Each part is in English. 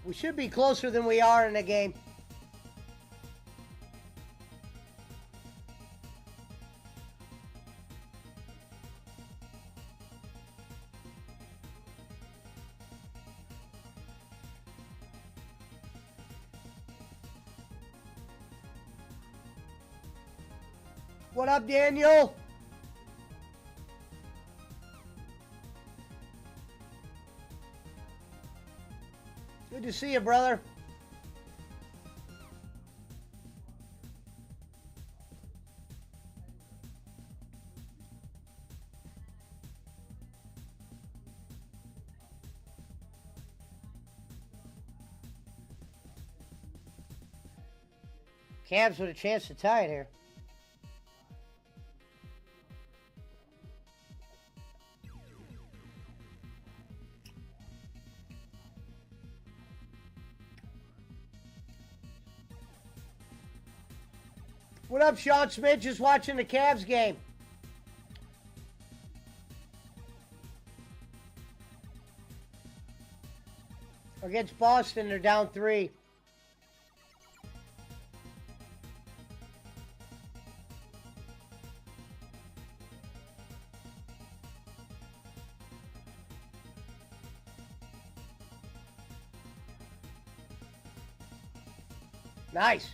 We should be closer than we are in the game. What up, Daniel? Good to see you, brother. Cavs with a chance to tie it here. What up, Sean Smith? Just watching the Cavs game. Against Boston, they're down 3. Nice.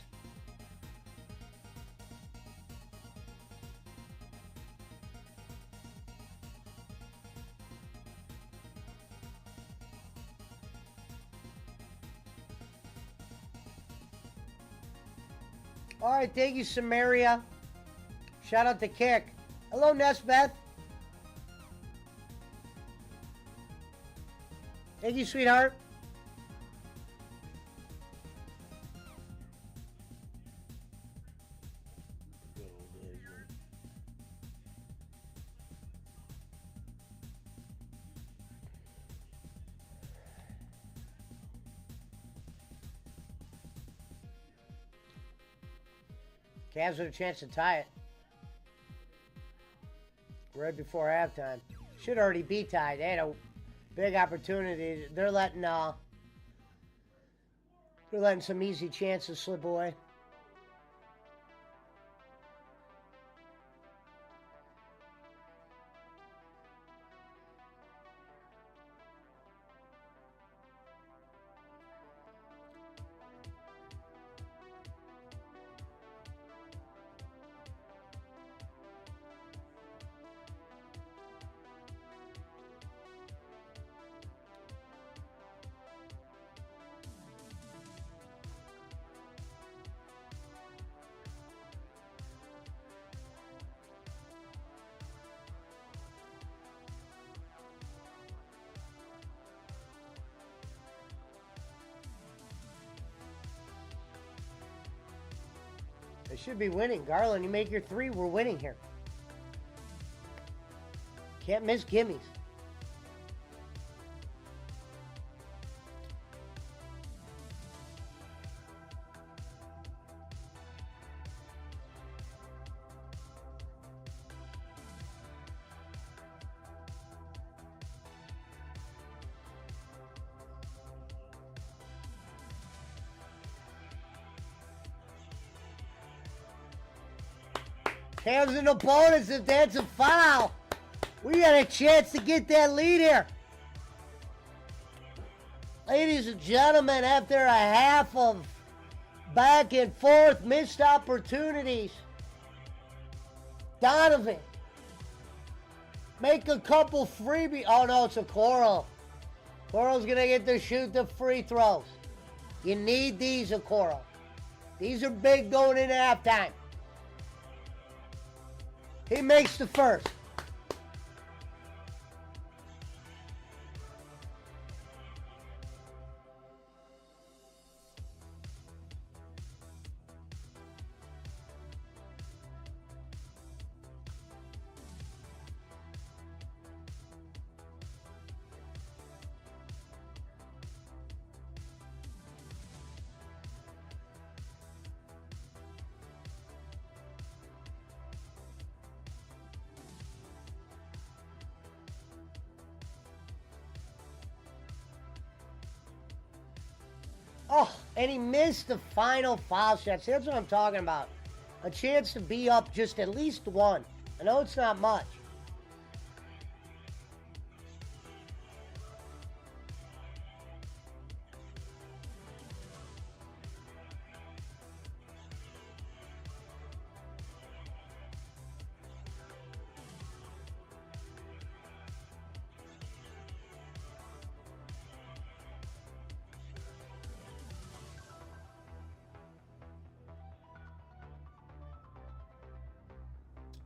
All right, thank you, Samaria. Shout out to Kick. Hello, Nesbeth. Thank you, sweetheart. Cavs with a chance to tie it right before halftime. Should already be tied. They had a big opportunity. They're letting some easy chances slip away. They should be winning. Garland, you make your 3. We're winning here. Can't miss gimmies. Cavs and opponents, if that's a foul. We got a chance to get that lead here. Ladies and gentlemen, after a half of back and forth, missed opportunities, Donovan, make a couple freebie. Oh no, it's a Coral. Coral's going to get to shoot the free throws. You need these, a Coral. These are big going into halftime. He makes the first. Oh, and he missed the final foul shots. That's what I'm talking about. A chance to be up just at least one. I know it's not much.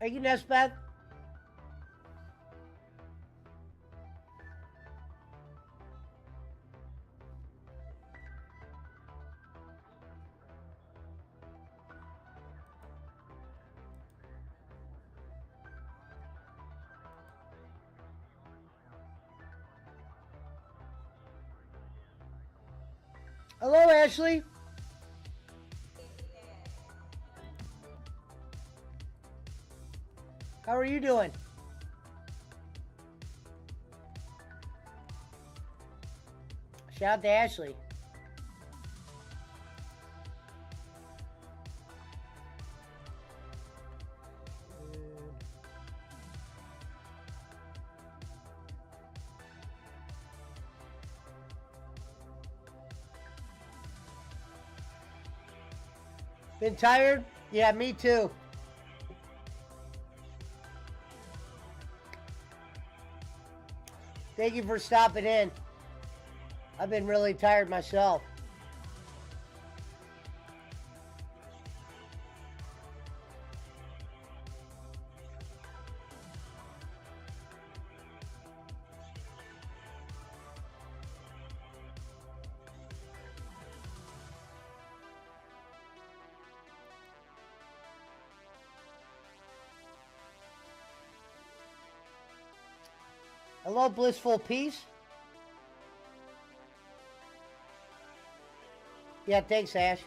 Are you Nesbeth? Hello, Ashley. How are you doing? Shout out to Ashley. Been tired? Yeah, me too. Thank you for stopping in. I've been really tired myself. Hello, Blissful Peace. Yeah, thanks, Ash.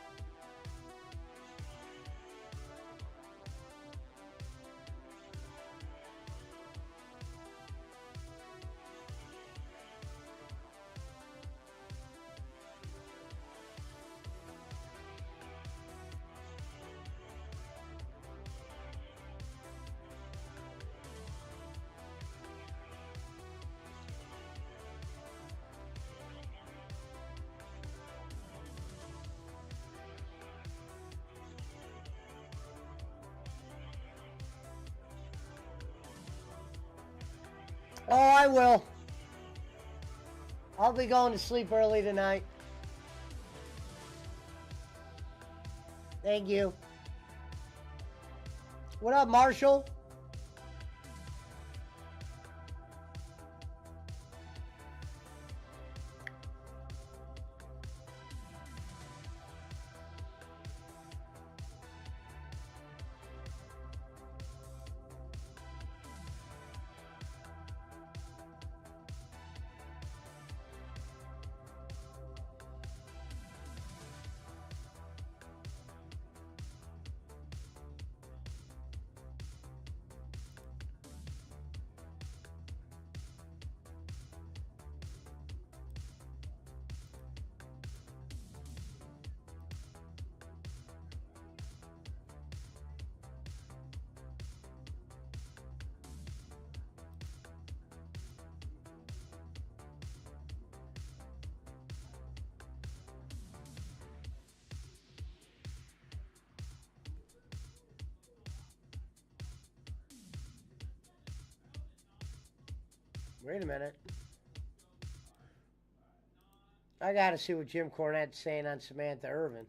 Oh, I will. I'll be going to sleep early tonight. Thank you. What up, Marshall? Wait a minute. I gotta see what Jim Cornette's saying on Samantha Irvin.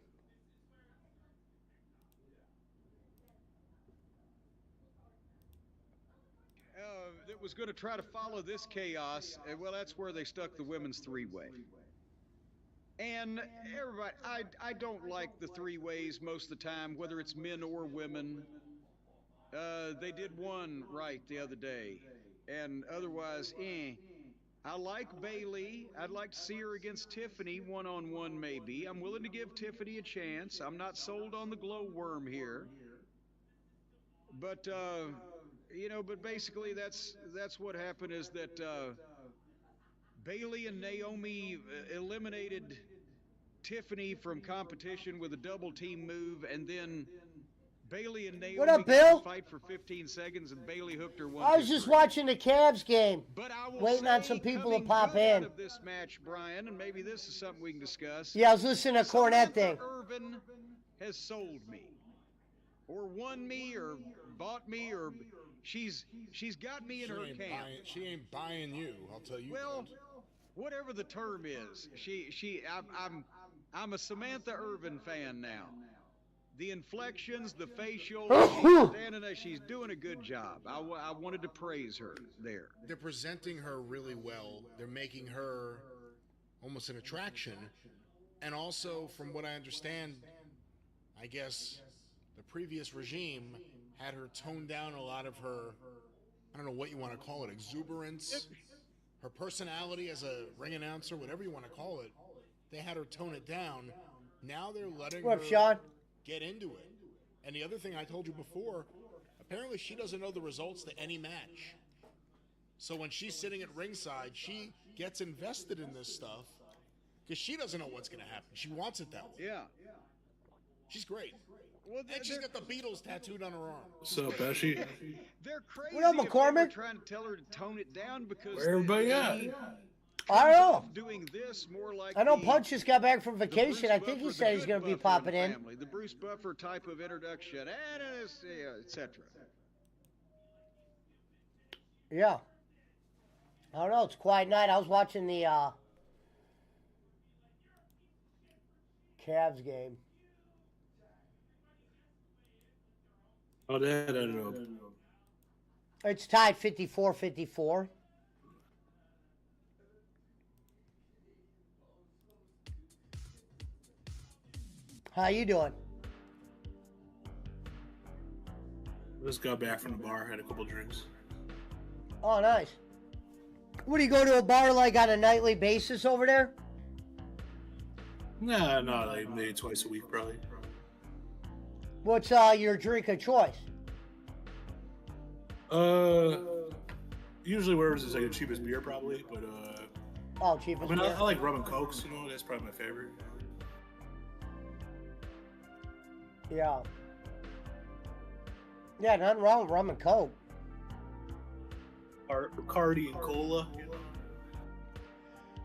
That was going to try to follow this chaos. Well, that's where they stuck the women's three-way. And everybody, I don't like the three ways most of the time, whether it's men or women. They did one right the other day, and otherwise, eh. I like Bailey. I'd like to see her against Tiffany one on one, maybe. I'm willing to give Tiffany a chance. I'm not sold on the glowworm here, but but basically that's what happened is that Bailey and Naomi eliminated Tiffany from competition with a double team move, and then Bailey and Naomi What up, got Bill? to fight for 15 seconds, and Bailey hooked her I was just 1-2-3. watching the Cavs game, But I will waiting on say, some people to coming pop good out in. of this match, Brian, and maybe this is something we can discuss. Yeah, I was listening to Cornette Samantha thing. Irvin has sold me, or won me, or bought me, or she's got me in her camp. She ain't buying you. I'll tell you. Well, that. whatever the term is, I'm a Samantha Irvin fan now. The inflections, the facial, she's doing a good job. I wanted to praise her there. They're presenting her really well. They're making her almost an attraction. And also, from what I understand, I guess the previous regime had her tone down a lot of her, I don't know what you want to call it, exuberance, her personality as a ring announcer, whatever you want to call it. They had her tone it down. Now they're letting What up, her Sean? get into it. And the other thing I told you before, apparently she doesn't know the results to any match. So when she's sitting at ringside, she gets invested in this stuff because she doesn't know what's going to happen. She wants it that way. Yeah. She's great. Well, And she's got the Beatles tattooed on her arm. What's up, Pesci? They're crazy. What up, if they were McCormick? trying to tell her to tone it down because Where everybody at? I don't know. doing this more like I know the- Punch just got back from the vacation. Bruce I think he Buffer, said the he's good going to be Buffer popping the in. family, the Bruce Buffer type of introduction, and etc. Yeah. I don't know. It's a quiet night. I was watching the Cavs game. Oh, that ended up. It's tied 54-54. How you doing? Just got back from the bar, had a couple drinks. Oh, nice. What, do you go to a bar like on a nightly basis over there? Nah, no, like maybe twice a week, probably. What's your drink of choice? Usually wherever's is like the cheapest beer, probably. But Oh, cheapest I mean, beer. I like rum and cokes. You know, that's probably my favorite. Yeah. Yeah, nothing wrong with rum and coke. Bacardi and cola. You know?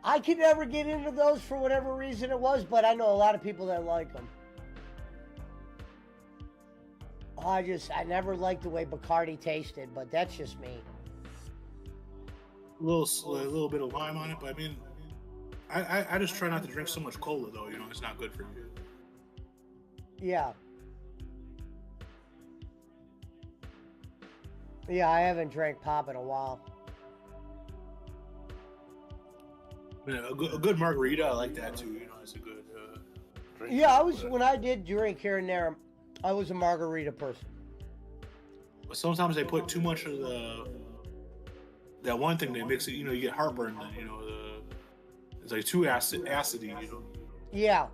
I could never get into those for whatever reason it was, but I know a lot of people that like them. I never liked the way Bacardi tasted, but that's just me. A little bit of lime on it, but I mean, I just try not to drink so much cola though. You know, it's not good for you. Yeah. Yeah, I haven't drank pop in a while. I mean, a good margarita, I like that too. You know, it's a good drink. Yeah, But when I did drink here and there, I was a margarita person. sometimes they put too much of that one thing they mix it. You know, you get heartburn. You know, it's like too acidy. You know. Yeah.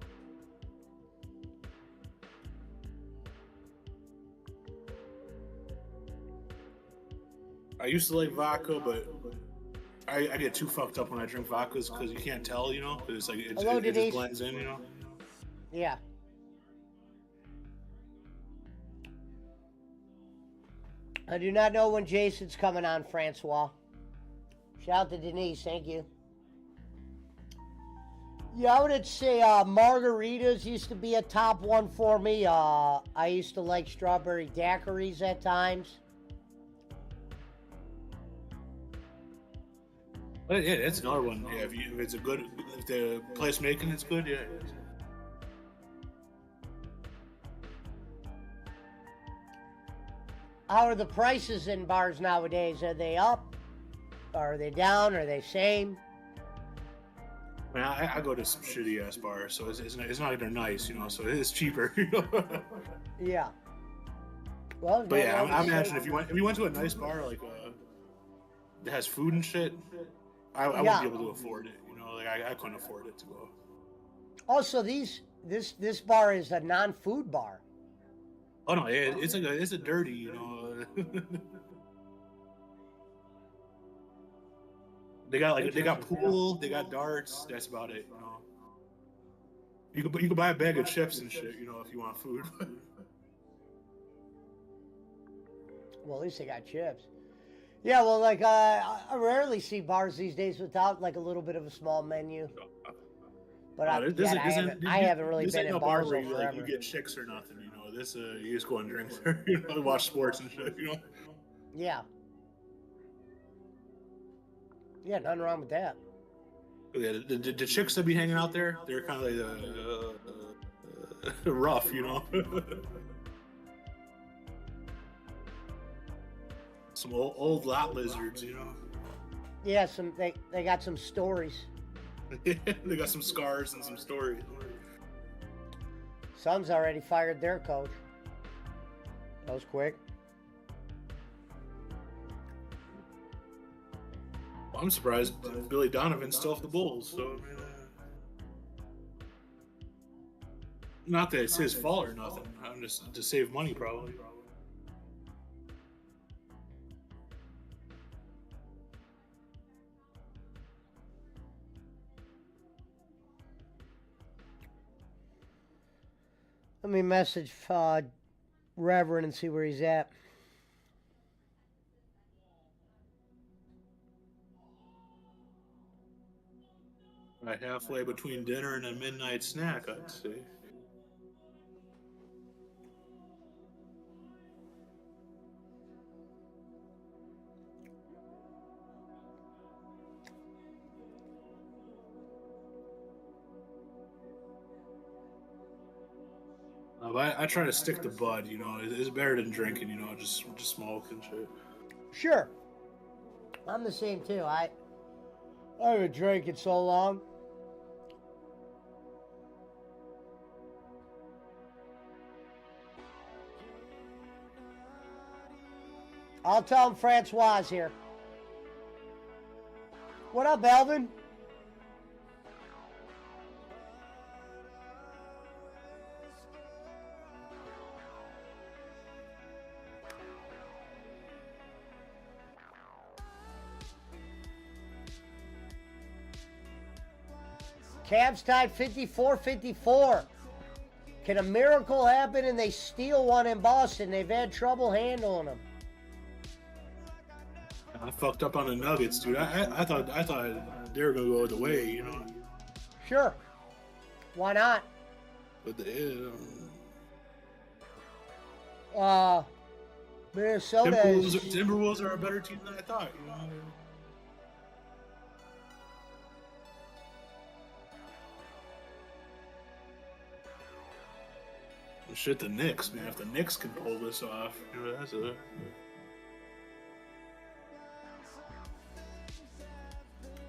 I used to like vodka, but I get too fucked up when I drink vodkas because you can't tell, you know, because it's like Hello, it just Denise. blends in, you know. Yeah. I do not know when Jason's coming on, Francois. Shout out to Denise, thank you. Yeah, I would say margaritas used to be a top one for me. I used to like strawberry daiquiris at times. But yeah, that's another one. Yeah, if the place making it's good, yeah. How are the prices in bars nowadays? Are they up? Are they down? Are they same? I mean, I go to some shitty ass bars, so it's not even nice, you know. So it is cheaper, you know. Yeah. Well, But yeah, I imagine if you went to a nice bar like that has food and shit, I Yeah. wouldn't be able to afford it. You know, like I couldn't afford it to go. Also, this bar is a non-food bar. Oh no, yeah, it's a dirty, you know. they got pool, they got darts. That's about it, you know. You can buy a bag of chips and shit, you know, if you want food. Well, at least they got chips. Yeah, well, like I rarely see bars these days without like a little bit of a small menu. But I haven't really this been ain't in no bar bars where in you, forever. you get chicks or nothing, you know. This you just go and drink there, you know, watch sports and shit, you know. Yeah. Yeah, nothing wrong with that. Yeah, the chicks that be hanging out there, they're kind of like rough, you know. Some old lot lizards, you know. Yeah, they got some stories. They got some scars and some stories. Suns already fired their coach. That was quick. Well, I'm surprised Billy Donovan's still off the Bulls. So, not that it's his fault or nothing. I'm just to save money, probably. Let me message Reverend and see where he's at. Right halfway between dinner and a midnight snack, I'd say. I try to stick to bud, you know. It's better than drinking, you know, just smoke and shit. Sure. I'm the same too. I haven't drank in so long. I'll tell him Francois here. What up, Alvin? Cavs tied 54-54. Can a miracle happen and they steal one in Boston? They've had trouble handling them. I fucked up on the Nuggets, dude. I thought they were gonna go the way, you know. Sure. Why not? But Minnesota Timberwolves are a better team than I thought, you know. Shit, the Knicks, man. If the Knicks can pull this off, you know, that's a...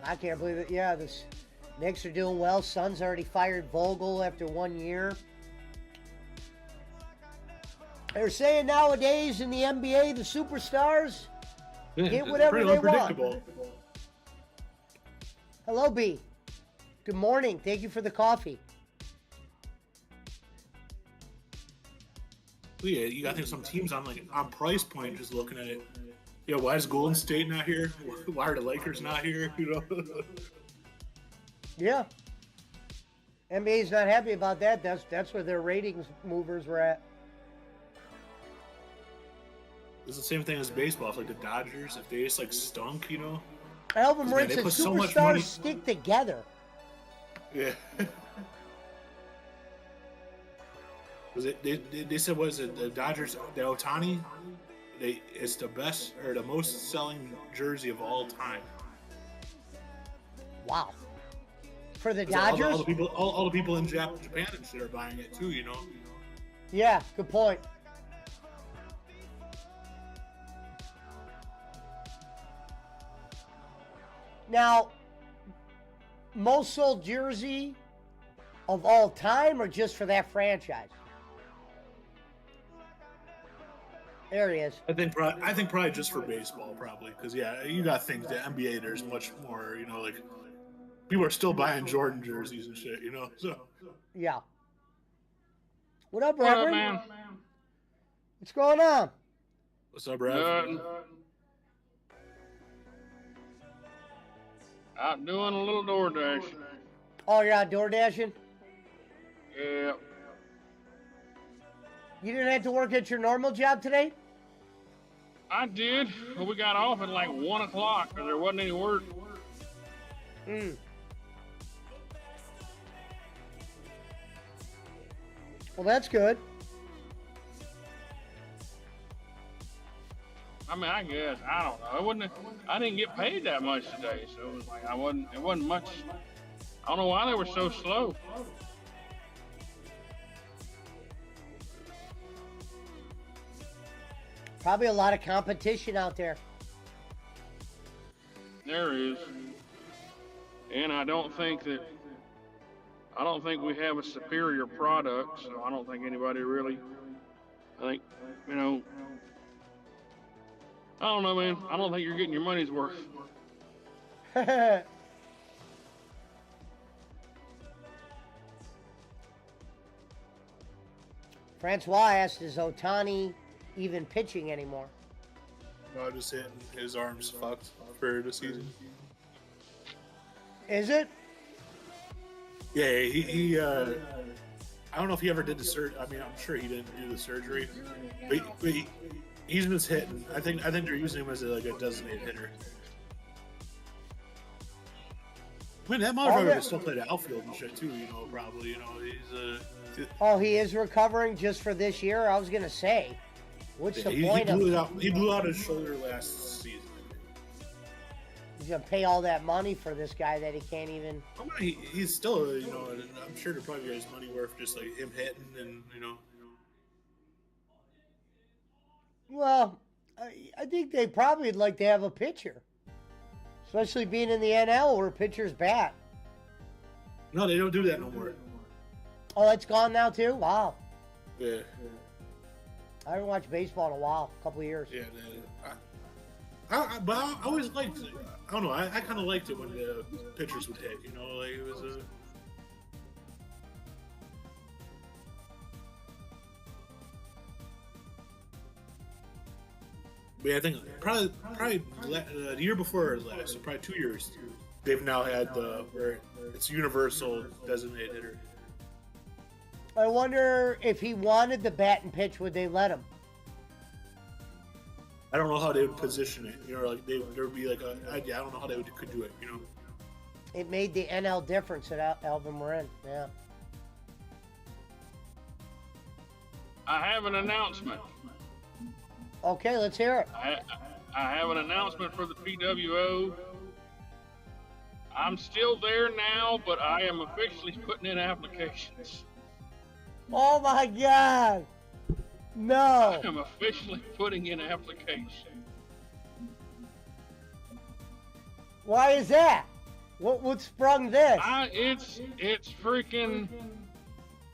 I can't believe it. Yeah, the Knicks are doing well. Suns already fired Vogel after 1 year. They're saying nowadays in the NBA, the superstars get whatever they want. Hello, B. Good morning. Thank you for the coffee. Yeah, you got to think some teams on price point just looking at it. Yeah, why is Golden State not here? Why are the Lakers not here? You know. Yeah. NBA's not happy about that. That's where their ratings movers were at. It's the same thing as baseball. It's like the Dodgers, if they just stunk, you know. Alvin Rick said so much money. Superstars stick together. Yeah. They said, what is it, the Dodgers, the Ohtani? It's the best or the most selling jersey of all time. Wow. For the Dodgers? All the people in Japan and shit are buying it too, you know. Yeah, good point. Now, most sold jersey of all time or just for that franchise? There he is. I think probably just for baseball, probably, because yeah, you got things. The NBA, there's much more. You know, people are still buying Jordan jerseys and shit. You know, so yeah. What up, Reverend? Man? What's going on? What's up, Rev? Out doing a little DoorDash. Oh, you're out door dashing? Yeah. You didn't have to work at your normal job today? I did, but we got off at like 1 o'clock because there wasn't any work. Mm. Well, that's good. I mean, I guess I don't know. It wasn't. I didn't get paid that much today, so it was like I wasn't. It wasn't much. I don't know why they were so slow. Probably a lot of competition out there. There is, and I don't think we have a superior product, so I don't think anybody really. I think, you know, I don't know, man. I don't think you're getting your money's worth. Francois asked, is Otani even pitching anymore? No, just hitting his arms fucked for the season. Is it? Yeah, he I don't know if he ever did the surgery. I mean, I'm sure he didn't do the surgery, but he's just hitting. I think they're using him as like a designated hitter. I mean, that motherfucker can still play the outfield and shit too. You know, probably. You know, he's Oh, he is recovering just for this year? I was gonna say, what's the point of? He blew out his shoulder last season. He's gonna pay all that money for this guy that he can't even. I mean, he's still, you know, I'm sure to probably get his money worth just like him hitting and, you know. Well, I think they probably would like to have a pitcher, especially being in the NL where pitchers bat. No, they don't do that no more. Oh, it's gone now too. Wow. Yeah. I haven't watched baseball in a while, a couple of years. Yeah. But I always liked it. I don't know. I kind of liked it when the pitchers would hit. You know, like it was a. But yeah, I think probably the year before last, so probably 2 years, they've now had where it's universal designated hitter. I wonder if he wanted the bat and pitch, would they let him? I don't know how they would position it. You know, like there would be like I don't know how they could do it. You know. It made the NL difference that Alvin were in. Yeah. I have an announcement. Okay, let's hear it. I have an announcement for the PWO. I'm still there now, but I am officially putting in applications. Oh my God! No. I am officially putting in application. Why is that? What sprung this? It's freaking.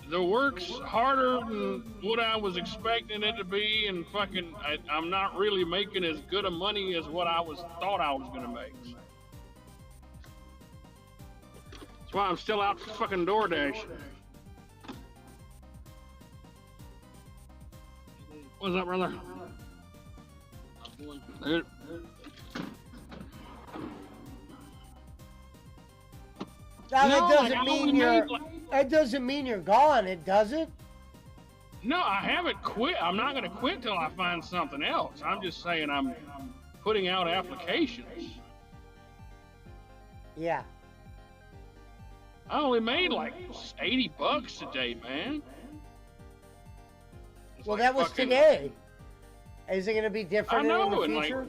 The work's harder than what I was expecting it to be, and fucking, I'm not really making as good of money as what I thought I was gonna make. That's why I'm still out fucking DoorDash. What's up, brother? Now, No, that doesn't mean you're gone, does it? No, I haven't quit. I'm not going to quit till I find something else. I'm just saying I'm putting out applications. Yeah. I only made like $80 today, man. Well, that was today. Is it going to be different in the and future?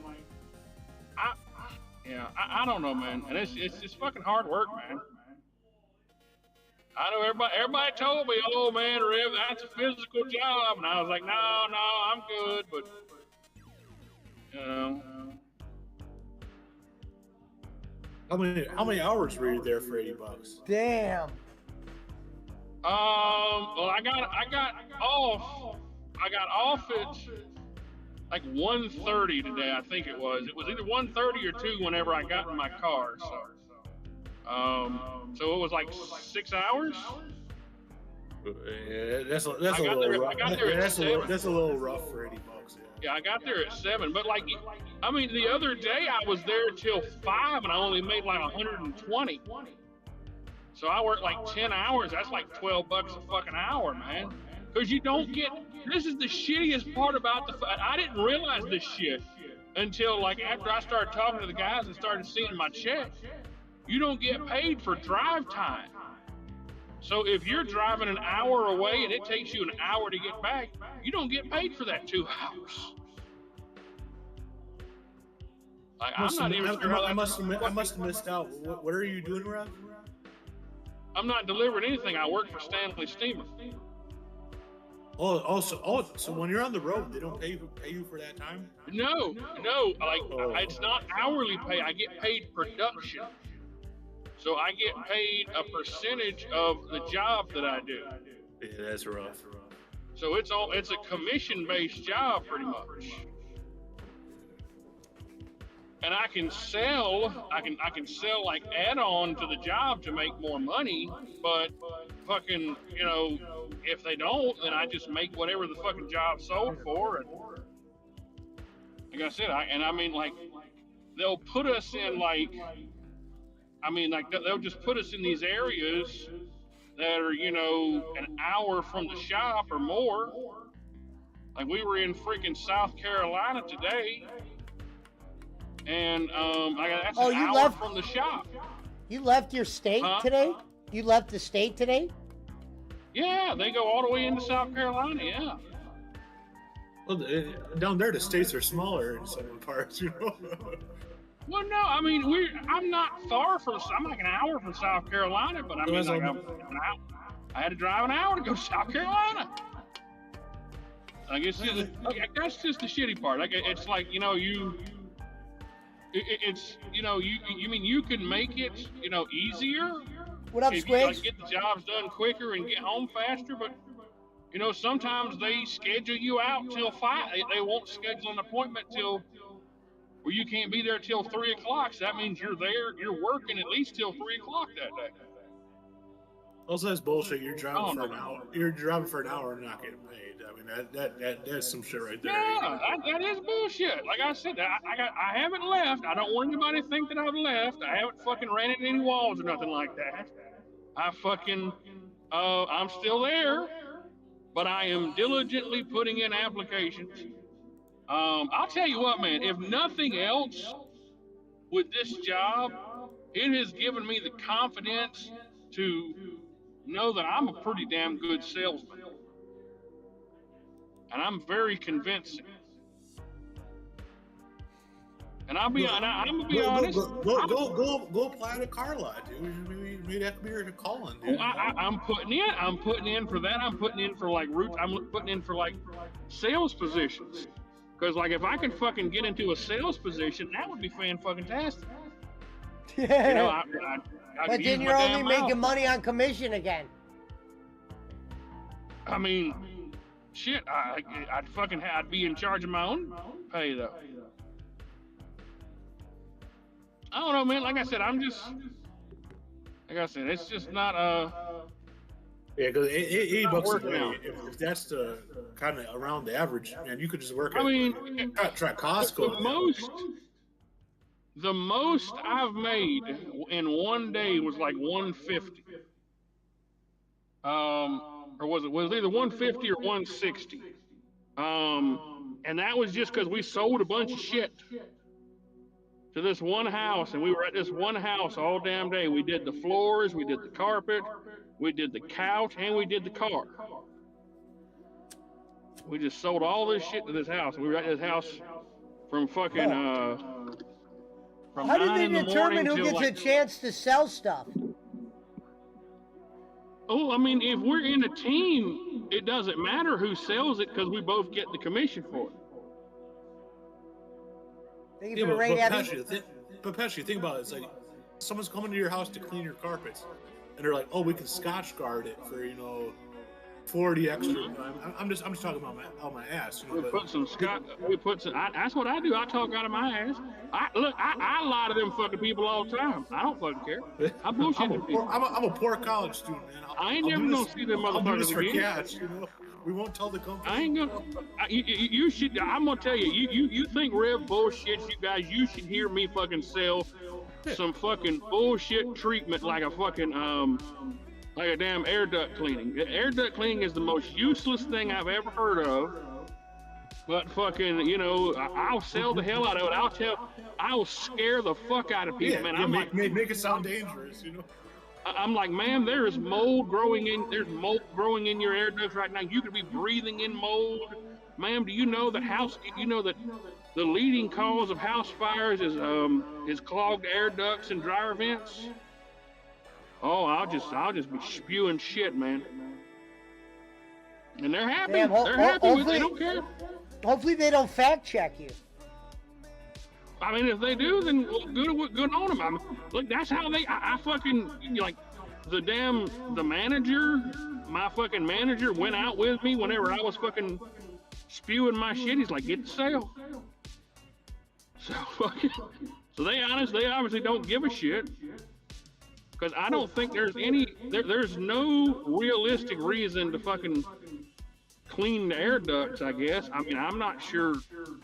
I don't know, man. And it's fucking hard work, man. I know everybody told me, oh man, Rev, that's a physical job. And I was like, no, I'm good. But, you know. How many hours were you there for $80? Damn. Well, I got off. I got off at like 1:30 today, I think it was. It was either 1:30 or 2 whenever I got in my car. So it was like 6 hours. Yeah, that's a little rough. That's a little rough for $80. Yeah, I got there at 7, but like, I mean, the other day I was there till 5 and I only made like 120. So I work like 10 hours. That's like $12 a fucking hour, man. Because you don't get. This is the shittiest part about I didn't realize this shit until like after I started talking to the guys and started seeing my check. You don't get paid for drive time. So if you're driving an hour away and it takes you an hour to get back, you don't get paid for that 2 hours. Like, I'm not even sure. I must have missed out. What are you doing, Rob? I'm not delivering anything. I work for Stanley Steamer. So when you're on the road, they don't pay you for that time? No. It's not hourly pay. I get paid production. So I get paid a percentage of the job that I do. Yeah, that's rough. So it's a commission-based job pretty much. And I can sell like add-on to the job to make more money, but fucking, if they don't, then I just make whatever the fucking job sold for. And like I said, they'll put us in they'll just put us in these areas that are, an hour from the shop or more. Like we were in freaking South Carolina today. And that's an hour from the shop. You left your state today? You left the state today? Yeah, they go all the way into South Carolina, yeah. Well, down there the states are smaller in some parts, Well, no, I'm not far from. I'm like an hour from South Carolina, but I had to drive an hour to go to South Carolina. Like that's just the shitty part. Like it's like you can make it easier. What up, if Squigs? you get the jobs done quicker and get home faster, but sometimes they schedule you out till 5. They won't schedule an appointment till where you can't be there till 3 o'clock. So that means you're working at least till 3 o'clock that day. Also, that's bullshit. You're driving for an hour. You're driving for an hour and not getting paid. I mean, that's some shit right there. Yeah, that is bullshit. Like I said, I haven't left. I don't want anybody to think that I've left. I haven't fucking ran into any walls or nothing like that. I'm still there, but I am diligently putting in applications. I'll tell you what, man, if nothing else with this job, it has given me the confidence to know that I'm a pretty damn good salesman. And I'm very convincing. And I'm gonna be honest. Go apply to car lot, dude. Maybe that could be your calling, dude. I'm putting in for that. I'm putting in for sales positions. Because if I could fucking get into a sales position, that would be fantastic. Yeah. But then you're only making money on commission again. Shit, I'd be in charge of my own pay though. I don't know, man. Like I said, it's just not Yeah, because $8 a day, if that's the kind of around the average, man, you could just work try Costco. The most I've made in one day was like 150. Or was it either 150 or 160? And that was just because we sold a bunch of shit to this one house, and we were at this one house all damn day. We did the floors, we did the carpet, we did the couch, and we did the car. We just sold all this shit to this house. We were at this house from fucking from How 9 in do they the determine morning who till gets a chance to sell stuff? Oh, if we're in a team, it doesn't matter who sells it because we both get the commission for it. Thank you for the raid, Abby. But Pesci, think about it. It's like someone's coming to your house to clean your carpets, and they're like, "Oh, we can Scotch guard it for 40 extra." I'm just talking about my ass. We put some Scotch. That's what I do. I talk out of my ass. I lie to them fucking people all the time. I don't fucking care. I bullshit them people. I'm a poor college student, man. I ain't never gonna see them motherfuckers again. Cash, We won't tell the company. I ain't gonna. You should. I'm gonna tell you. You think real bullshit, you guys. You should hear me fucking sell some fucking bullshit treatment like a fucking like a damn air duct cleaning. Air duct cleaning is the most useless thing I've ever heard of. But fucking, you know, I'll sell the hell out of it. I'll scare the fuck out of people, man. I'm like, make it sound dangerous, you know. I'm like, man, there's mold growing in your air ducts right now. You could be breathing in mold. Ma'am, do you know that the leading cause of house fires is clogged air ducts and dryer vents? Oh, I'll just be spewing shit, man. And they're happy. Damn, they're happy with it. They don't care. Hopefully they don't fact check you. I mean, if they do, then good on them. I mean, look, that's how I fucking, like, the manager, my fucking manager went out with me whenever I was fucking spewing my shit. He's like, get the sale. So they obviously don't give a shit. Because I don't think there's no realistic reason to fucking clean the air ducts, I guess. I mean, I'm not sure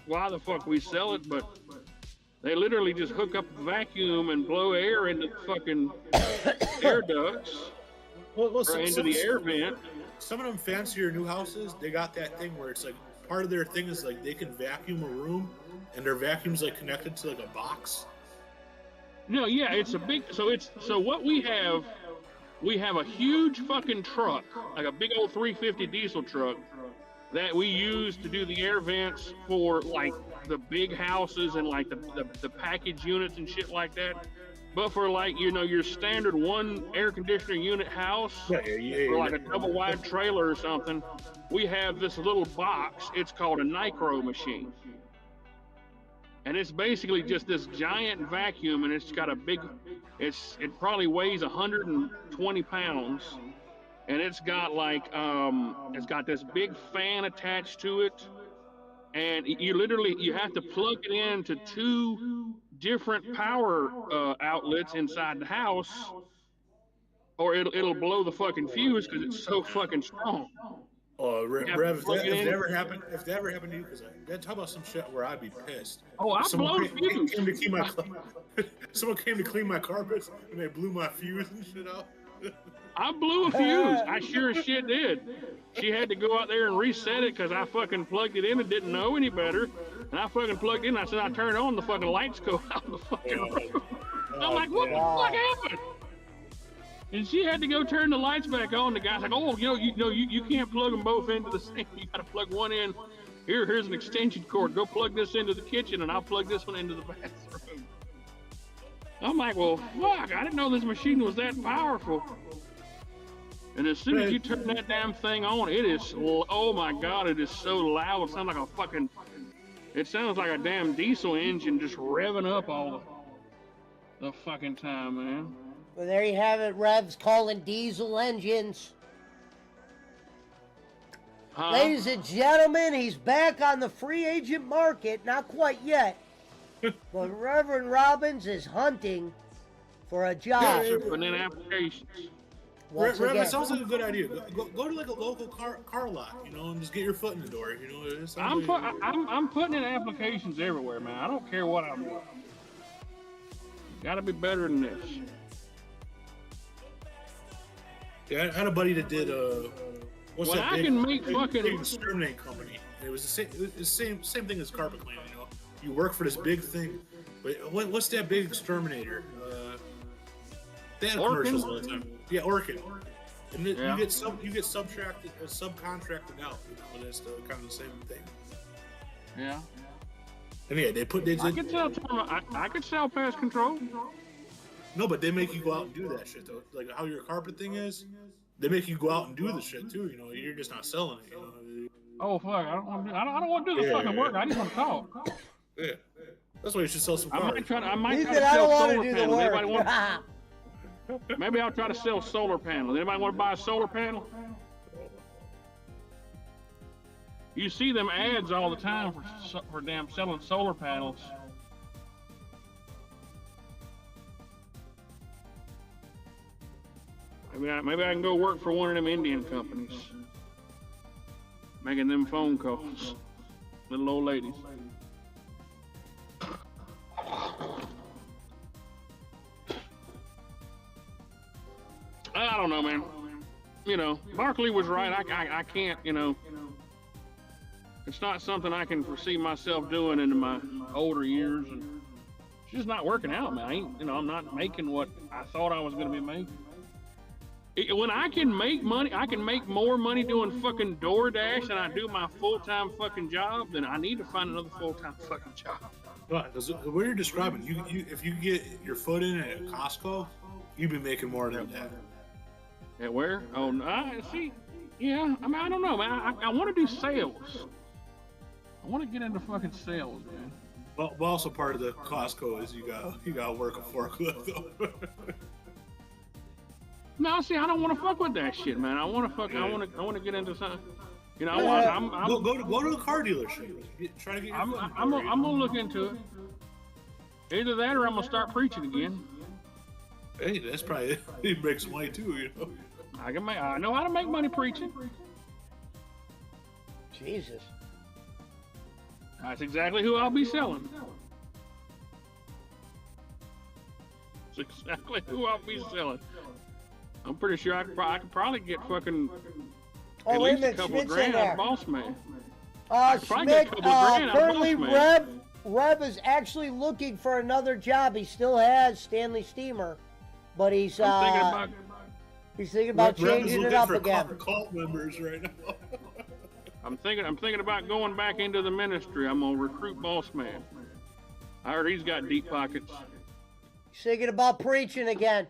why the fuck we sell it, but they literally just hook up a vacuum and blow air into the fucking air ducts or into the air vent. Some of them fancier new houses, they got that thing where it's like part of their thing is like they can vacuum a room and their vacuum's like connected to like a box. No, yeah, it's a big. So what we have a huge fucking truck, like a big old 350 diesel truck, that we use to do the air vents for like the big houses and like the package units and shit like that. But for like, you know, your standard one air conditioner unit house, or like a double wide trailer or something, we have this little box. It's called a Nicro machine. And it's basically just this giant vacuum, and it's got it probably weighs 120 pounds. And it's got like, it's got this big fan attached to it. And you have to plug it into 2 different power outlets inside the house, or it'll blow the fucking fuse because it's so fucking strong. Oh, Rev, if that ever happened to you, because that talk about some shit where I'd be pissed. Oh, I blow the fuse. Someone came to clean my carpets and they blew my fuse and shit out. I blew a fuse. I sure as shit did. She had to go out there and reset it because I fucking plugged it in and didn't know any better. And I fucking plugged in. I said, I turned on, the fucking lights go out the fucking room. I'm like, what the fuck happened? And she had to go turn the lights back on. The guy's like, oh, you can't plug them both into the same. You got to plug one in. Here's an extension cord. Go plug this into the kitchen, and I'll plug this one into the bathroom. I'm like, well, fuck, I didn't know this machine was that powerful. And as soon as you turn that damn thing on, it is, oh my God, it is so loud. It sounds like a damn diesel engine just revving up all the fucking time, man. Well, there you have it, Rev's calling diesel engines. Huh? Ladies and gentlemen, he's back on the free agent market. Not quite yet. But Reverend Robbins is hunting for a job. Putting in applications. Rev, it sounds like a good idea. Go to like a local car lot, you know, and just get your foot in the door. You know, I'm putting in applications everywhere, man. I don't care what I'm doing. Got to be better than this. Yeah, I had a buddy that did what's well, that I big, can make big, fucking big exterminate company. It was the same thing as carpet cleaning. You know, you work for this big thing, but what's that big exterminator? They had commercials all the time. Yeah, Orkin. And you get subcontracted out. You know, that's kind of the same thing. Yeah. And yeah, I could sell pest control. No, but they make you go out and do that shit though. Like how your carpet thing is, they make you go out and do the shit too. You know, you're just not selling it. You know. Oh fuck! I don't want to do the fucking work. I just want to talk. Yeah, that's why you should sell some cars. I might try to I don't sell want to solar do the panels. work. Maybe I'll try to sell solar panels. Anybody want to buy a solar panel? You see them ads all the time for damn selling solar panels. Maybe I can go work for one of them Indian companies, making them phone calls, little old ladies. don't know, man. You know, Barkley was right. I can't, you know. It's not something I can foresee myself doing in my older years, and it's just not working out, man. I'm not making what I thought I was going to be making. When I can make money, I can make more money doing fucking DoorDash than I do my full-time fucking job, then I need to find another full-time fucking job. Because what you're describing, you if you get your foot in at Costco, you'd be making more than that. At where? Oh, no, see, yeah. I mean, I don't know, man. I want to do sales. I want to get into fucking sales, man. Well, also part of the Costco is you got to work a forklift though. No, see, I don't want to fuck with that shit, man. I want to fuck. I want to get into something. You know, go to the car dealership. Try to get your foot. I'm gonna look into it. Either that, or I'm gonna start preaching again. Hey, that's probably he makes money too, you know. I know how to make money preaching. Jesus. That's exactly who I'll be selling. That's exactly who I'll be selling. I'm pretty sure I could probably get fucking at least a couple of grand out of Boss Man. Schmidt, currently Reb is actually looking for another job. He still has Stanley Steamer, but he's thinking about changing it up again. Cult members right now. I'm thinking about going back into the ministry. I'm gonna recruit Boss Man. I heard he's got deep pockets. He's thinking about preaching again.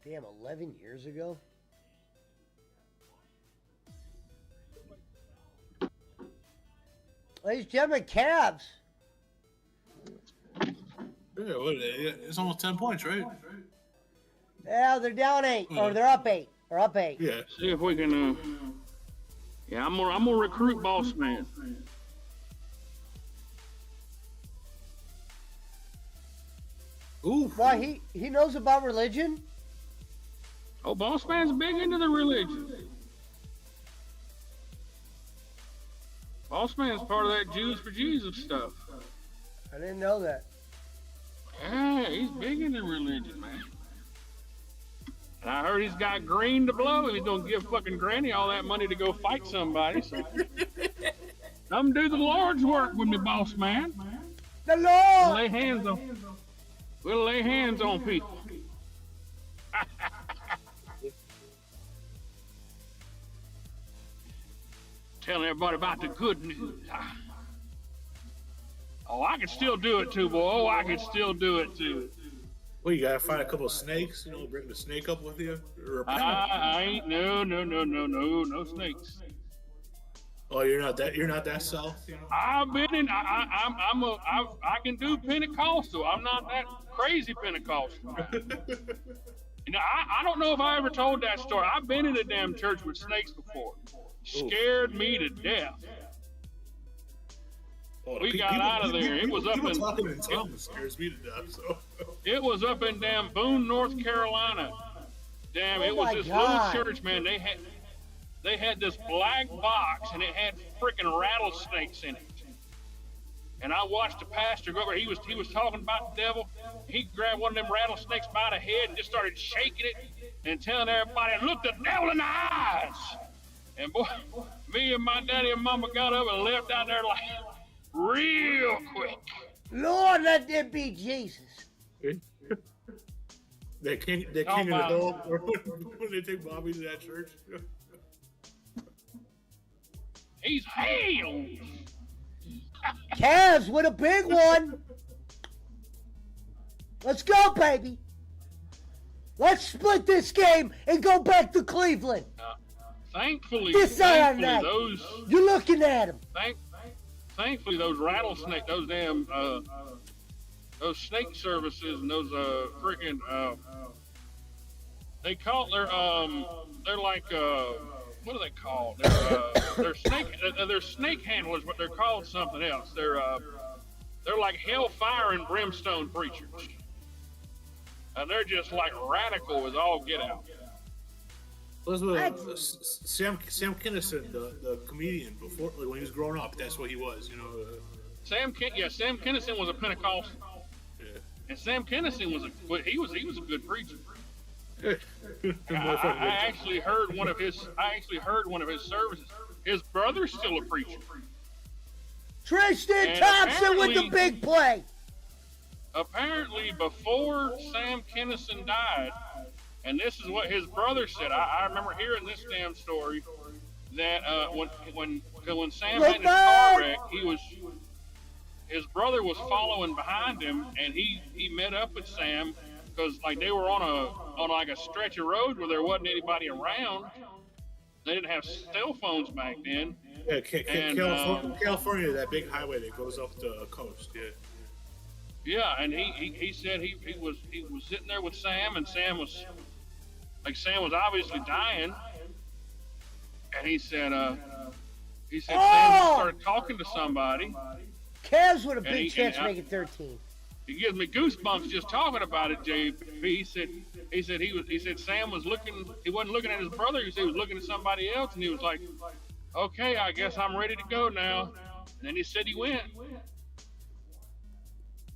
Damn, 11 years ago? Ladies and gentlemen, Cavs. Yeah, what are they? It's almost 10 points, right? Yeah, they're down 8, or they're up 8. They're up 8. Yeah. See if we can. Yeah, I'm gonna recruit Boss Man. Ooh. Why, he knows about religion? Oh, Boss Man's big into the religion. Boss Man's part of that Jews for Jesus stuff. I didn't know that. Yeah, he's big into religion, man. And I heard he's got green to blow. He's gonna give fucking Granny all that money to go fight somebody. So come do the Lord's work with me, Boss Man. The Lord! We'll lay hands on people. Telling everybody about the good news. Oh, I can still do it too, boy. Oh, I can still do it too. Well, you gotta find a couple of snakes, bring the snake up with you. I ain't no snakes. Oh, you're not that south. I've been in. I can do Pentecostal. I'm not that crazy Pentecostal. I don't know if I ever told that story. I've been in a damn church with snakes before. Scared me to death. We got out of there. It was up in. Talking in tongues scares me to death. So. It was up in damn Boone, North Carolina. Damn, it was this little church, man. They had this black box and it had freaking rattlesnakes in it. And I watched the pastor go over. He was talking about the devil. He grabbed one of them rattlesnakes by the head and just started shaking it and telling everybody, "Look the devil in the eyes." And boy, me and my daddy and mama got up and left out there like real quick. Lord, let there be Jesus. They king of the hill when they take Bobby to that church. He's hailed. Cavs with a big one. Let's go, baby. Let's split this game and go back to Cleveland. Thankfully, You're looking at him. thankfully those rattlesnake, those damn, those snake services and those freaking, they call they're like what are they called? They're snake handlers, but they're called something else. They're like hellfire and brimstone preachers, and they're just like radical as all get out. Sam Kinison, the comedian, before, like, when he was growing up, that's what he was, you know. Sam Kinison was a Pentecostal, and Sam Kinison was a good preacher. I actually heard one of his services. His brother's still a preacher. Tristan And Thompson with the big play. Apparently, before Sam Kinison died, and this is what his brother said. I remember hearing this damn story that when Sam had his car wreck, his brother was following behind him, and he met up with Sam because like they were on like a stretch of road where there wasn't anybody around. They didn't have cell phones back then. Yeah, California, that big highway that goes up the coast. Yeah. Yeah, and he said he was sitting there with Sam, and Sam was obviously dying, and he said Sam started talking to somebody. Cavs with a big chance to make it 13. It gives me goosebumps just talking about it, JP. He said Sam was looking. He wasn't looking at his brother. He said he was looking at somebody else, and he was like, "Okay, I guess I'm ready to go now." And then he said he went,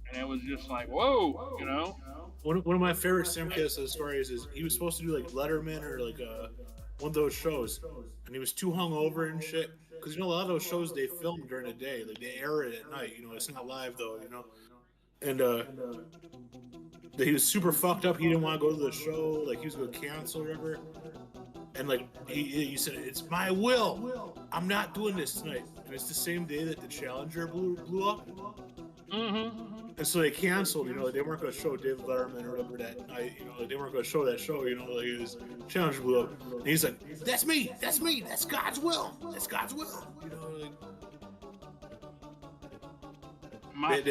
and it was just like, "Whoa," you know. One of my favorite Sam Kinison stories is he was supposed to do like Letterman or like one of those shows, and he was too hungover and shit. Because, you know, a lot of those shows they film during the day, like they air it at night. You know, it's not live though. You know, and he was super fucked up. He didn't want to go to the show. Like he was going to cancel or whatever. And like he said, "It's my will. I'm not doing this tonight." And it's the same day that the Challenger blew up. Mm-hmm. And so they canceled, you know, they weren't going to show David Letterman or whatever that night, you know, they weren't going to show that show, you know, like it was Challenger blew up. And he's like, that's me, that's God's will, you know, like,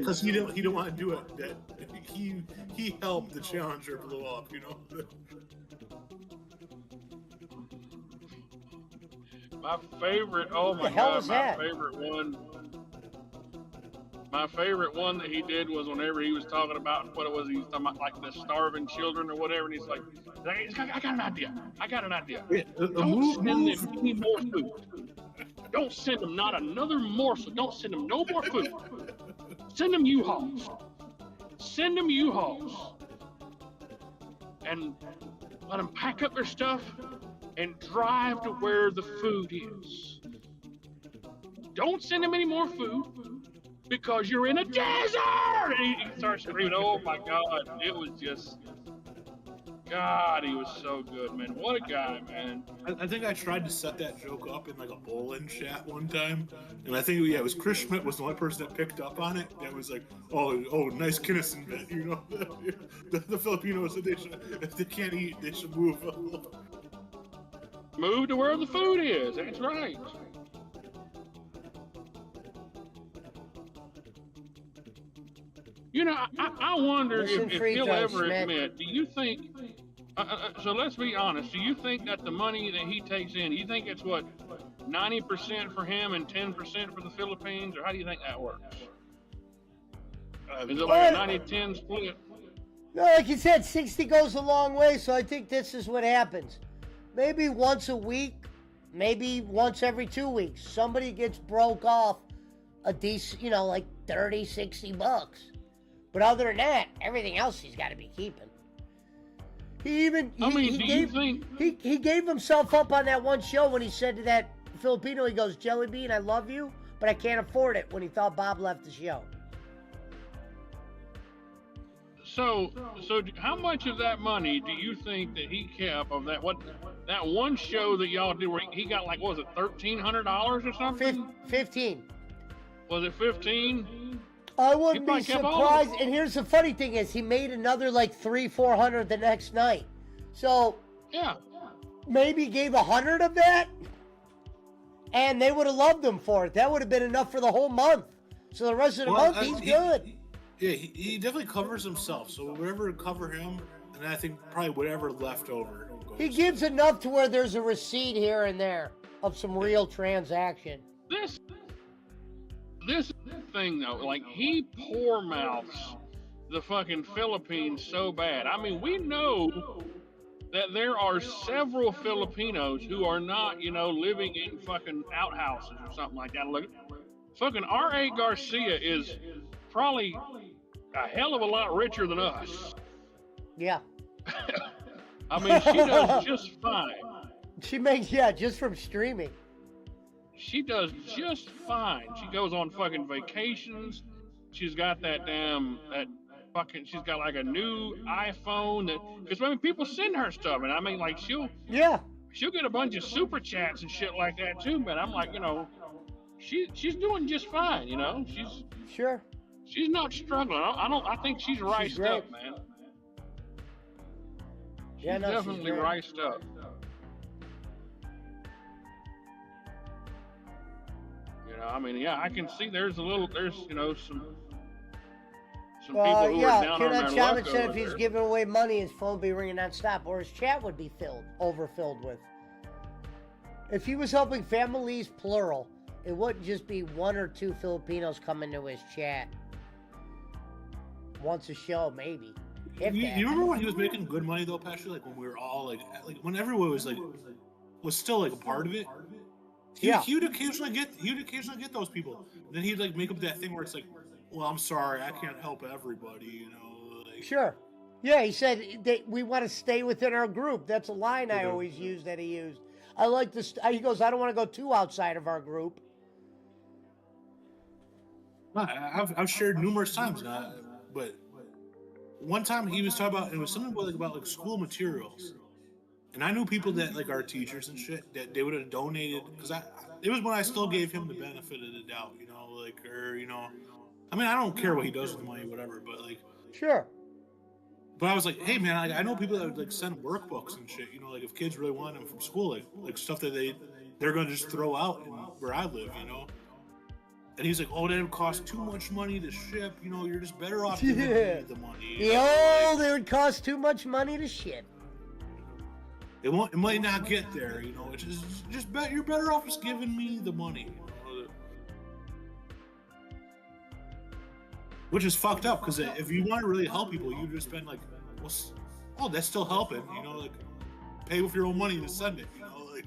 because he didn't want to do it, that he helped the Challenger blow up, you know. My favorite, oh my God, my favorite one that he did was whenever he was talking about what it was, he was talking about like the starving children or whatever, and he's like, I got an idea. Yeah, Don't send them any more food. Don't send them not another morsel. Don't send them no more food. Send them U-Hauls. And let them pack up their stuff and drive to where the food is. Don't send them any more food. Because you're in a desert! And he starts screaming, oh my God. It was just, God, he was so good, man. What a guy, man. I think I tried to set that joke up in like a bowling chat one time. And I think, it was Chris Schmidt was the only person that picked up on it. That was like, oh, nice Kinison bit, you know? the Filipinos, if they can't eat, they should move. Move to where the food is, that's right. You know, I wonder if he'll ever admit, do you think, so let's be honest, do you think that the money that he takes in, do you think it's what, 90% for him and 10% for the Philippines, or how do you think that works? Is it like a 90-10 split? No, like you said, 60 goes a long way, so I think this is what happens. Maybe once a week, maybe once every 2 weeks, somebody gets broke off a decent, you know, like 30, 60 bucks. But other than that, everything else he's got to be keeping. He gave himself up on that one show when he said to that Filipino, he goes, Jelly Bean, I love you, but I can't afford it, when he thought Bob left the show. So how much of that money do you think that he kept of that one show that y'all did where he got like, what was it, $1,300 or something? 15. Was it 15? I wouldn't be surprised. And here's the funny thing is he made another like $300-400 the next night. So yeah, maybe gave 100 of that. And they would have loved him for it. That would have been enough for the whole month. So the rest of the month, he's good. He definitely covers himself. So whatever cover him, and I think probably whatever left over. He gives enough to where there's a receipt here and there of some real transaction. This thing though, like he poor mouths the fucking Philippines so bad. I mean, we know that there are several Filipinos who are not, living in fucking outhouses or something like that. Look, fucking R.A. Garcia is probably a hell of a lot richer than us. Yeah. I mean, she does just fine. She makes, just from streaming. She does just fine. She goes on fucking vacations. She's got she's got like a new iPhone because I mean people send her stuff, and I mean like she'll get a bunch of super chats and shit like that too. But I'm like, she's doing just fine. She's not struggling. I think she's riced up, man. She's definitely riced up. I mean, I can see there's some people who are down on their luck said if he's giving away money, his phone would be ringing non-stop, or his chat would be overfilled with. If he was helping families, plural, it wouldn't just be one or two Filipinos coming to his chat. Once a show, maybe. You remember when he was making good money though, Pesci? Like when we were all like when everyone was still like a part of it. He would occasionally get those people. And then he'd like make up that thing where it's like, well, I'm sorry, I can't help everybody, Sure. Yeah, he said we want to stay within our group. That's a line I always use that he used. I like this. He goes, I don't want to go too outside of our group. I've shared numerous times, but one time he was talking about, it was something about school materials. And I knew people that like are teachers and shit that they would have donated, because it was when I still gave him the benefit of the doubt, I mean, I don't care what he does with the money, whatever, but like, sure. But I was like, hey man, I know people that would like send workbooks and shit, like if kids really want them from school, like stuff that they're gonna just throw out where I live, And he's like, oh, that would cost too much money to ship, you're just better off giving me the money. They would cost too much money to ship. It might not get there, It's just you're better off just giving me the money, Which is fucked up, because if you want to really help people, you just spend like, well, that's still helping, like pay with your own money to send it, like.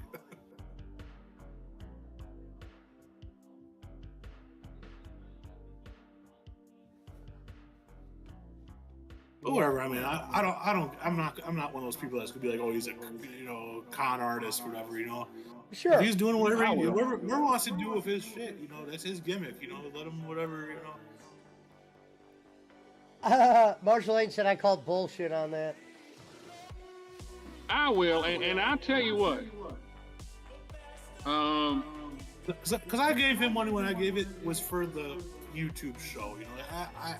But whatever. I mean, I'm not one of those people that's gonna be like, oh, he's a con artist, or whatever, Sure. If he's doing whatever wants to do with his shit, that's his gimmick, let him whatever, Marshall Lane said I called bullshit on that. I will, and I'll tell you what. Because I gave him money when I gave it was for the YouTube show, I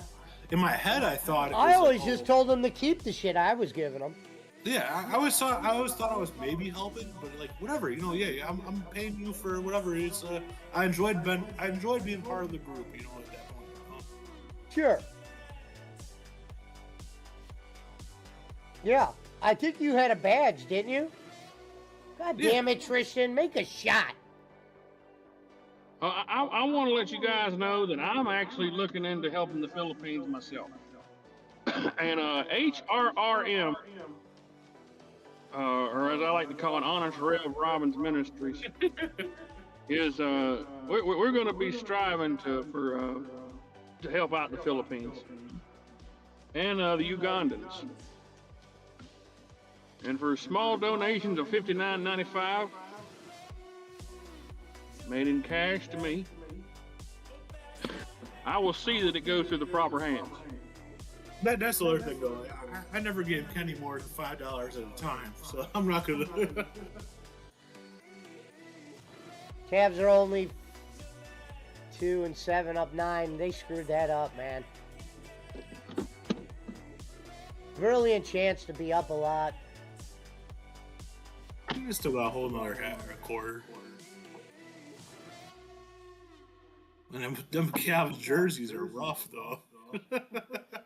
in my head I thought it was I always just told him to keep the shit I was giving him. Yeah, I always thought I was maybe helping, but like whatever, I'm paying you for whatever. It's I enjoyed being part of the group, at that point. Sure. Yeah, I think you had a badge, didn't you? God damn it, Tristan, make a shot. I want to let you guys know that I'm actually looking into helping the Philippines myself. And HRRM, or as I like to call it, Honest Rev Robbins Ministries, is we're going to be striving to help out the Philippines and the Ugandans. And for small donations of $59.95, made in cash to me, I will see that it goes through the proper hands. That's the other thing, though. I never gave Kenny more than $5 at a time, so I'm not gonna. Cavs are only 2 and 7 up 9. They screwed that up, man. Brilliant chance to be up a lot. You still got a whole nother quarter. And them Cavs jerseys are rough, though.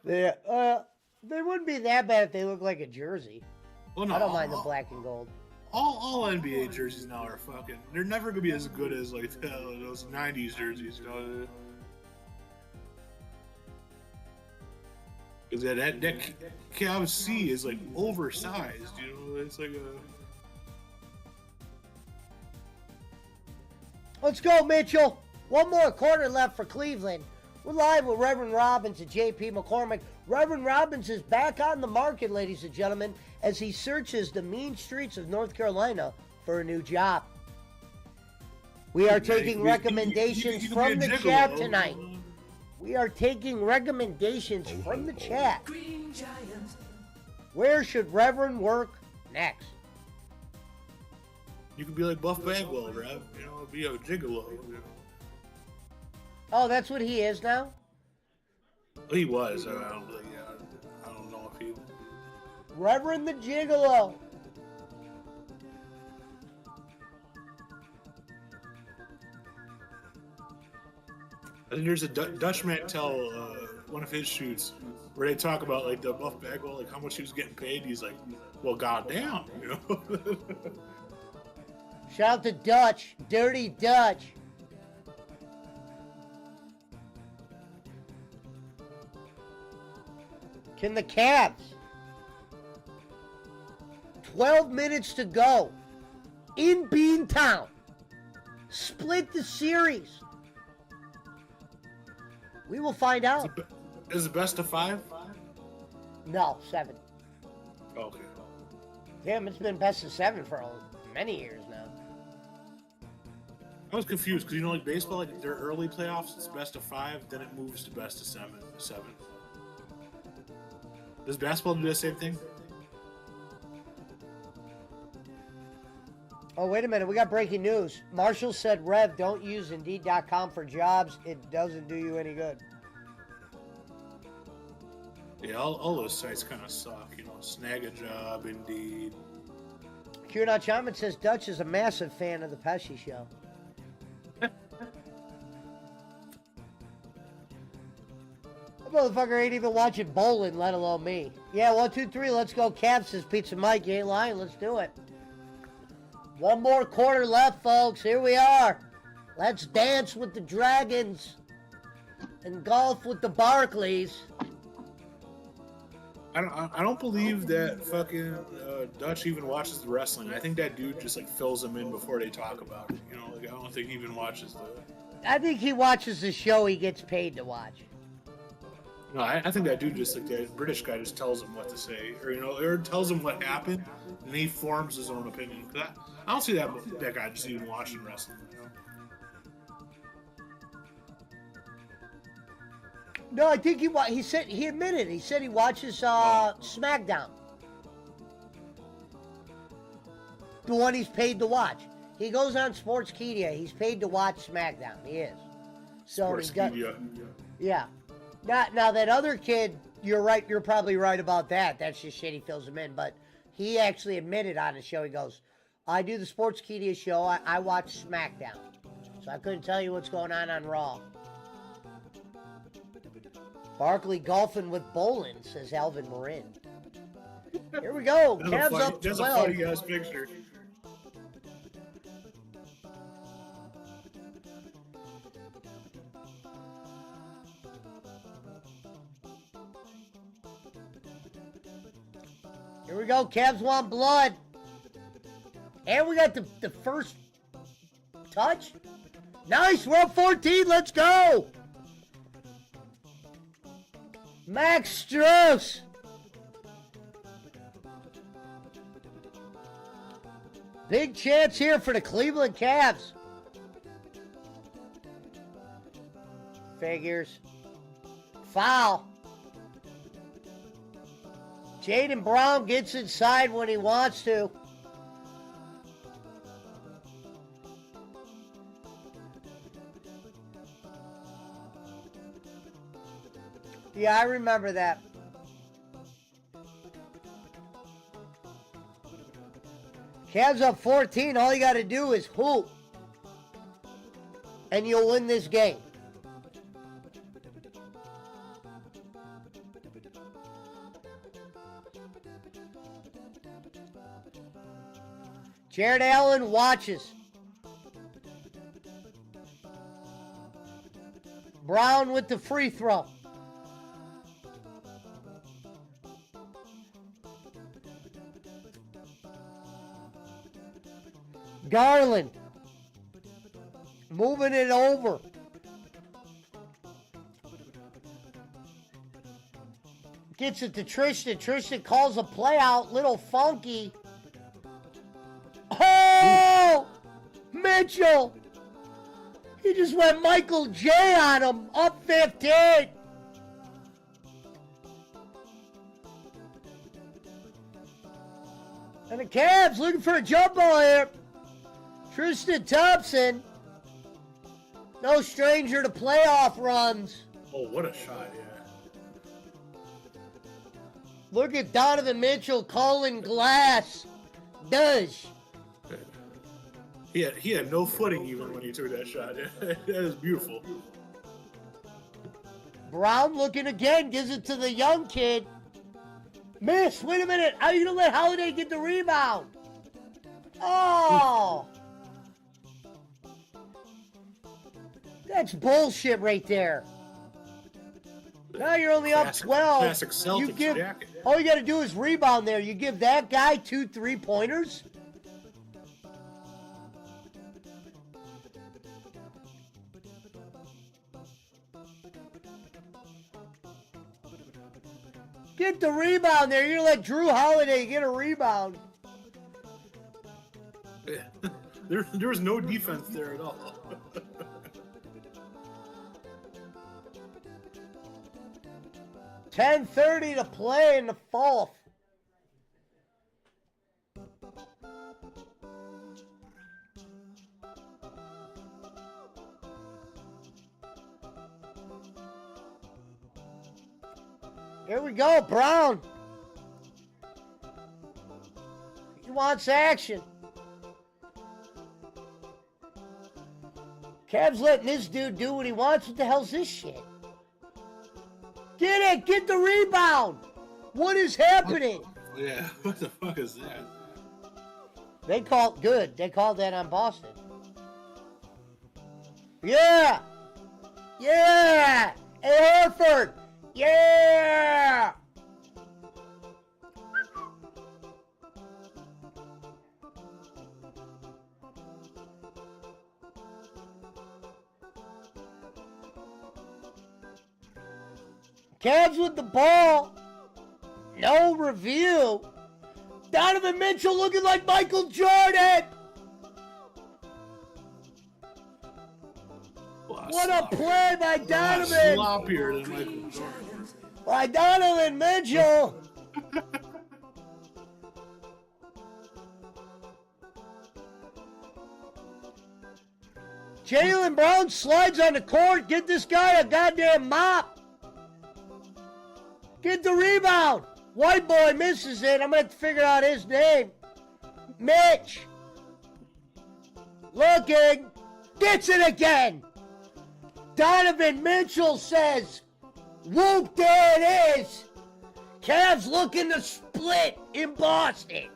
They wouldn't be that bad if they look like a jersey. Well, no, I don't mind the black and gold. All NBA jerseys now are fucking. They're never gonna be as good as like those '90s jerseys. Because that Cavs C is like oversized. You know, it's like a. Let's go, Mitchell. One more quarter left for Cleveland. We're live with Reverend Robbins and JP McCormick. Reverend Robbins is back on the market, ladies and gentlemen, as he searches the mean streets of North Carolina for a new job. We are taking recommendations from the chat tonight. We are taking recommendations from the chat. Where should Reverend work next? You could be like Buff Bagwell, Rev. You know, be a gigolo. You know? Oh, that's what he is now? He was. I don't know if he. Reverend the Gigolo. I think there's a Dutch Mantel, one of his shoots, where they talk about like the Buff Bagwell, like how much he was getting paid. He's like, well, goddamn, you know. Shout out to Dutch, Dirty Dutch. Can the Cavs? 12 minutes to go. In Beantown. Split the series. We will find out. Is it best of 5? No, 7. Okay. Damn, it's been best of 7 for many years now. I was confused because, you know, like baseball, like their early playoffs, it's best of 5, then it moves to best of 7. Does basketball do the same thing? Oh, wait a minute. We got breaking news. Marshall said, Rev, don't use Indeed.com for jobs. It doesn't do you any good. Yeah, all those sites kind of suck. You know, Snag a Job, Indeed. Kieran Chapman says Dutch is a massive fan of the Pesci show. That motherfucker ain't even watching bowling, let alone me. Yeah, 1, 2, 3, let's go. Cavs says Pizza Mike, you ain't lying. Let's do it. One more quarter left, folks. Here we are. Let's dance with the Dragons and golf with the Barclays. I don't believe that fucking Dutch even watches the wrestling. I think that dude just like fills them in before they talk about it. You know, like I don't think he even watches the. I think he watches the show he gets paid to watch. No, I think that dude just like that British guy just tells him what to say, or you know, or tells him what happened, and he forms his own opinion. I don't see that guy just even watching wrestling. You know? No, I think he said he admitted. He said he watches SmackDown, the one he's paid to watch. He goes on Sportskeeda. He's paid to watch SmackDown. He is. So yeah. Now that other kid, you're right. You're probably right about that. That's just shit. He fills him in, but he actually admitted on the show. He goes, "I do the Sportskeeda show. I watch SmackDown, so I couldn't tell you what's going on Raw." Barkley golfing with bowling, says Alvin Marin. Here we go. Cavs up 12. That's a funny ass picture. Here we go. Cavs want blood. And we got the first touch. Nice. We're up 14. Let's go. Max Strauss. Big chance here for the Cleveland Cavs. Figures. Foul. Jaden Brown gets inside when he wants to. Yeah, I remember that. Cavs up 14. All you got to do is hoop. And you'll win this game. Jared Allen watches. Brown with the free throw. Garland moving it over. Gets it to Tristan. Tristan calls a play out. Little funky. Oh! Mitchell! He just went Michael J on him. Up 15. And the Cavs looking for a jump ball here. Tristan Thompson. No stranger to playoff runs. Oh, what a shot, yeah. Look at Donovan Mitchell calling glass. Does. He had no footing even when he took that shot. That is beautiful. Brown looking again, gives it to the young kid. Miss, wait a minute. How are you going to let Holiday get the rebound? Oh! That's bullshit right there. Now you're only up 12. Classic Celtics jacket. All you got to do is rebound there. You give that guy 2 3-pointers? Get the rebound there. You're going to let Drew Holiday get a rebound. There was no defense there at all. 10:30 to play in the fourth. Here we go, Brown. He wants action. Cavs letting this dude do what he wants. What the hell's this shit? Get it! Get the rebound! What is happening? Yeah, what the fuck is that? They called good. They called that on Boston. Yeah! Yeah! Hey, Horford! Yeah! Cavs with the ball. No review. Donovan Mitchell looking like Michael Jordan. What a play by Donovan. Sloppier than Michael Jordan. By Donovan Mitchell. Jaylen Brown slides on the court. Get this guy a goddamn mop. Get the rebound. White boy misses it. I'm going to have to figure out his name. Mitch. Looking. Gets it again. Donovan Mitchell says, whoop, there it is. Cavs looking to split in Boston.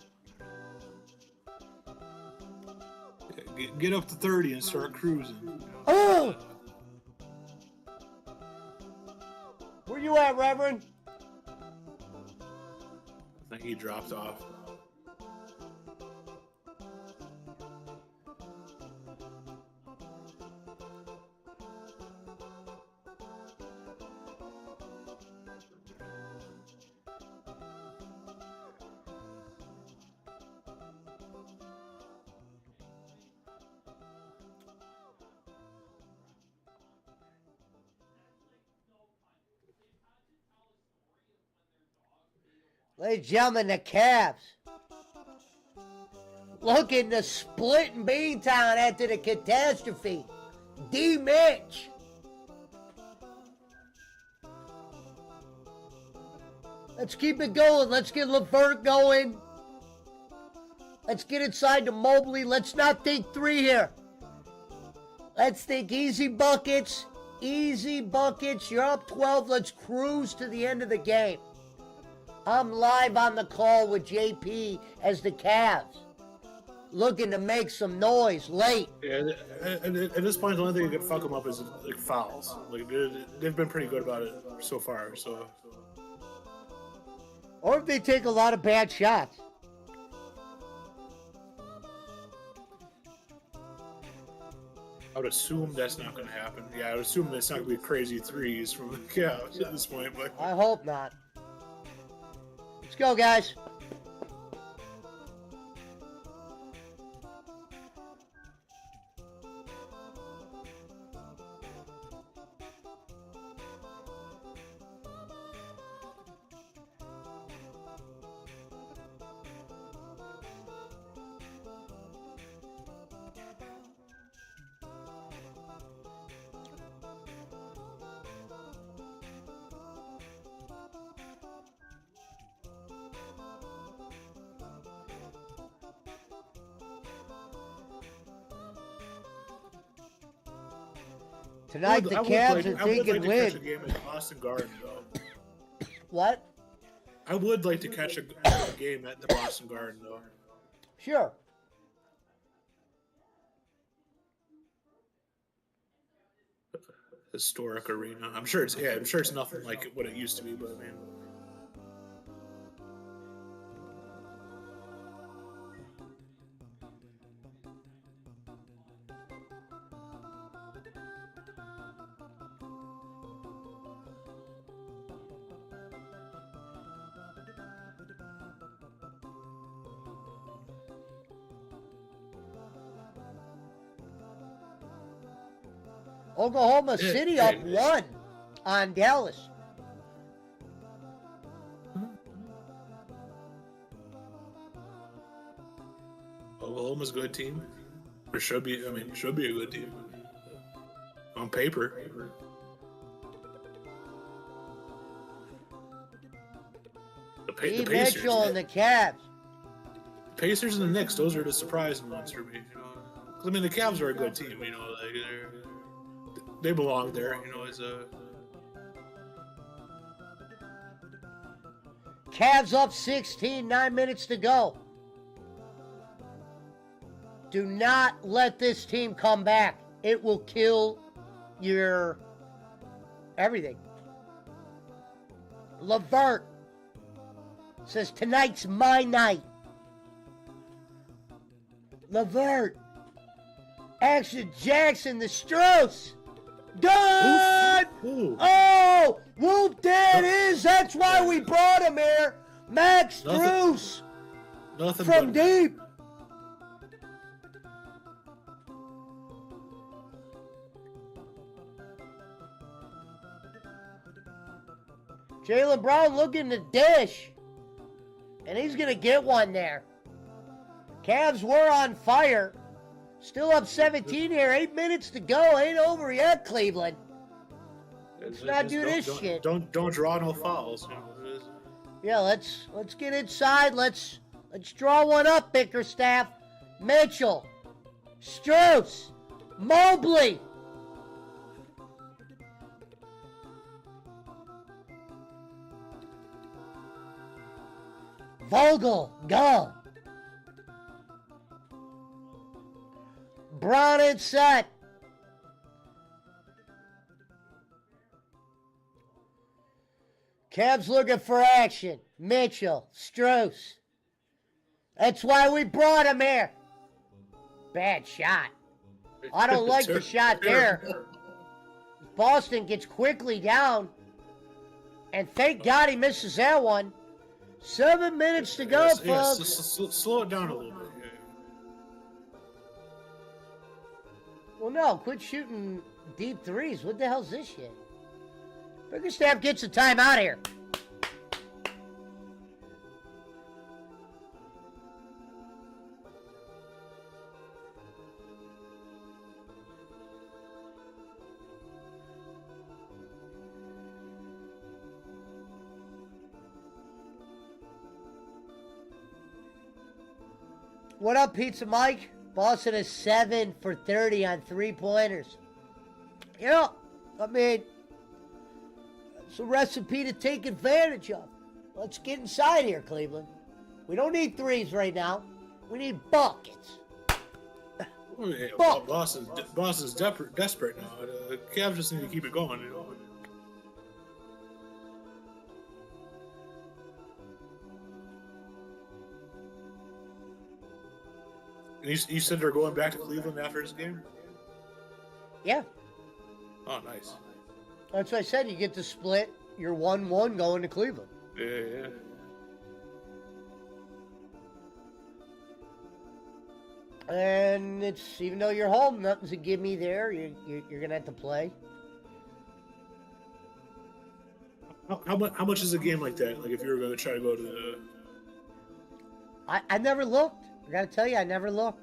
Get up to 30 and start cruising. Oh. Where you at, Reverend? I think he dropped off. Ladies and gentlemen, the Cavs looking to split in Beantown after the catastrophe. D. Mitch. Let's keep it going. Let's get LeVert going. Let's get inside to Mobley. Let's not think 3 here. Let's think easy buckets. Easy buckets. You're up 12. Let's cruise to the end of the game. I'm live on the call with JP as the Cavs looking to make some noise late. Yeah, and at this point, the only thing that could fuck them up is like fouls. Like they've been pretty good about it so far. So, Or if they take a lot of bad shots. I would assume that's not going to happen. Yeah, I would assume that's not going to be crazy threes from the Cavs at this point. But I hope not. Let's go, guys. Tonight, the Cavs are thinking win. I would like to catch a game at Boston Garden, though. What? I would like to catch a game at the Boston Garden, though. Sure. Historic arena. I'm sure it's nothing like what it used to be, but I mean. Oklahoma City up 1 on Dallas. Oklahoma's a good team. Or should be. I mean, should be a good team on paper. The Pacers, Mitchell and the Cavs. Pacers and the Knicks, those are the surprising ones for me. You know? I mean, the Cavs are a good team. You know, like they belong there. You know, as a Cavs up 16, 9 minutes to go. Do not let this team come back. It will kill your everything. LeVert says tonight's my night. LeVert. Action Jackson, the Strauss. Done! Ooh. Oh! Whoop, there it is. That's why we brought him here. Max Strauss. Nothing from deep. Jaylen Brown looking to dish. And he's going to get one there. Cavs were on fire. Still up 17 here. 8 minutes to go. Ain't over yet, Cleveland. Let's not do this shit. Don't draw no fouls. Yeah, let's get inside. Let's draw one up, Bickerstaff. Mitchell. Strauss. Mobley. Vogel. Go. Brown and set. Cavs looking for action. Mitchell. Strauss. That's why we brought him here. Bad shot. I don't like the shot there. Boston gets quickly down. And thank God he misses that one. 7 minutes to go, folks. Slow it down a little bit. Well, no, quit shooting deep threes. What the hell's this shit? Bickerstaff gets a timeout here. What up, Pizza Mike? Boston is 7 for 30 on three-pointers. Yeah, I mean, it's a recipe to take advantage of. Let's get inside here, Cleveland. We don't need threes right now. We need buckets. Oh, yeah, Fuck. Boston's desperate now. The Cavs just need to keep it going. You know. And you said they're going back to Cleveland after this game? Yeah. Oh, nice. That's what I said. You get to split your 1-1 going to Cleveland. Yeah. And it's, even though you're home, nothing's a gimme there. You're going to have to play. How much is a game like that? Like if you were going to try to go to the... I never looked. I got to tell you, I never looked.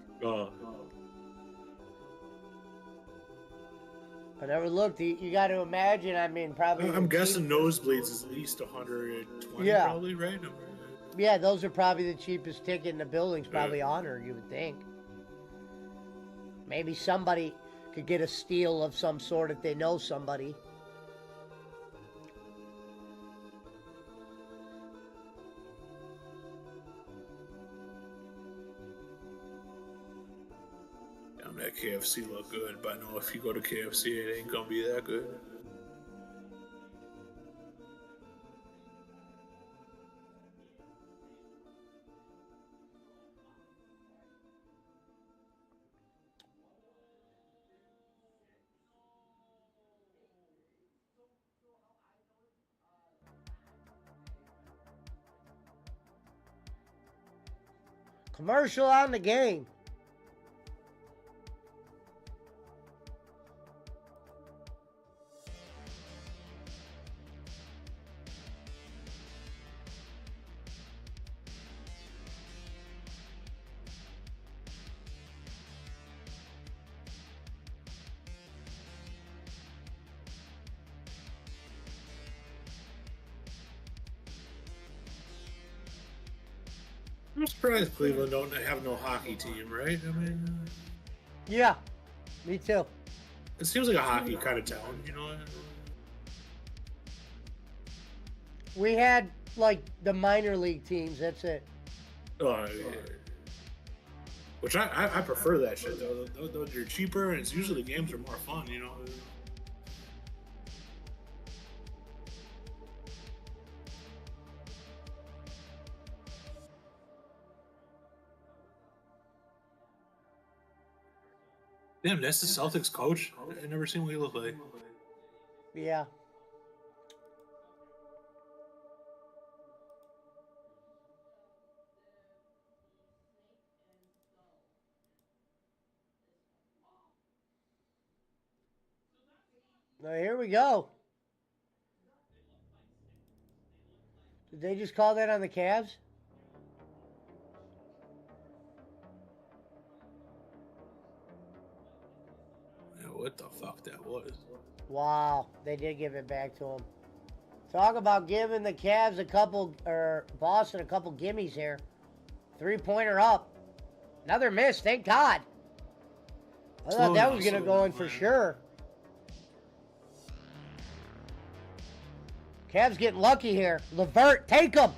I never looked. You got to imagine, I mean, probably... I'm guessing nosebleeds is at least 120, Yeah. probably, right? Yeah, those are probably the cheapest ticket in the building's probably honored, you would think. Maybe somebody could get a steal of some sort if they know somebody. That KFC look good, but I know if you go to KFC, it ain't gonna be that good. Commercial on the game. I'm surprised Cleveland don't have no hockey team, right? I mean, Yeah, me too. it seems like a hockey kind of town, you know? We had, like, the minor league teams, that's it. Oh, yeah. Which I prefer that shit, though. They're cheaper, and it's usually the games are more fun, you know? Damn, that's the Celtics coach? I've never seen what he looked like. Yeah. Now, here we go. Did they just call that on the Cavs? What the fuck that was? Wow, they did give it back to him. Talk about giving the Cavs a couple, or Boston a couple gimmies here. 3-pointer up. Another miss, thank God. I thought that was going to go in for sure. Cavs getting lucky here. Levert, take him.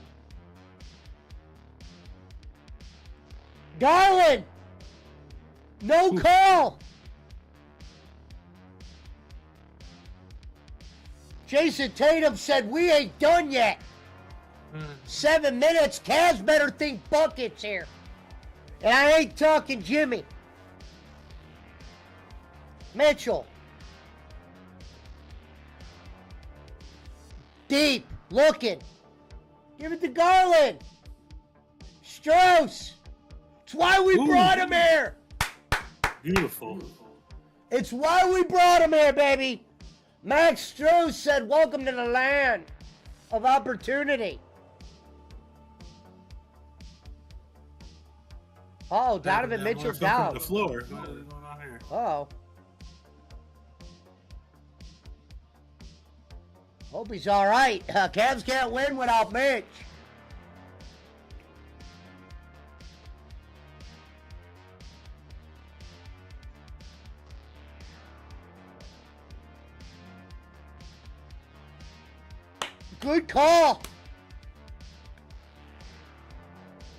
Garland. No call. Jason Tatum said, we ain't done yet. 7 minutes. Cavs better think buckets here. And I ain't talking Jimmy. Mitchell. Deep. Looking. Give it to Garland. Strauss. It's why we brought him here. Beautiful. It's why we brought him here, baby. Max Strauss said, welcome to the land of opportunity. Oh, Donovan Mitchell's down. The floor. What is going on here? Oh. Hope he's all right. Cavs can't win without Mitch. Good call.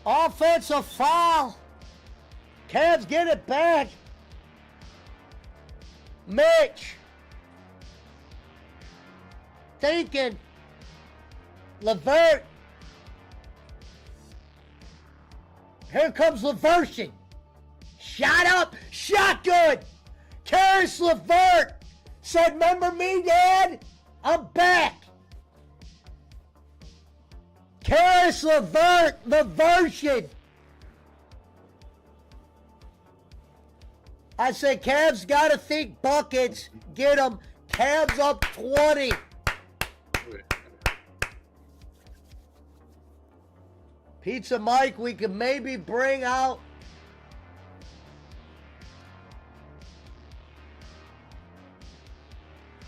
Offensive foul. Cavs get it back. Mitch. Thinking. Levert. Here comes Leversion. Shot up. Shotgun. Karis Levert said, remember me, Dad? I'm back. Karis Levert. Leversion. I said, Cavs got to think buckets. Get them. Cavs up 20. Pizza Mike, we could maybe bring out.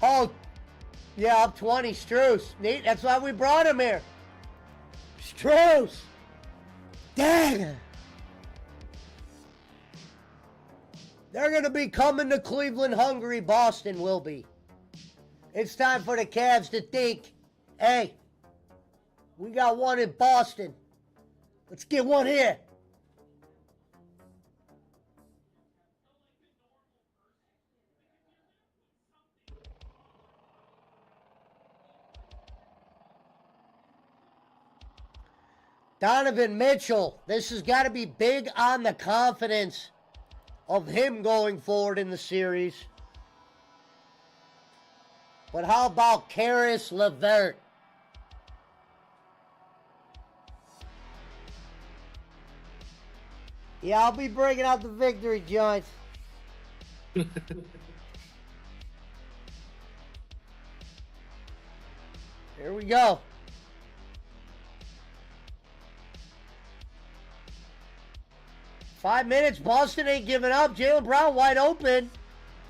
Oh, yeah, up 20. Struce. Neat. That's why we brought him here. Struce. Dang. They're going to be coming to Cleveland hungry. Boston will be. It's time for the Cavs to think, hey, we got one in Boston. Let's get one here. Donovan Mitchell, this has got to be big on the confidence of him going forward in the series. But how about Karis LeVert? Yeah, I'll be bringing out the victory joints. Here we go. Five minutes. Boston ain't giving up. Jaylen Brown wide open.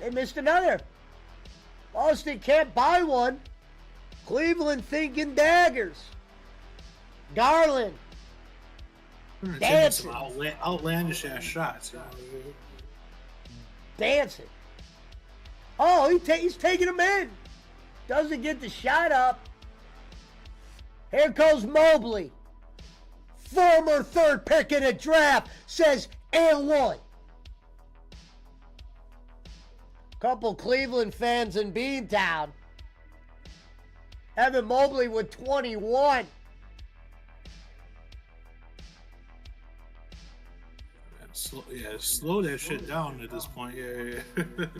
They missed another. Boston can't buy one. Cleveland thinking daggers. Garland. Dancing. Some outlandish ass shots. You know? Dancing. Oh, he's taking them in. Doesn't get the shot up. Here goes Mobley. Former third pick in a draft says, and one. Couple Cleveland fans in Beantown. Evan Mobley with 21. Slow that shit down at this point. Yeah.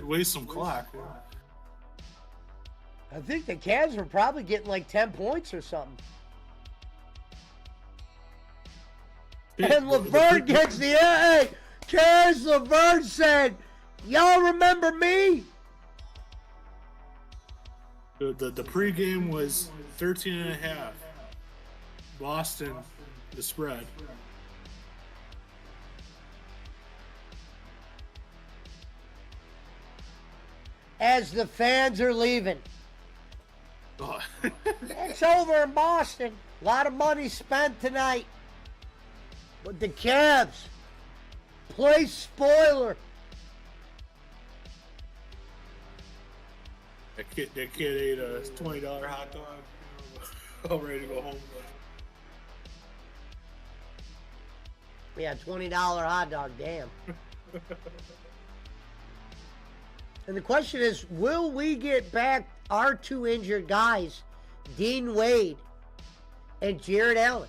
Waste some clock. Yeah. I think the Cavs were probably getting like 10 points or something. And LeVert gets the hey, Karis LeVert said, y'all remember me? The pregame was 13.5. Boston, the spread. As the fans are leaving. Oh. It's over in Boston. A lot of money spent tonight. But the Cavs play spoiler. That kid ate a $20 hot dog. All ready to go home. Yeah, $20 hot dog, damn. And the question is, will we get back our two injured guys, Dean Wade and Jared Allen?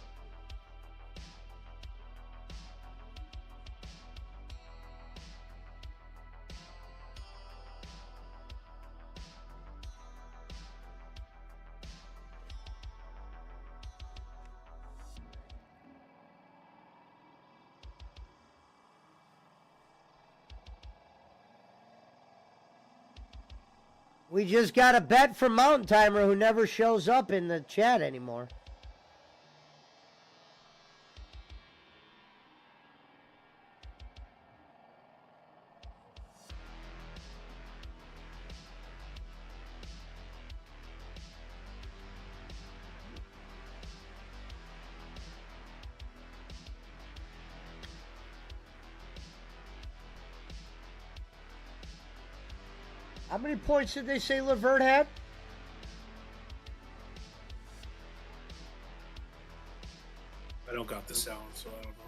We just got a bet from Mountain Timer who never shows up in the chat anymore. How many points did they say LeVert had? I don't got the sound, so I don't know.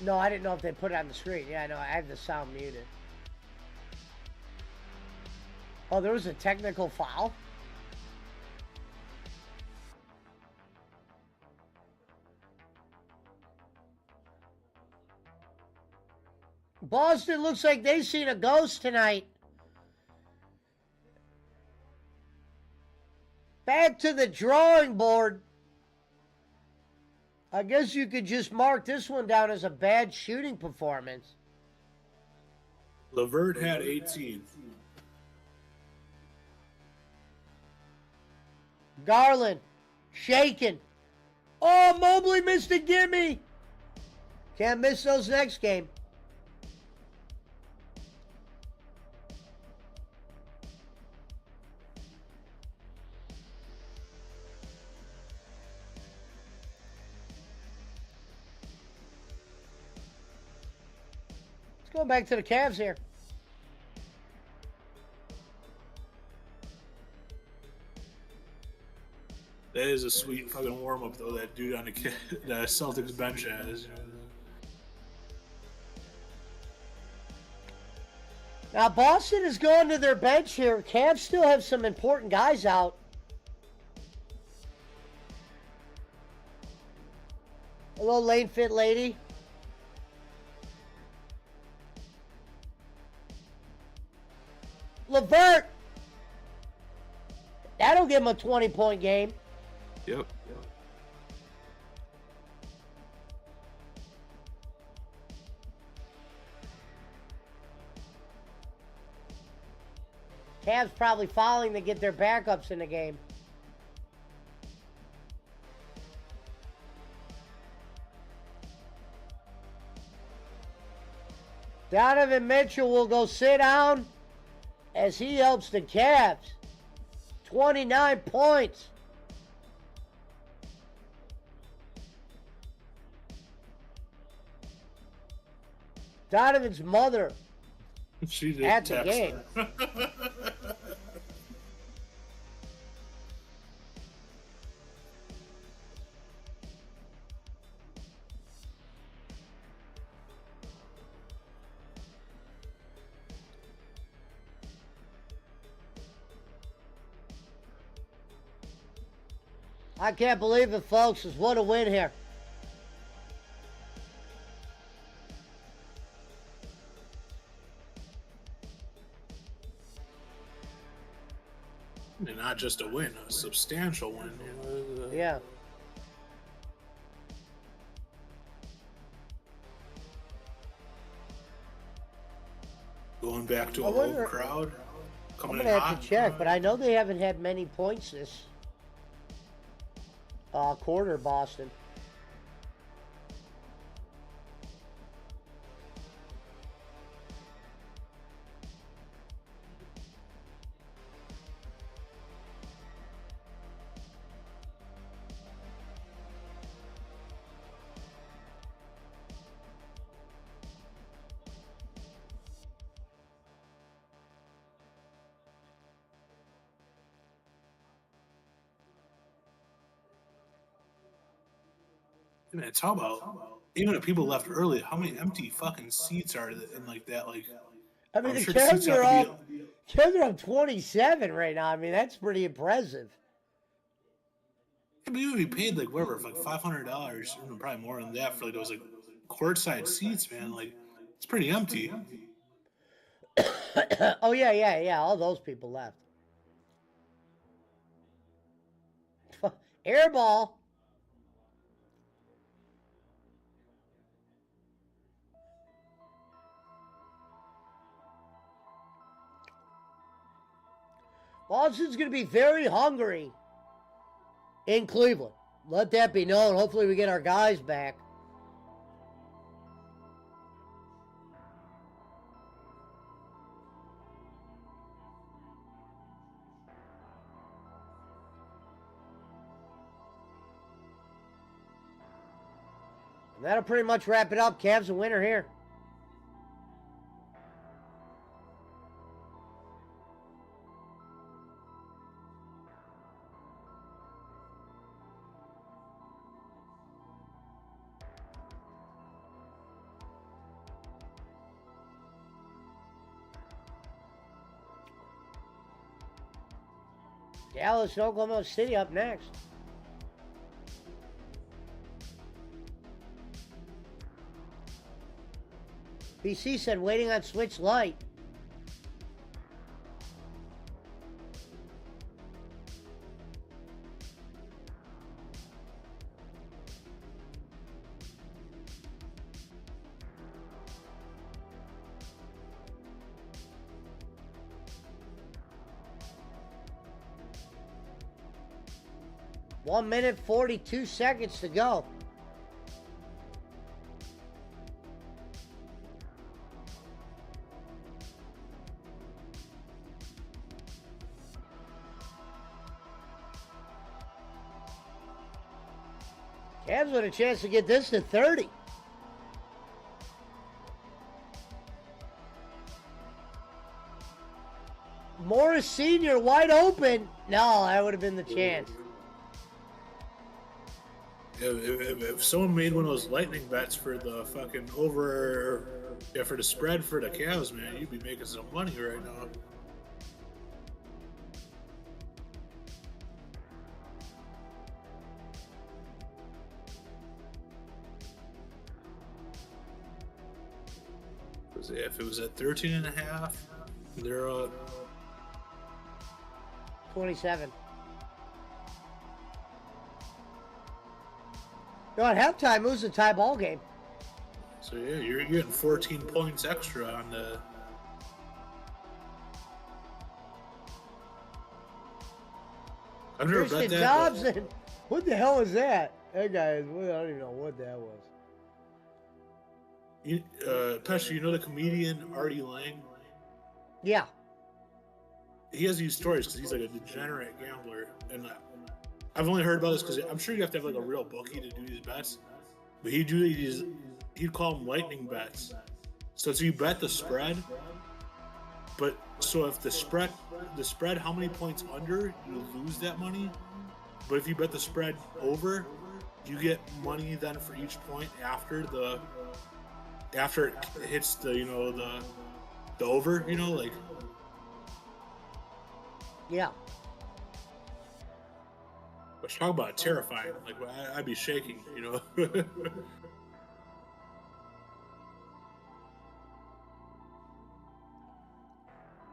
No, I didn't know if they put it on the screen. Yeah, no, I have the sound muted. Oh, there was a technical foul? Boston looks like they've seen a ghost tonight. Back to the drawing board. I guess you could just mark this one down as a bad shooting performance. LeVert had 18. Garland, shaking. Oh, Mobley missed a gimme. Can't miss those next game. Let's go back to the Cavs here. That is a sweet fucking warm up though. That dude on the Celtics bench has. Now Boston has gone to their bench here. Cavs still have some important guys out. Hello, Lane Fit Lady. LeVert. That'll give him a 20-point game. Yep. Cavs probably fouling to get their backups in the game. Donovan Mitchell will go sit down as he helps the Cavs. 29 points. Donovan's mother She did at the text game. her. I can't believe it, folks. What a win here. And not just a win, a substantial win. Yeah. Going back to I a wonder- home crowd. I'm Coming going to in have hot. to check, but I know they haven't had many points this quarter, Boston. Man, talk about even if people left early, how many empty fucking seats are there in like that? Like, I mean, I'm the sure the seats Cavs are have to up. Cavs are up 27 right now. I mean, that's pretty impressive. be, you would be paid like whatever, for like $500, even probably more than that for like those like courtside seats, man. Like, it's pretty empty. Oh, yeah. All those people left. Air ball. Boston's going to be very hungry in Cleveland. Let that be known. Hopefully we get our guys back. And that'll pretty much wrap it up. Cavs a winner here. Dallas and Oklahoma City up next. BC said waiting on Switch Lite. One minute, 42 seconds to go. Cavs with a chance to get this to 30. Morris Sr. wide open. No, that would have been the chance. If someone made one of those lightning bets for the fucking over, yeah, for the spread for the Cavs, man, you'd be making some money right now. If it was at 13 and a half, they're 27. No, at halftime, it was a tie ball game. So yeah, you're getting 14 points extra on the. I've never bet Christian that. Dobson. What the hell is that? That guy is. I don't even know what that was. Pesci, you know the comedian Artie Lang? Yeah. He has these stories because he's like a degenerate gambler, and I've only heard about this because I'm sure you have to have like a real bookie to do these bets. But he'd call them lightning bets. So you bet the spread, but so if the spread, how many points under, you lose that money. But if you bet the spread over, you get money then for each point after it hits the the over, like. Yeah. Let's talk about terrifying. Like, I'd be shaking,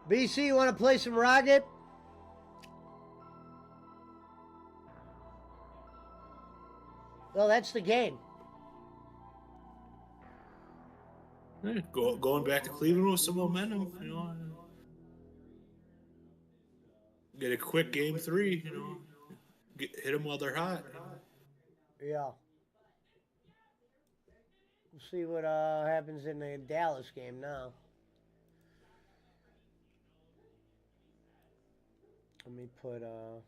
BC, you want to play some Rocket? Well, that's the game. Going back to Cleveland with some momentum, Get a quick game 3, hit them while they're hot. Yeah. We'll see what happens in the Dallas game now. Let me put All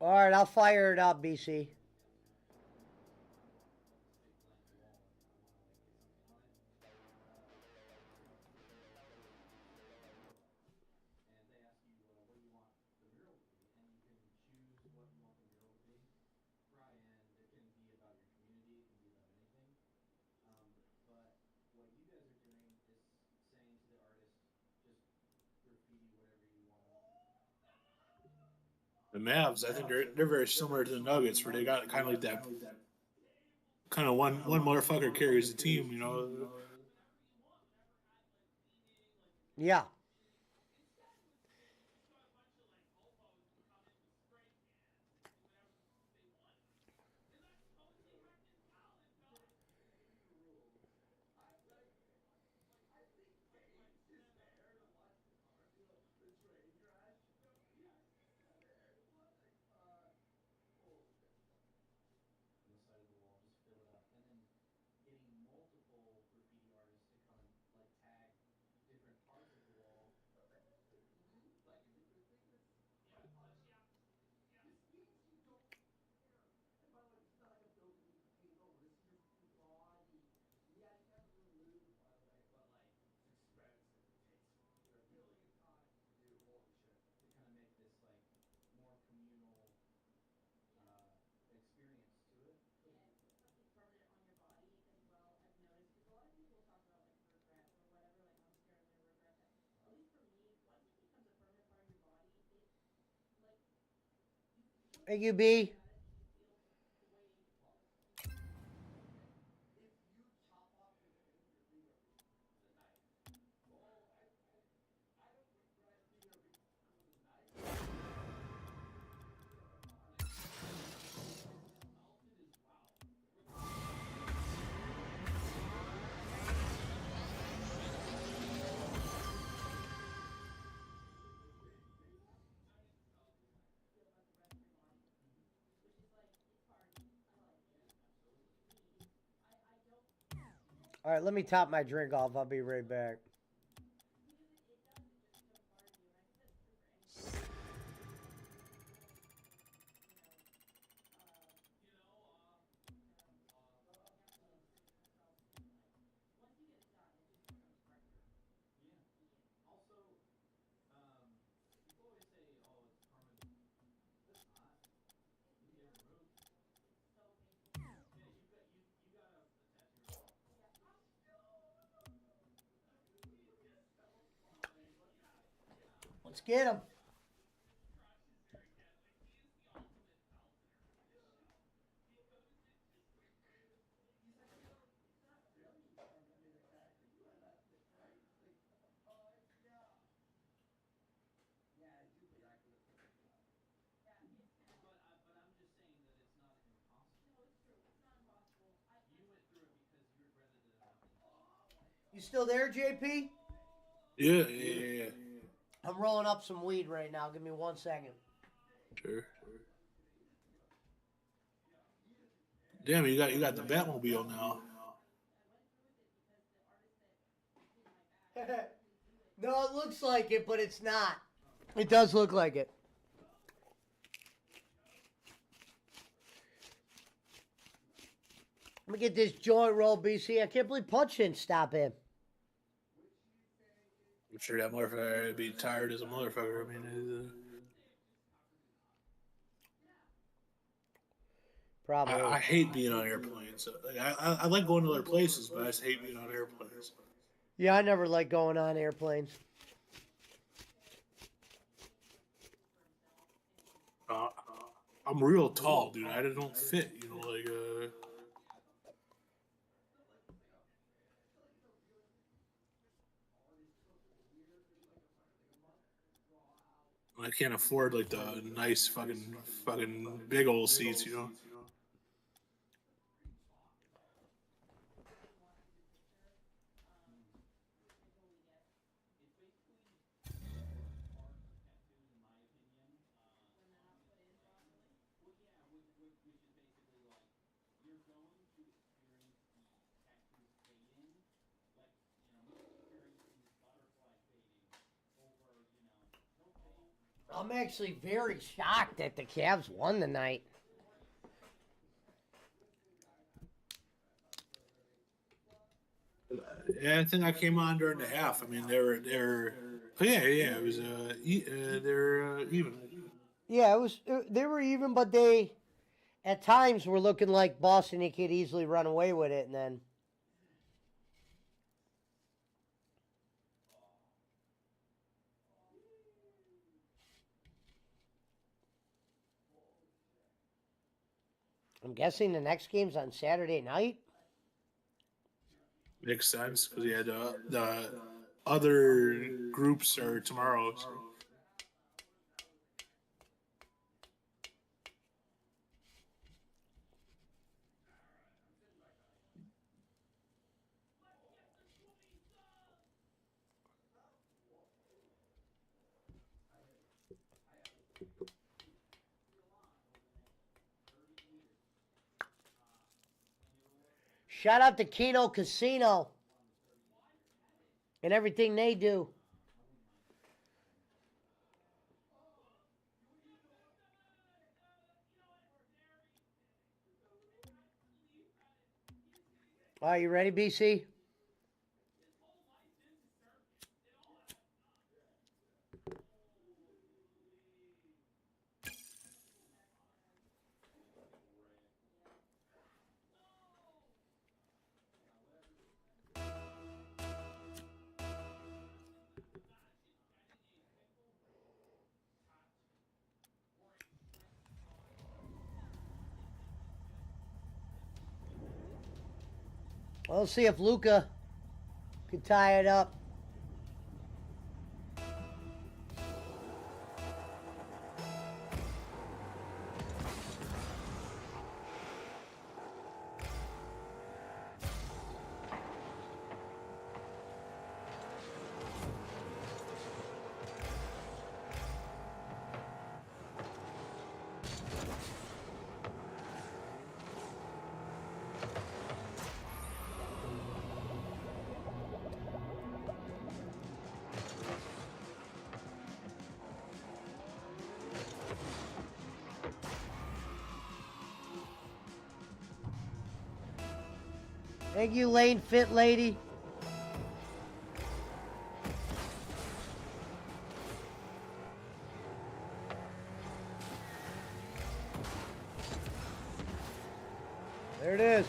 right, I'll fire it up, BC. The Mavs, I think they're very similar to the Nuggets, where they got kind of like that, kind of one motherfucker carries the team, Yeah. Thank you, B. All right, let me top my drink off. I'll be right back. Let's get him. You still there, JP? Yeah. I'm rolling up some weed right now. Give me 1 second. Sure. Damn, you got the Batmobile now. No, it looks like it, but it's not. It does look like it. Let me get this joint roll, BC. I can't believe Punch didn't stop in. I'm sure that motherfucker would be tired as a motherfucker. I mean, Probably. I hate being on airplanes. Like, I like going to other places, but I just hate being on airplanes. Yeah, I never like going on airplanes. I'm real tall, dude. I just don't fit, like. I can't afford like the nice fucking big old seats. I'm actually very shocked that the Cavs won tonight. Yeah, I think I came on during the half. I mean, they're. Oh, yeah. It was they're even. Yeah, they were even, but they at times were looking like Boston. He could easily run away with it, and then. I'm guessing the next game's on Saturday night. Makes sense because the other groups are tomorrow. So. Shout out to Keno Casino and everything they do. Are you ready, BC? We'll see if Luca can tie it up. Thank you, Lane Fit Lady. There it is.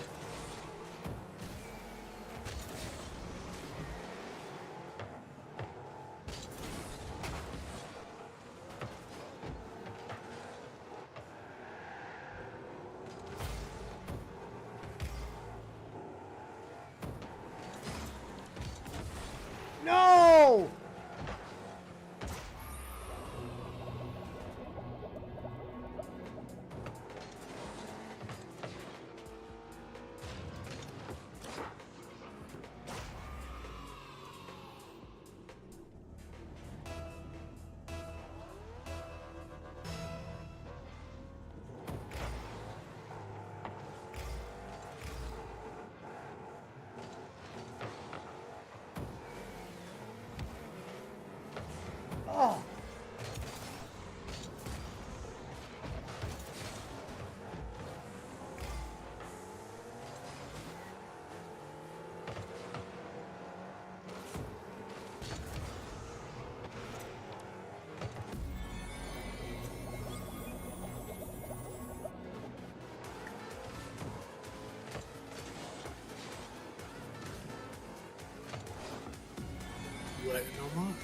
No! Oh. What? No more?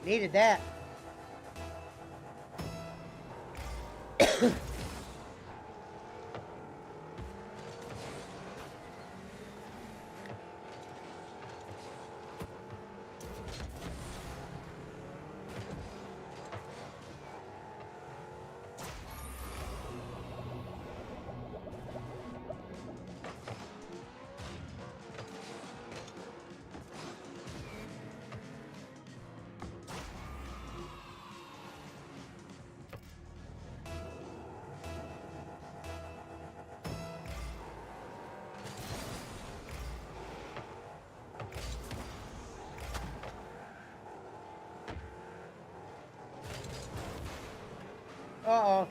Needed that. Uh-oh.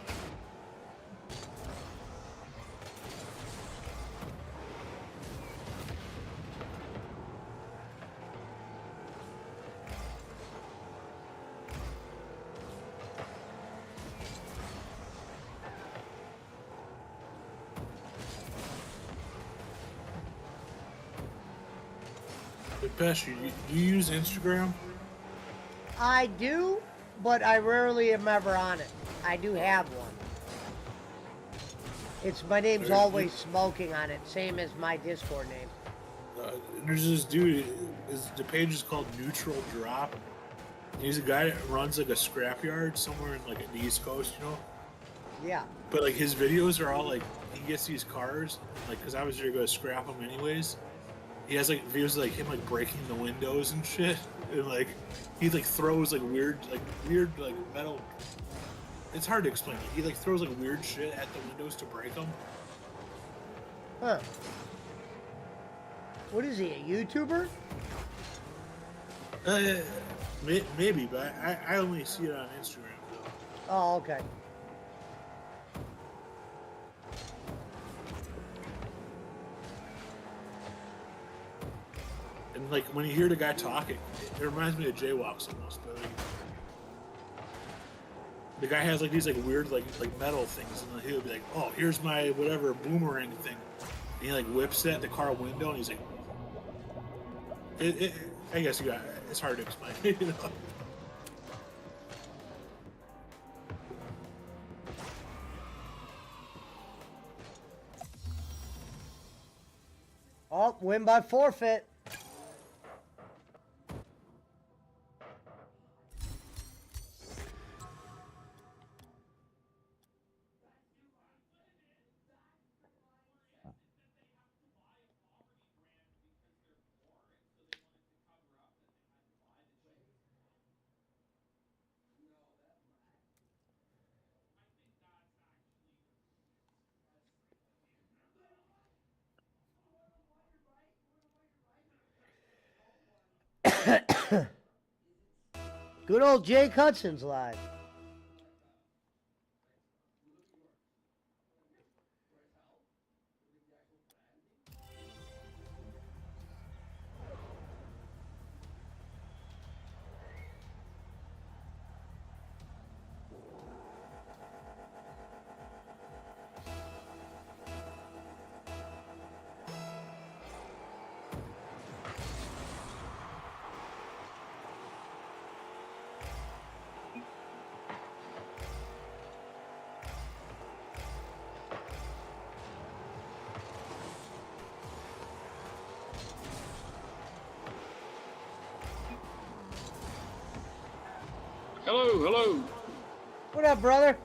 Hey, Pesci, do you use Instagram? I do, but I rarely am ever on it. I do have one. It's my name's always smoking on it, same as my Discord name. There's this dude. The page is called Neutral Drop. He's a guy that runs like a scrapyard somewhere in like the East Coast, you know. Yeah. But like his videos are all like he gets these cars, like because I was there to go scrap them anyways. He has like videos of, like him like breaking the windows and shit, and like he like throws like weird like metal. It's hard to explain. He like throws like weird shit at the windows to break them. Huh. What is he, a YouTuber? Maybe, but I only see it on Instagram though. Oh, okay. And like when you hear the guy talking, it reminds me of Jaywalks almost. But like, the guy has like these like weird like metal things, and he'll be like, "Oh, here's my whatever boomerang thing," and he like whips it at the car window, and he's like, I guess you got it's hard to explain, you know. Oh, win by forfeit. Good old Jake Hudson's live. Hello, hello. What up, brother?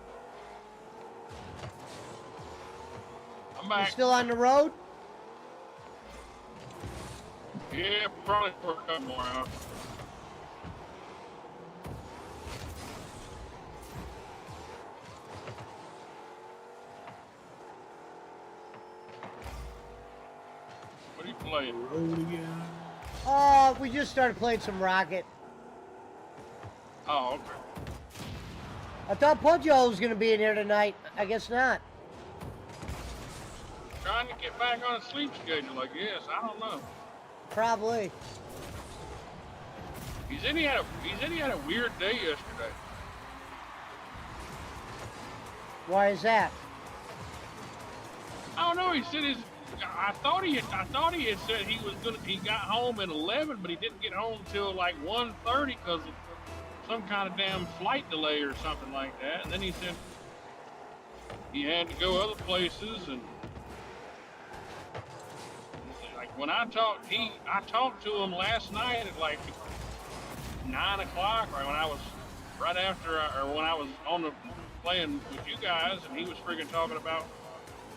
I'm You back. still on the road? Yeah, probably for a couple more hours. What are you playing? Road again. We just started playing some Rocket. Oh, okay. I thought Pojo was going to be in here tonight. I guess not. Trying to get back on a sleep schedule, I guess. I don't know. Probably. He said he had a weird day yesterday. Why is that? I don't know. He said I thought he had said he got home at 11, but he didn't get home till like 1:30 because of some kind of damn flight delay or something like that. And then he said he had to go other places, and like when I talked to him last night at like 9 o'clock, right when I was when I was on the playing with you guys, and he was freaking talking about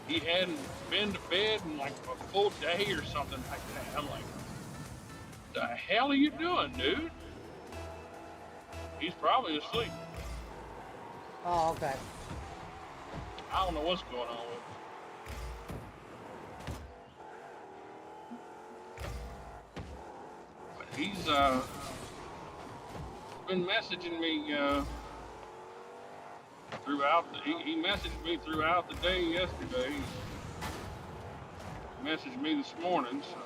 he hadn't been to bed in like a full day or something like that. I'm like, the hell are you doing, dude? He's probably asleep. Oh, okay. I don't know what's going on with him. But he's been messaging me he messaged me throughout the day yesterday. He messaged me this morning, so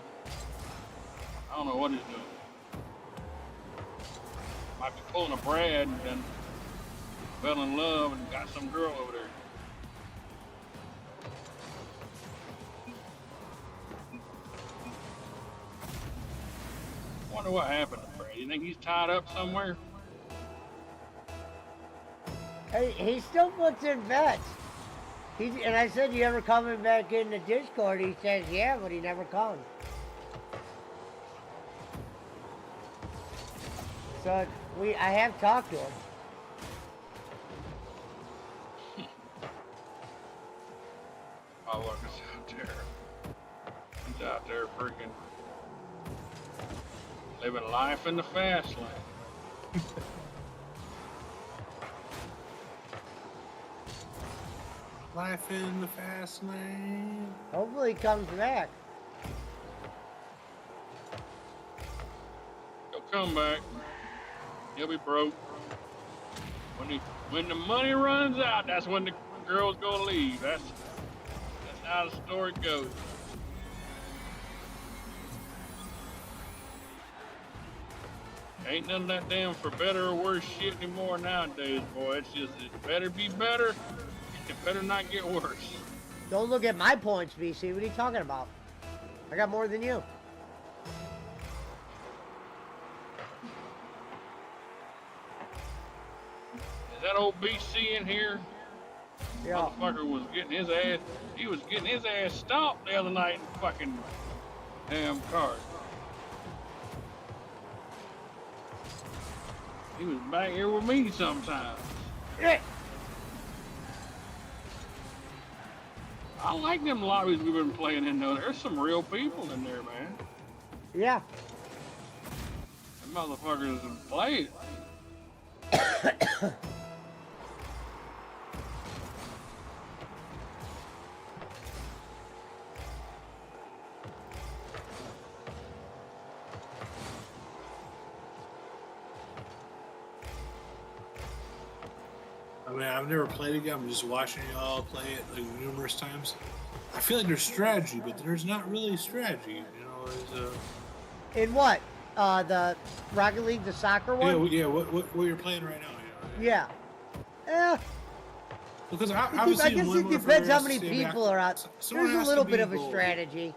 I don't know what he's doing. Might be pulling a Brad and then fell in love and got some girl over there. Wonder what happened to Brad. You think he's tied up somewhere? Hey, he still puts in bets. And I said, you ever coming back in the Discord? He says, yeah, but he never comes. So I have talked to him. Oh, look, it's out there. He's out there freaking living life in the fast lane. Life in the fast lane. Hopefully he comes back. He'll come back. He'll be broke. When the money runs out, that's when the girl's gonna leave. That's how the story goes. Ain't none of that damn for better or worse shit anymore nowadays, boy. It's just it better be better. It better not get worse. Don't look at my points, BC. What are you talking about? I got more than you. Is that old BC in here? Yeah. Motherfucker was getting his ass. He was getting his ass stomped the other night and fucking damn cart. He was back here with me sometimes. Yeah. I like them lobbies we've been playing in though. There's some real people in there, man. Yeah. Them motherfuckers play it. I mean, I've never played it. I'm just watching y'all play it like numerous times. I feel like there's strategy, but there's not really strategy. You know, there's In what? The Rocket League, the soccer one? yeah. What you're playing right now? You know? Yeah. Because I guess it depends how many people are out. Someone There's a has little to bit be of a goalie. strategy.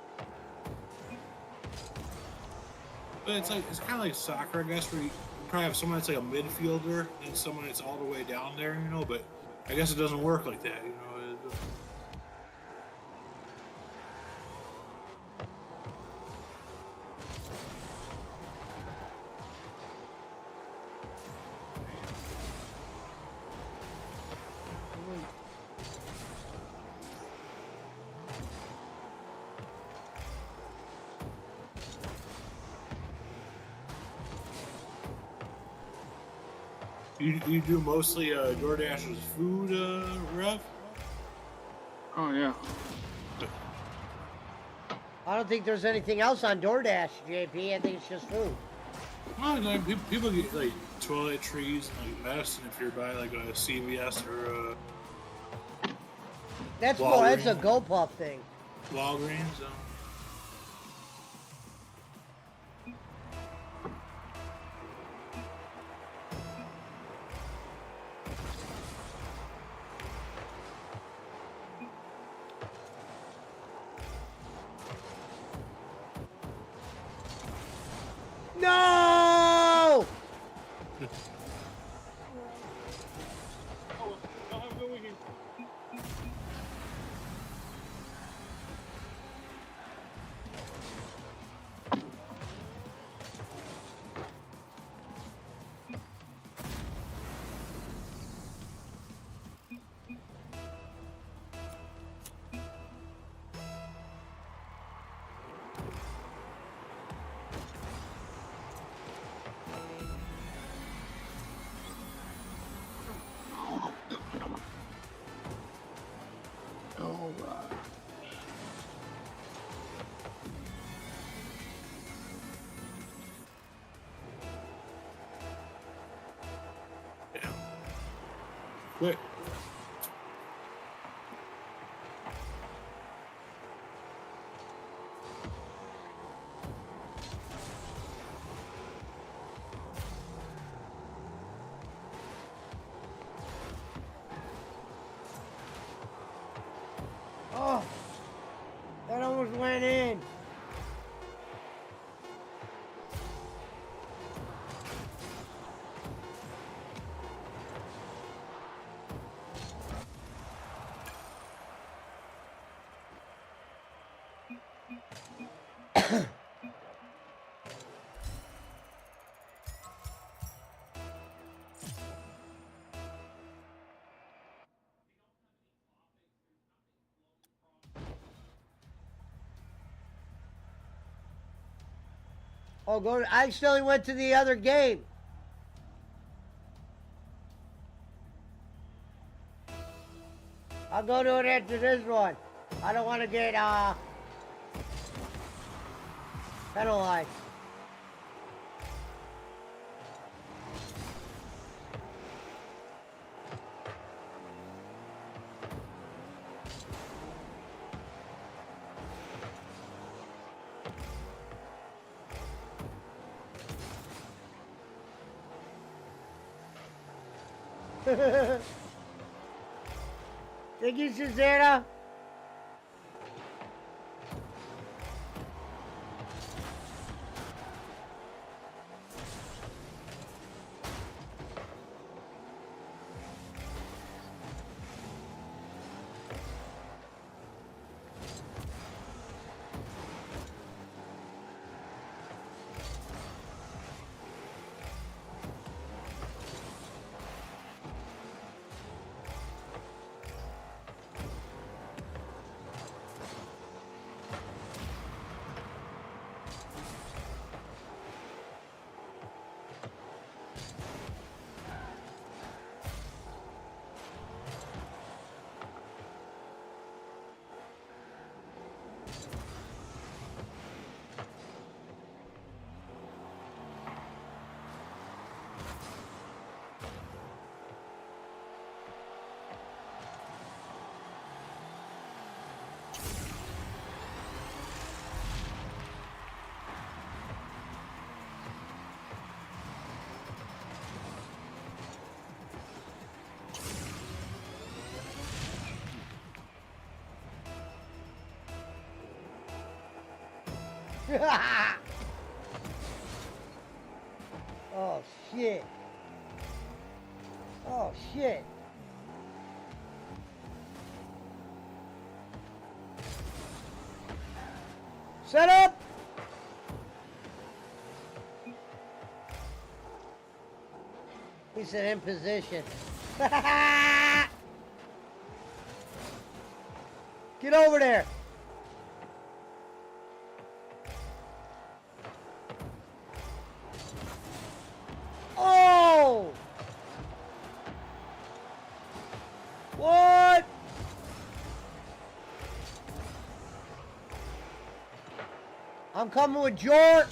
But it's kind of like soccer, I guess, where you probably have someone that's like a midfielder and someone that's all the way down there, you know. But I guess it doesn't work like that, you know. You do mostly DoorDash's food, Rev? Oh yeah. I don't think there's anything else on DoorDash, JP. I think it's just food. Well, like, people get like toiletries and like medicine if you're by like a CVS or That's Walgreens. a GoPuff thing. Walgreens. No! All right. Yeah. Wait. Oh, that almost went in. Oh, I accidentally went to the other game. I'll go to it after this one. I don't want to get penalized. Thank you, Susanna. Oh, shit. Oh, shit. Set up! He said in position. Get over there. Oh! What? I'm coming with Jort.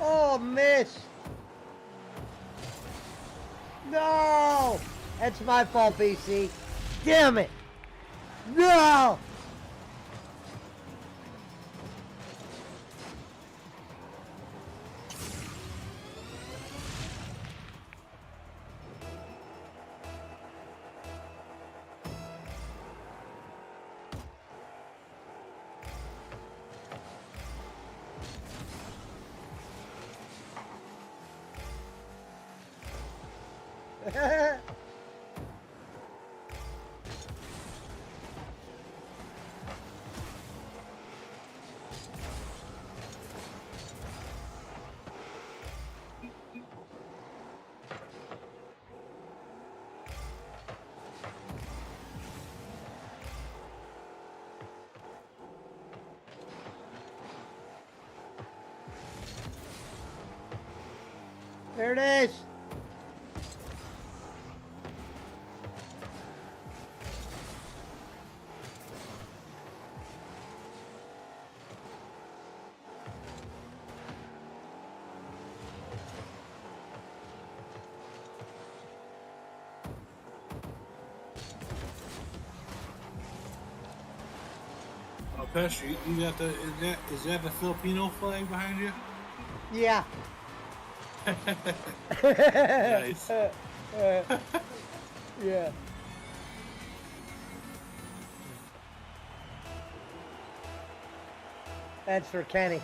Oh, miss. No. That's my fault, BC. Damn it. No. There it is. Pesci, you got the is that the Filipino flag behind you? Yeah. Nice. Yeah. That's for Kenny.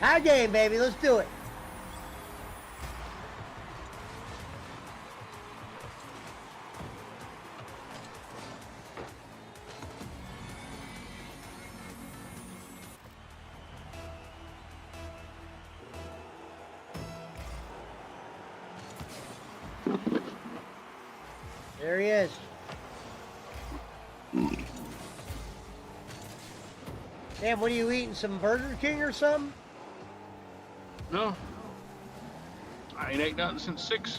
Tie game, baby. Let's do it. There he is. Damn, what are you eating? Some Burger King or something? No. I ain't ate nothing since 6.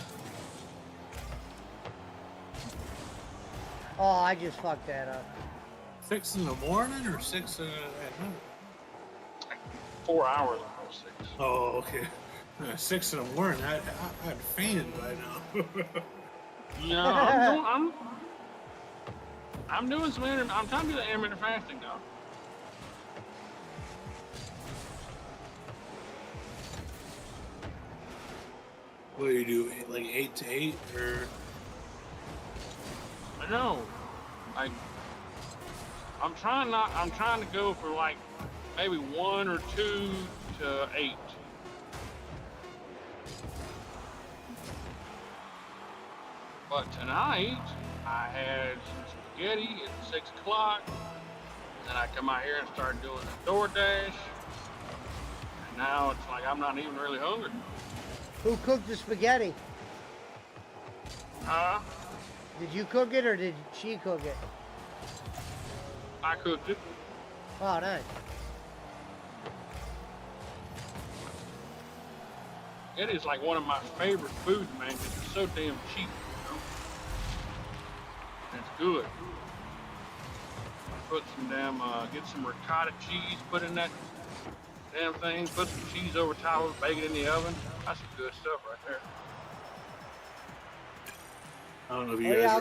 Oh, I just fucked that up. 6 in the morning or 6 at night? 4 hours before 6. Oh, okay. 6 in the morning. I'd fainted by now. No, I'm doing some I'm trying to do the intermittent fasting though. What do you do? Like 8 to 8 or? I know. Like I'm trying to go for like maybe 1 or 2 to 8. But tonight I had some spaghetti at 6 o'clock. Then I come out here and started doing the DoorDash. And now it's like I'm not even really hungry. Who cooked the spaghetti? Huh? Did you cook it or did she cook it? I cooked it. Oh, nice. it is like one of my favorite foods, man, because it's so damn cheap. You know? And it's good. Put some damn, get some ricotta cheese, put in that damn thing, put some cheese over top of it, bake it in the oven. That's some good stuff right there. I don't know if Oh you guys yeah, are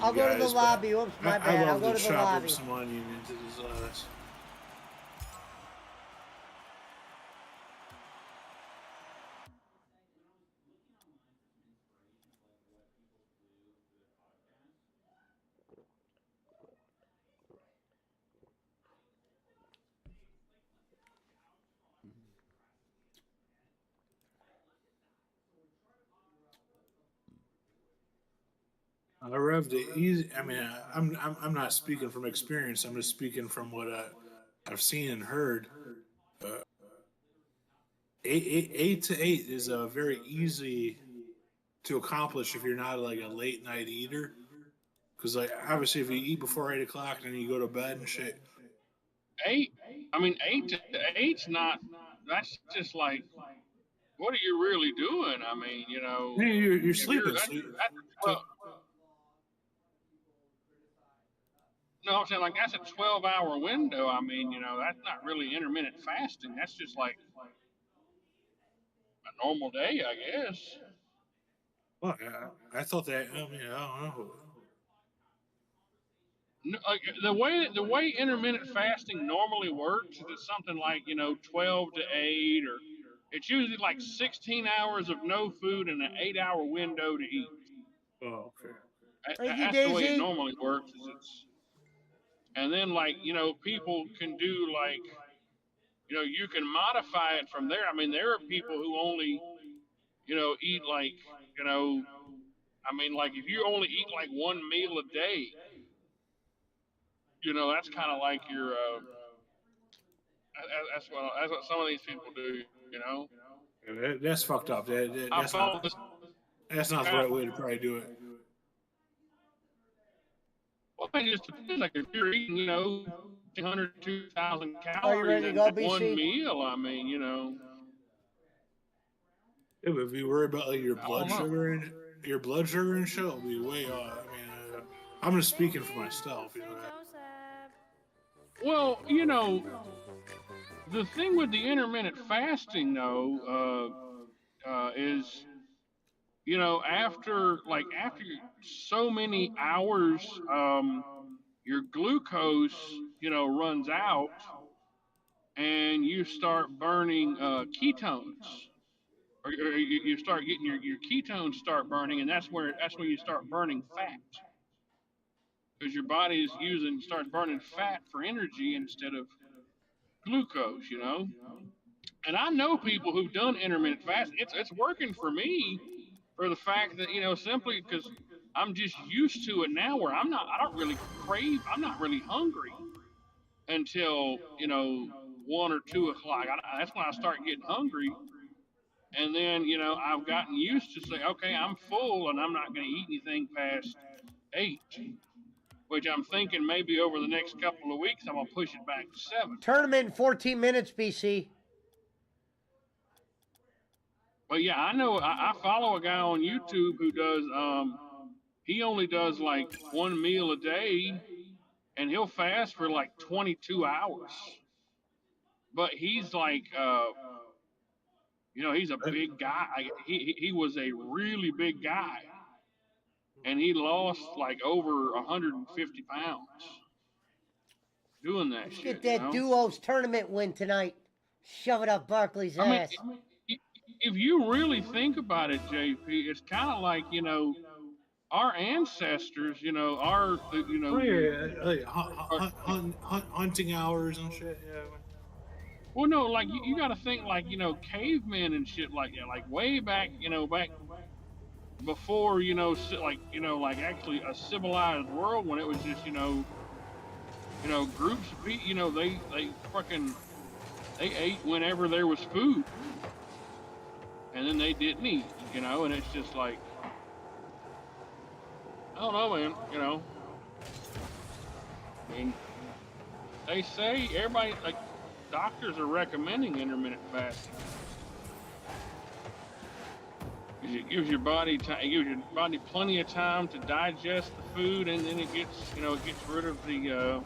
I'll go to the lobby. Oops, my bad. I I'll love go to to the chop lobby. up some onion into this lettuce. I revved it easy. I mean, I'm not speaking from experience. I'm just speaking from what I've seen and heard. Uh, 8 to 8 is very easy to accomplish if you're not like a late night eater. Because like obviously, if you eat before 8 o'clock and then you go to bed and shit. 8, I mean, 8 to 8's not, that's just like, what are you really doing? I mean, you know, Hey, you're if you're, sleeping. So well, no, I'm saying like that's a 12-hour window. I mean, you know, that's not really intermittent fasting. That's just like a normal day, I guess. well, I thought that. I mean, I don't know. No, like, the way intermittent fasting normally works is it's something like 12 to 8, or it's usually like 16 hours of no food and an 8-hour window to eat. Oh, okay. Thank you, That's the way it Daisy. normally works. Is it's and then like people can do like you can modify it from there. I mean, there are people who only eat like I mean, like if you only eat like one meal a day, that's kind of like your that's what some of these people do. You know, Yeah, that's fucked up. I follow this That's not the guy. right way to probably do it. Well, it just depends. Like if you're eating, 200, 2,000 Are you calories ready to in go, one BC? meal, I mean, Yeah, but if you worry about like I don't know. your blood sugar and shit, will be way off. I mean, I'm just speaking for myself. You know that. Well, the thing with the intermittent fasting, though, is after so many hours, your glucose, runs out, and you start burning ketones, or you start getting your ketones start burning, and that's when you start burning fat, because your body is starts burning fat for energy instead of glucose. And I know people who've done intermittent fasting. It's working for me, for the fact that simply because I'm just used to it now, where I don't really crave, I'm not really hungry until 1 or 2 o'clock. That's when I start getting hungry, and then I've gotten used to say, okay, I'm full and I'm not going to eat anything past 8, which I'm thinking maybe over the next couple of weeks I'm gonna push it back to 7. Tournament in 14 minutes, BC. But yeah, I know I follow a guy on YouTube who does he only does like one meal a day, and he'll fast for like 22 hours. But he's like he's a big guy. He was a really big guy, and he lost like over 150 pounds doing that Let's shit, get that duos tournament win tonight. Shove it up Barkley's I mean, ass. if you really think about it, JP, it's kind of like our ancestors, our Oh yeah, like hunting hours and shit. Yeah. well, no, like you got to think like cavemen and shit like that, like way back, back before like actually a civilized world, when it was just groups of people, they fucking they ate whenever there was food, and then they didn't eat, and it's just like, I don't know, man. I mean, they say everybody, like, doctors are recommending intermittent fasting. It gives your body time, it gives your body plenty of time to digest the food, and then it gets, it gets rid of the,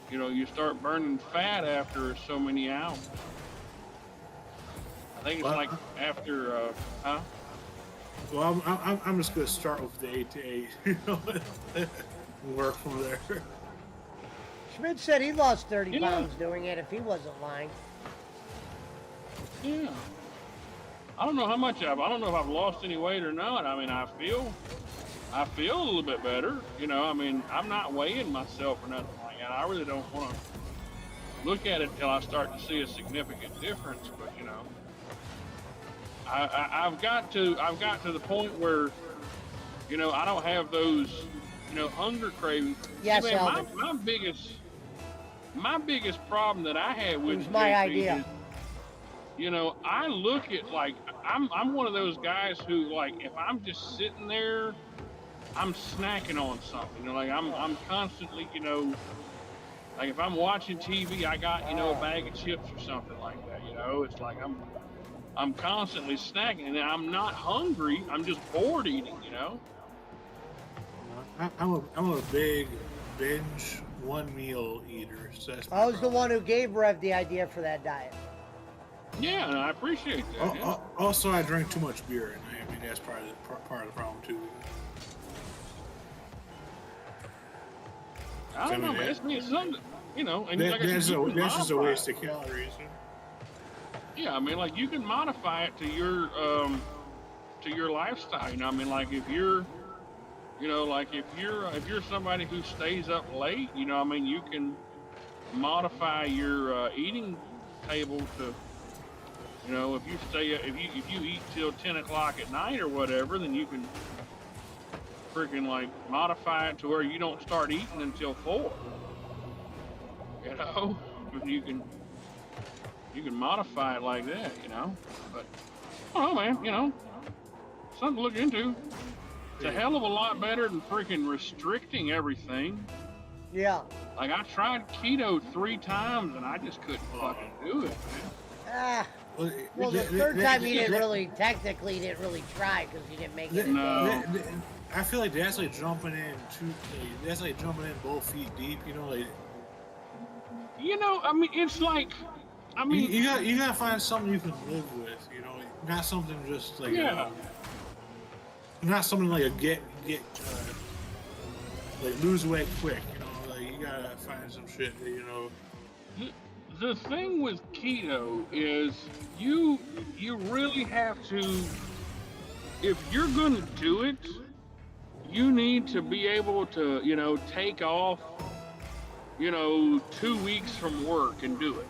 you start burning fat after so many hours. I think it's Well, like after, huh? well, I'm just gonna start with the 8 to 8, work from there. Schmidt said he lost 30 Yeah. pounds doing it if he wasn't lying. Yeah. I don't know how much I don't know if I've lost any weight or not. I mean, I feel a little bit better. I mean, I'm not weighing myself or nothing like that. I really don't want to look at it until I start to see a significant difference. But I've got to the point where I don't have those hunger cravings. Yes, See, man, Alvin. my biggest problem that I had with It was my JP idea. is, I look at, like, I'm one of those guys who, like, if I'm just sitting there, I'm snacking on something. Like I'm constantly, like if I'm watching TV, I got, a bag of chips or something like that. It's like I'm constantly snacking, and I'm not hungry. I'm just bored eating. I'm a big binge one meal eater. So that's my I was the problem. one who gave Rev the idea for that diet. Yeah, and I appreciate that. Yeah. Also, I drink too much beer, and I mean that's part of the problem too. I don't know, man. It's something, and like I That's said, you can just a modify waste it. of calories. Yeah, I mean, like you can modify it to your lifestyle. I mean, like if you're, like if you're somebody who stays up late, I mean, you can modify your eating table to, if you eat till 10 o'clock at night or whatever, then you can freaking like modify it to where you don't start eating until 4. You can modify it like that, But I don't know, man. Something to look into. It's a hell of a lot better than freaking restricting everything. Yeah. Like I tried keto 3 times and I just couldn't fucking do it, man. Well, the third time you didn't really try because you didn't make it. No. I feel like that's like jumping in that's like jumping in both feet deep. Like. I mean, it's like, You gotta find something you can live with. Not something just like not something like a get like lose weight quick. Like you gotta find some shit that The thing with keto is you really have to, if you're gonna do it, you need to be able to, take off, 2 weeks from work and do it.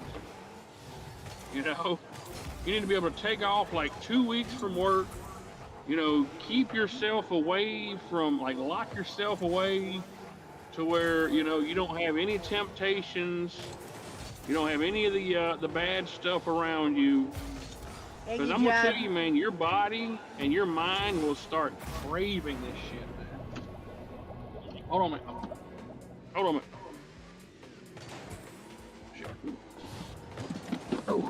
You need to be able to take off like 2 weeks from work, keep yourself away from, like, lock yourself away to where, you don't have any temptations, you don't have any of the bad stuff around you. Because I'm gonna tell you, man, your body and your mind will start craving this shit, man. Hold on a minute. Hold on a minute. Shit. Oh.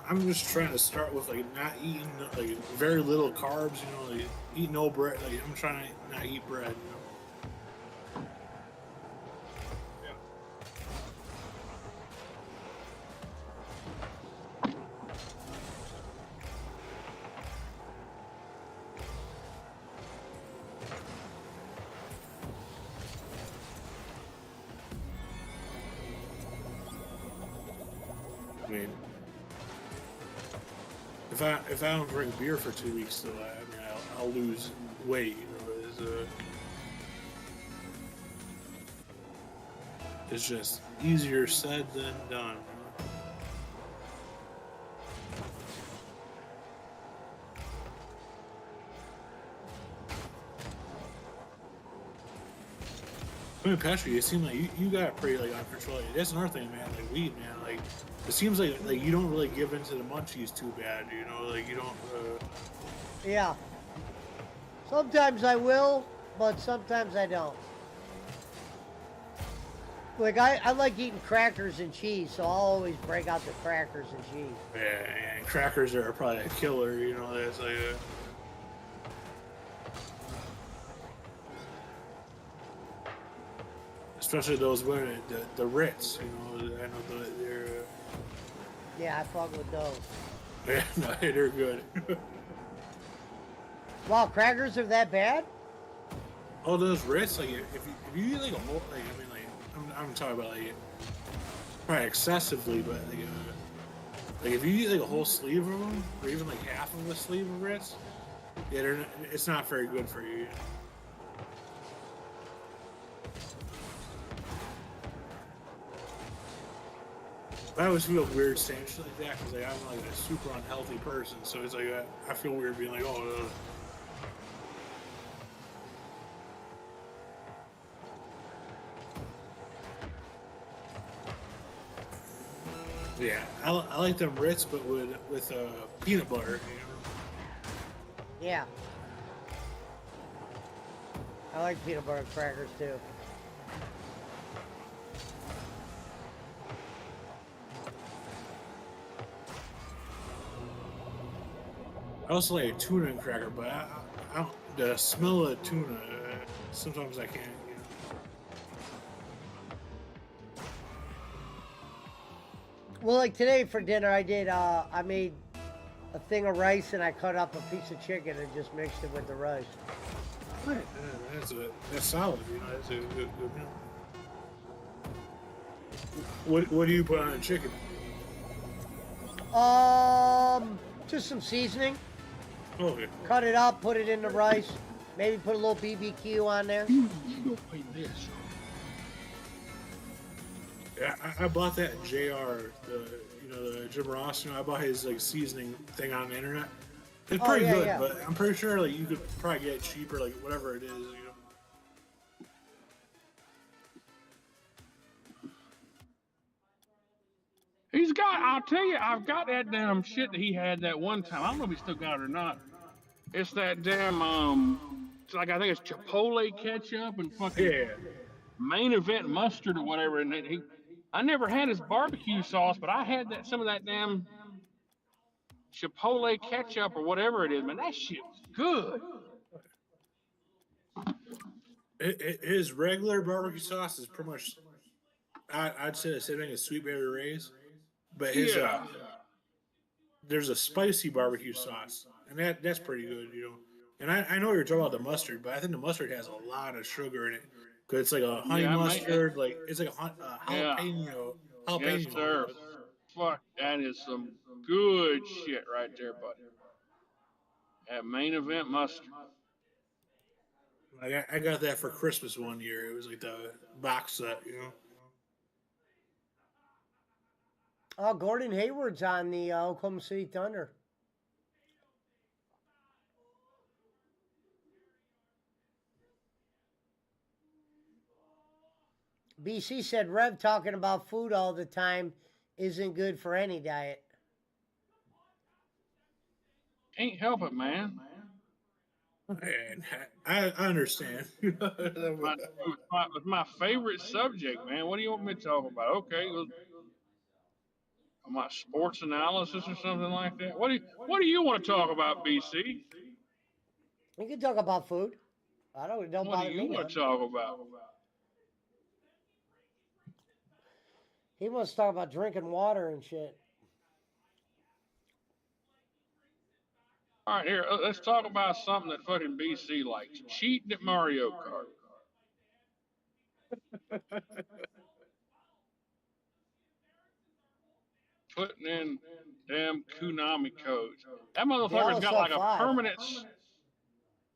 I'm just trying to start with like not eating like very little carbs. Like eat no bread. Like I'm trying to not eat bread. I mean, if I don't drink beer for 2 weeks, though, I'll lose weight. It's just easier said than done. I mean, Pesci, it seemed like you got it pretty like under control. That's another thing, man. Like weed, man. Like it seems like you don't really give into the munchies too bad. You know, like you don't. Yeah. Sometimes I will, but sometimes I don't. Like I like eating crackers and cheese, so I'll always break out the crackers and cheese. Yeah, and crackers are probably a killer. You know, that's like. Especially those women, the Ritz. You know, I know they're. Yeah, I fuck with those. Yeah, no, they're good. Wow, crackers are that bad? Oh, those Ritz, like if you eat like a whole, like I mean, like I'm talking about like probably excessively, but like if you eat like a whole sleeve of them, or even like half of a sleeve of Ritz, yeah, it's not very good for you. I always feel weird saying shit like that because like, I'm like a super unhealthy person, so it's like I feel weird being like, oh. Yeah, I like them Ritz, but with peanut butter. You know? Yeah. I like peanut butter crackers too. I also like a tuna and cracker, but I don't, the smell of tuna, sometimes I can't. You know? Well, like today for dinner, I made a thing of rice and I cut up a piece of chicken and just mixed it with the rice. Right. That's solid. You know, that's a good meal. What do you put on a chicken? Just some seasoning. Okay. Cut it up, put it in the rice. Maybe put a little BBQ on there. Yeah, I bought that at JR, the Jim Ross. You know, I bought his like seasoning thing on the internet. It's pretty good, yeah. But I'm pretty sure like you could probably get it cheaper, like whatever it is. You know. He's got, I'll tell you, I've got that damn shit that he had that one time. I don't know if he still got it or not. It's that damn, it's like, I think it's Chipotle ketchup and fucking Main Event mustard or whatever. And I never had his barbecue sauce, but I had some of that damn Chipotle ketchup or whatever it is. Man, that shit was good. His regular barbecue sauce is pretty much, I'd say the same thing as Sweet Baby Ray's, but his there's a spicy barbecue sauce, and that's pretty good, you know. And I know you're talking about the mustard, but I think the mustard has a lot of sugar in it because it's like a honey mustard, like it's like a jalapeno. Yes, sir. Fuck, that is some good shit right there, buddy. That Main Event mustard. I got that for Christmas one year. It was like the box set, you know. Oh, Gordon Hayward's on the Oklahoma City Thunder. BC said Rev talking about food all the time isn't good for any diet. Can't help it, man. I understand. It's my favorite subject, man. What do you want me to talk about? Okay, my sports analysis or something like that. What do you want to talk about, BC? We can talk about food. I don't bother me. What do you want to talk about? He wants to talk about drinking water and shit. All right, here, let's talk about something that fucking BC likes. Cheating at Mario Kart. Putting in damn Konami codes. That motherfucker's got like a permanent...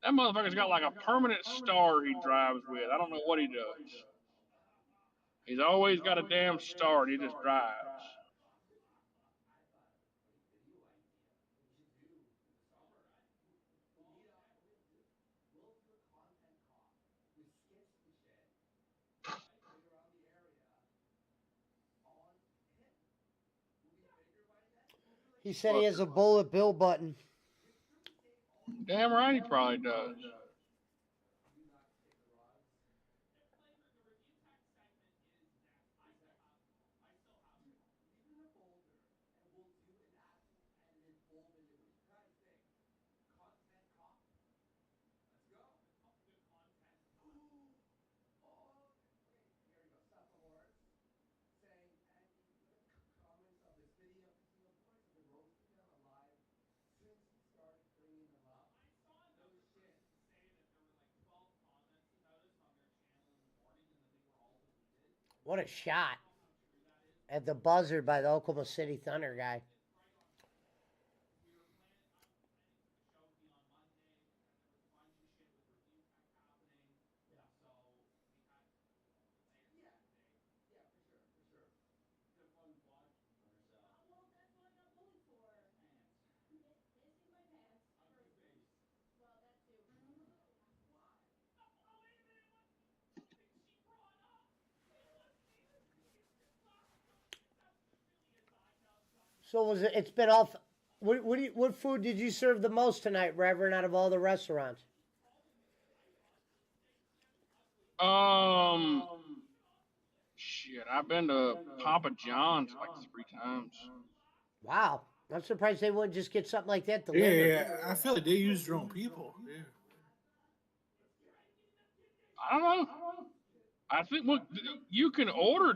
That motherfucker's got like a permanent star he drives with. I don't know what he does. He's always got a damn star and he just drives. He said he Fucker. has a bullet bill button. Damn right he probably does. What a shot at the buzzer by the Oklahoma City Thunder guy. So was it? It's been off. What food did you serve the most tonight, Reverend? Out of all the restaurants? Um, shit, I've been to Papa John's like 3 times. Wow, I'm surprised they wouldn't just get something like that Yeah, delivered. yeah. I feel like they use their own people. Yeah. I don't know. I think look, you can order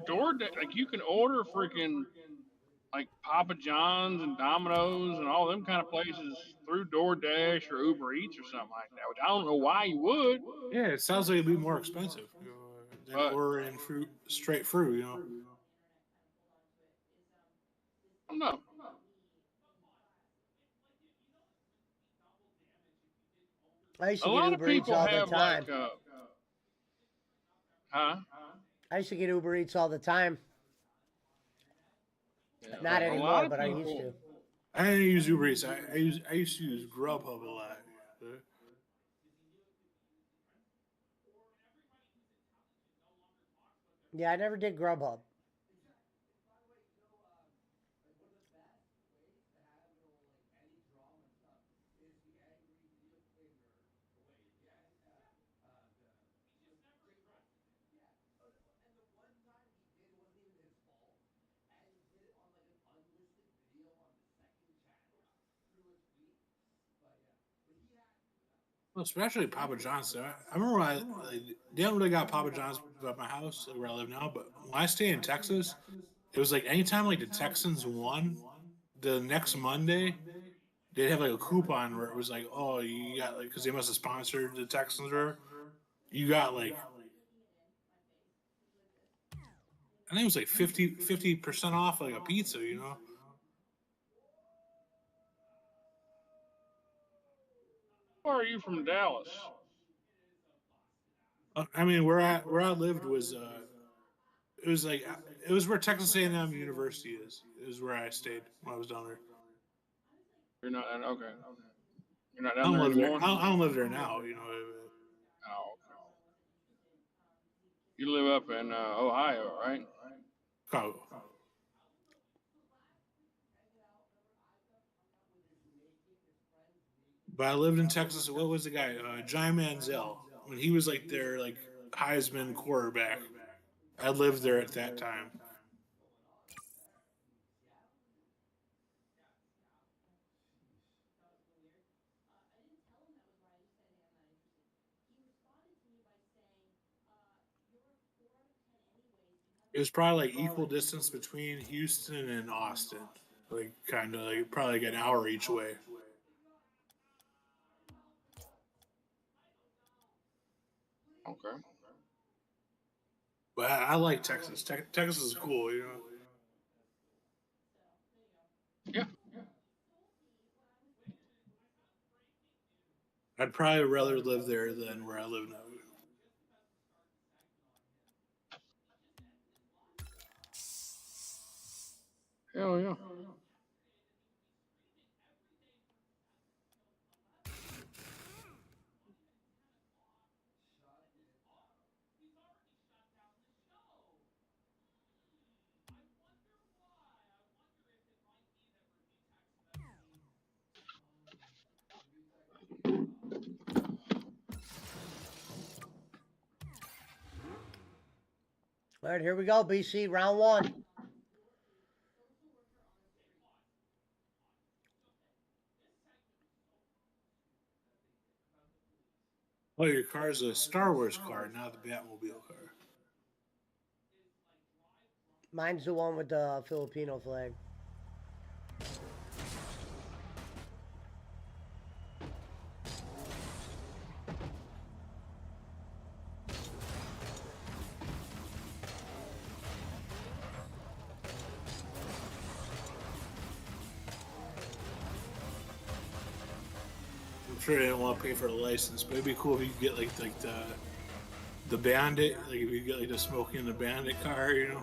like you can order freaking like Papa John's and Domino's and all them kind of places through DoorDash or Uber Eats or something like that. Which I don't know why you would, Yeah, it sounds like it'd be more expensive, than but ordering fruit straight through. You know. I don't know. I used A to get lot of Uber Eats people all the have like, time. huh? I used to get Uber Eats all the time. Yeah, Not a lot anymore, of but I used people. to. I didn't use Uber Eats. I used to use Grubhub a lot. Yeah, I never did Grubhub. Well, especially Papa John's. I remember when they don't really got Papa John's at my house, like where I live now. But when I stayed in Texas, it was like anytime like the Texans won, the next Monday they'd have like a coupon where it was like, oh, you got like because they must have sponsored the Texans, or you got like I think it was like 50% off like a pizza. You know. Or are you from Dallas? I mean, where I lived was it was like it was where Texas A&M University is. It was where I stayed when I was down there. You're not okay. You're not I down don't there live there. anymore. I don't live there now. You know. Oh, okay. You live up in Ohio, right? Chicago. But I lived in Texas. What was the guy? Jai Manziel. When he was like their like Heisman quarterback. I lived there at that time. It was probably like equal distance between Houston and Austin. Like kind of like probably like an hour each way. Okay. But I like Texas. Texas is cool, you know. Yeah. I'd probably rather live there than where I live now. Hell yeah. All right, here we go, BC, round one. Oh, your car is a Star Wars car, not the Batmobile car. Mine's the one with the Filipino flag. I'm sure they didn't want to pay for the license, but it'd be cool if you could get like the Bandit, like if you get like the Smoking the Bandit car, you know.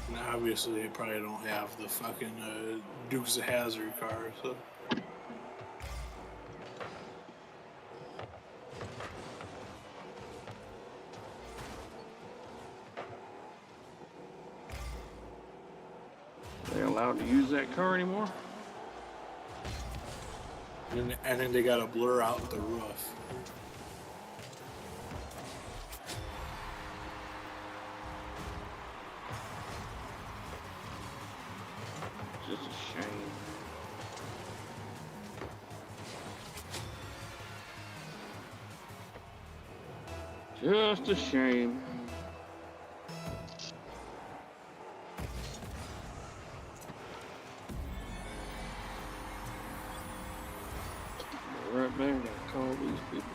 And obviously, they probably don't have the fucking Dukes of Hazzard car, so. They allowed to use that car anymore? And then they got to blur out the roof. Just a shame. Just a shame. Right back, I call these people.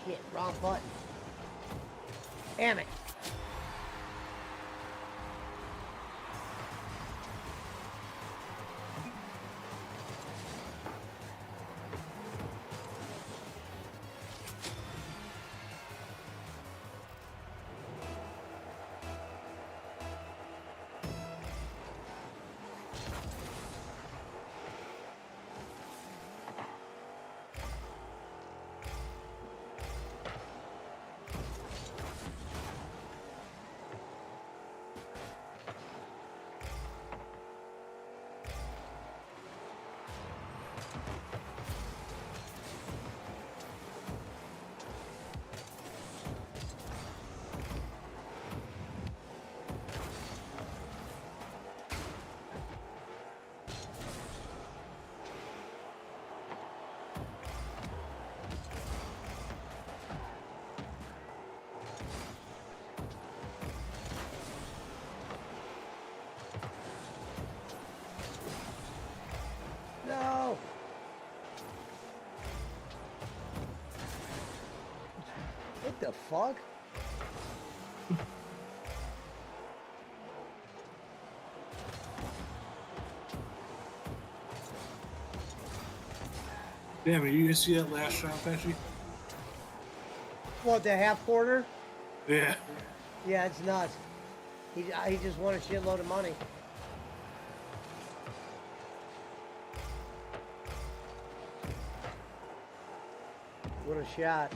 Shit, wrong button. Damn it. No. What the fuck? Damn, you didn't see that last shot, Pesci? What, the half quarter? Yeah. Yeah, it's nuts. He just won a shitload of money. What a shot.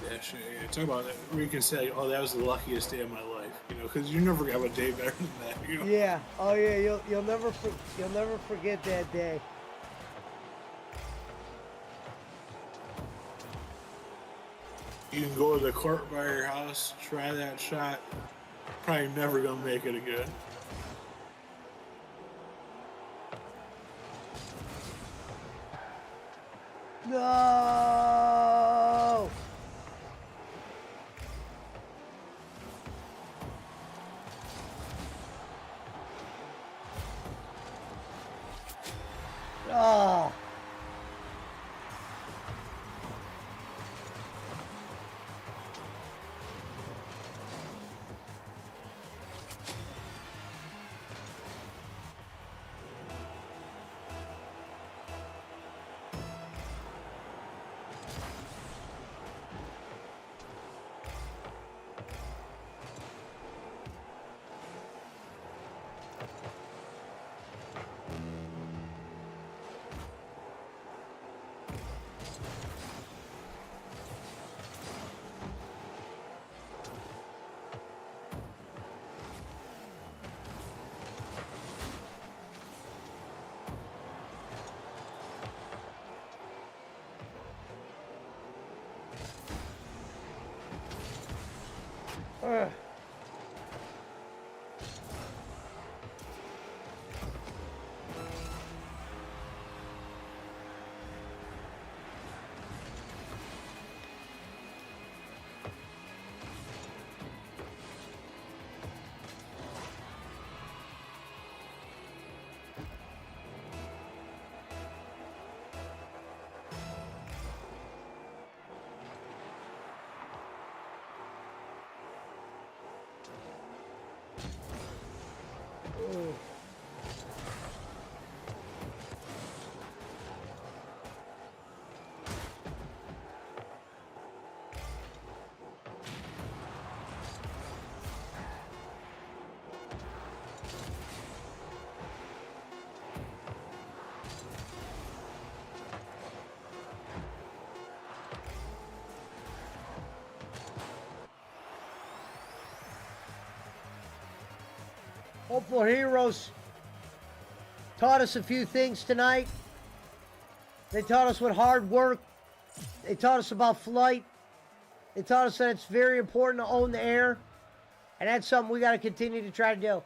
Yeah, sure. Yeah. Talk about that. Where you can say, "Oh, that was the luckiest day of my life," you know, because you never have a day better than that. You know? Yeah. Oh yeah. You'll never forget that day. You can go to the court by your house, try that shot. Probably never gonna make it again. No. Oh. Ugh. Ugh. Hopeful Heroes taught us a few things tonight. They taught us what hard work. They taught us about flight. They taught us that it's very important to own the air. And that's something we got to continue to try to do.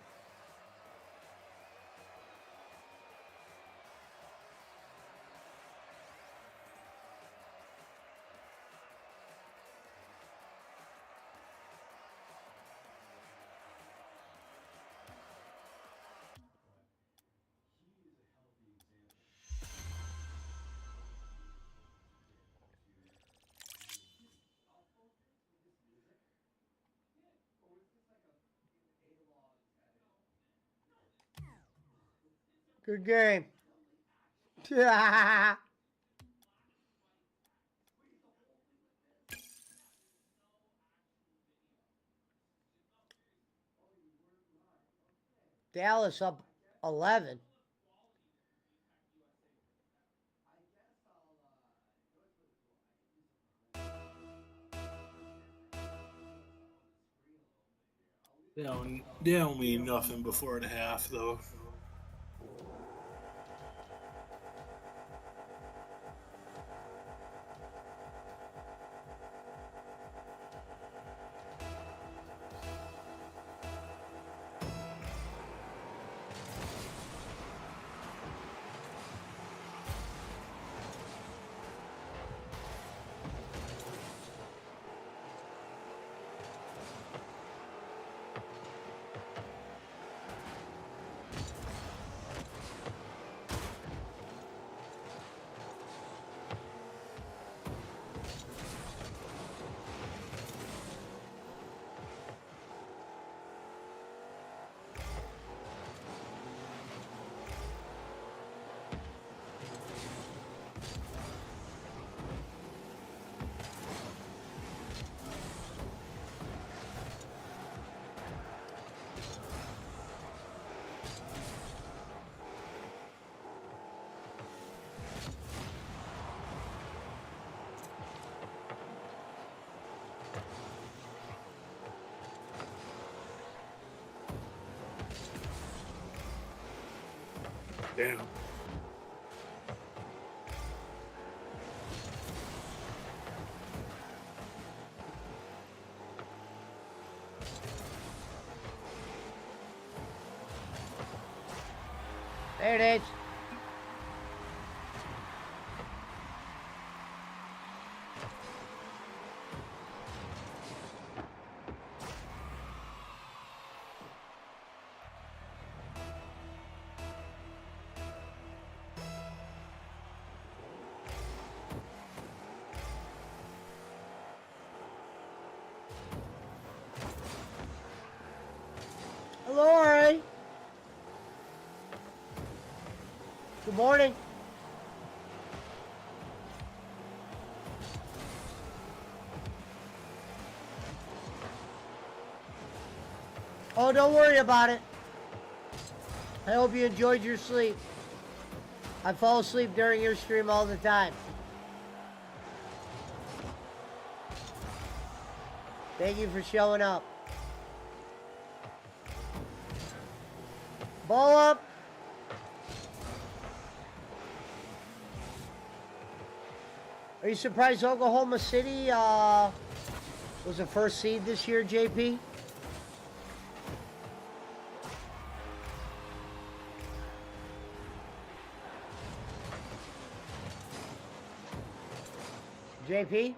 Good game. Dallas up 11. They don't mean nothing before the half, though. Damn. There it is. Hello, Ari. Good morning. Oh, don't worry about it. I hope you enjoyed your sleep. I fall asleep during your stream all the time. Thank you for showing up. Ball up. Are you surprised Oklahoma City was the first seed this year, JP? JP?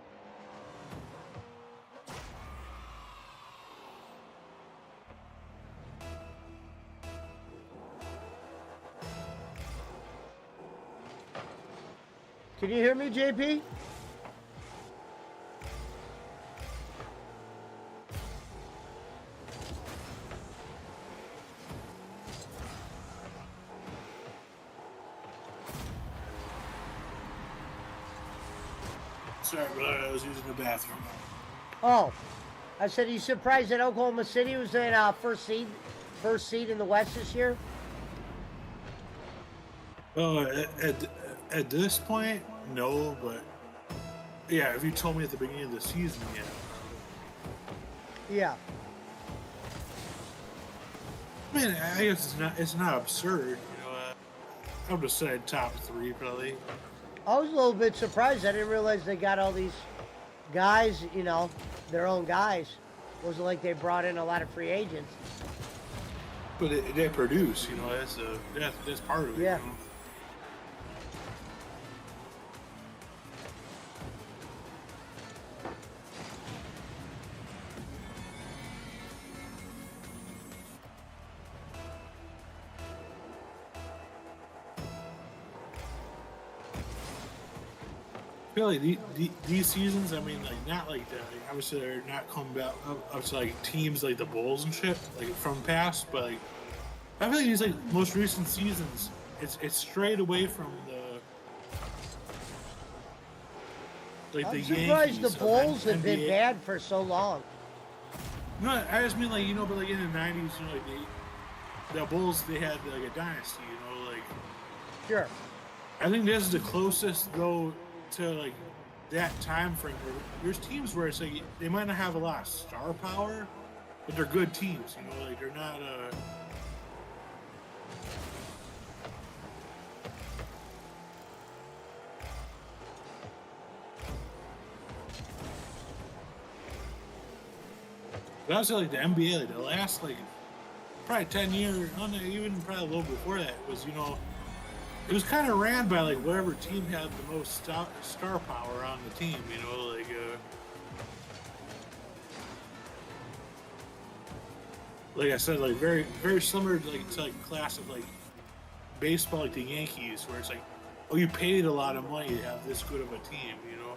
Can you hear me, JP? Sorry, but I was using the bathroom. Oh, I said, are you surprised that Oklahoma City was in first seed in the West this year? Oh, at this point, no, but yeah, if you told me at the beginning of the season, yeah. Yeah. I mean, I guess it's not absurd, you know. I would have said top 3 probably. I was a little bit surprised. I didn't realize they got all these guys, you know, their own guys. It wasn't like they brought in a lot of free agents. But they produce, you know. That's part of it. Yeah. You know? I feel like these seasons, I mean, like, not like that. Like, obviously, they're not coming back up to like teams like the Bulls and shit, like from past. But like, I feel like these like most recent seasons, it's straight away from the I'm the surprised Yankees the Bulls of have been NBA. bad for so long. No, I just mean like, you know, but like in the '90s, you know, like the Bulls, they had like a dynasty, you know, like. Sure. I think this is the closest though to like that time frame where there's teams where it's like they might not have a lot of star power, but they're good teams. You know, like they're not. But I would say like the NBA, like the last like probably 10 years, even probably a little before that was, you know. It was kind of ran by like whatever team had the most star power on the team, you know, like like I said, like very very similar to like class of like baseball, like the Yankees, where it's like, oh, you paid a lot of money to have this good of a team, you know.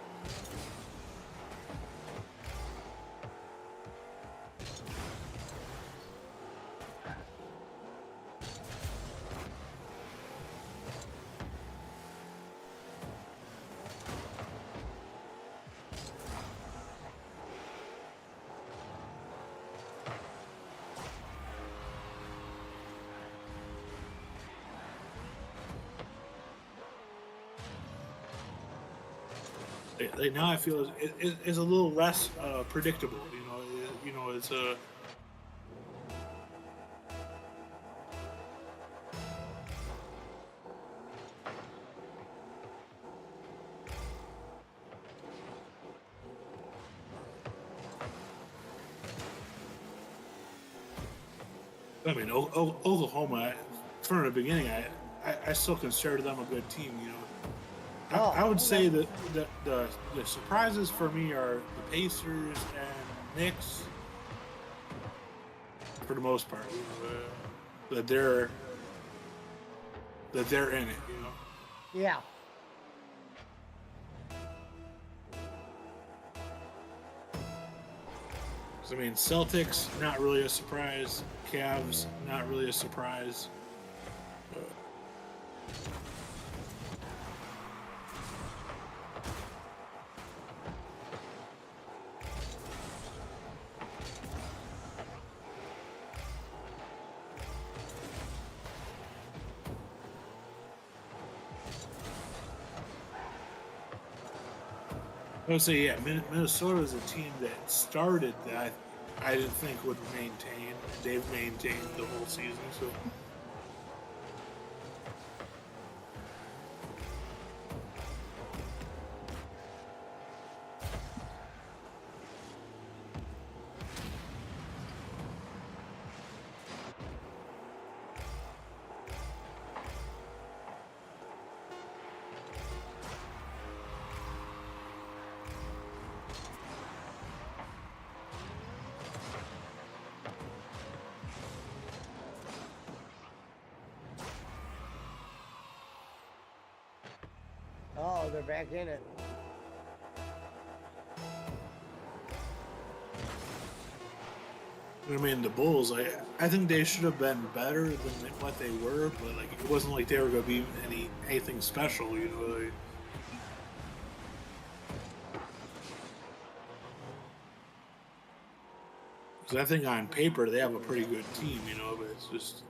Like now I feel it's a little less predictable. You know, it's a. I mean, Oklahoma, from the beginning, I still consider them a good team. You know, I would say that the surprises for me are the Pacers and Knicks, for the most part. You know, that they're in it. You know. Yeah. I mean, Celtics, not really a surprise. Cavs, not really a surprise. I would say, yeah, Minnesota is a team that started that I didn't think would maintain. They've maintained the whole season, so. Oh, they're back in it. I mean, the Bulls, I think they should have been better than what they were, but like it wasn't like they were going to be anything special, you know. Like, 'cause I think on paper they have a pretty good team, you know, but it's just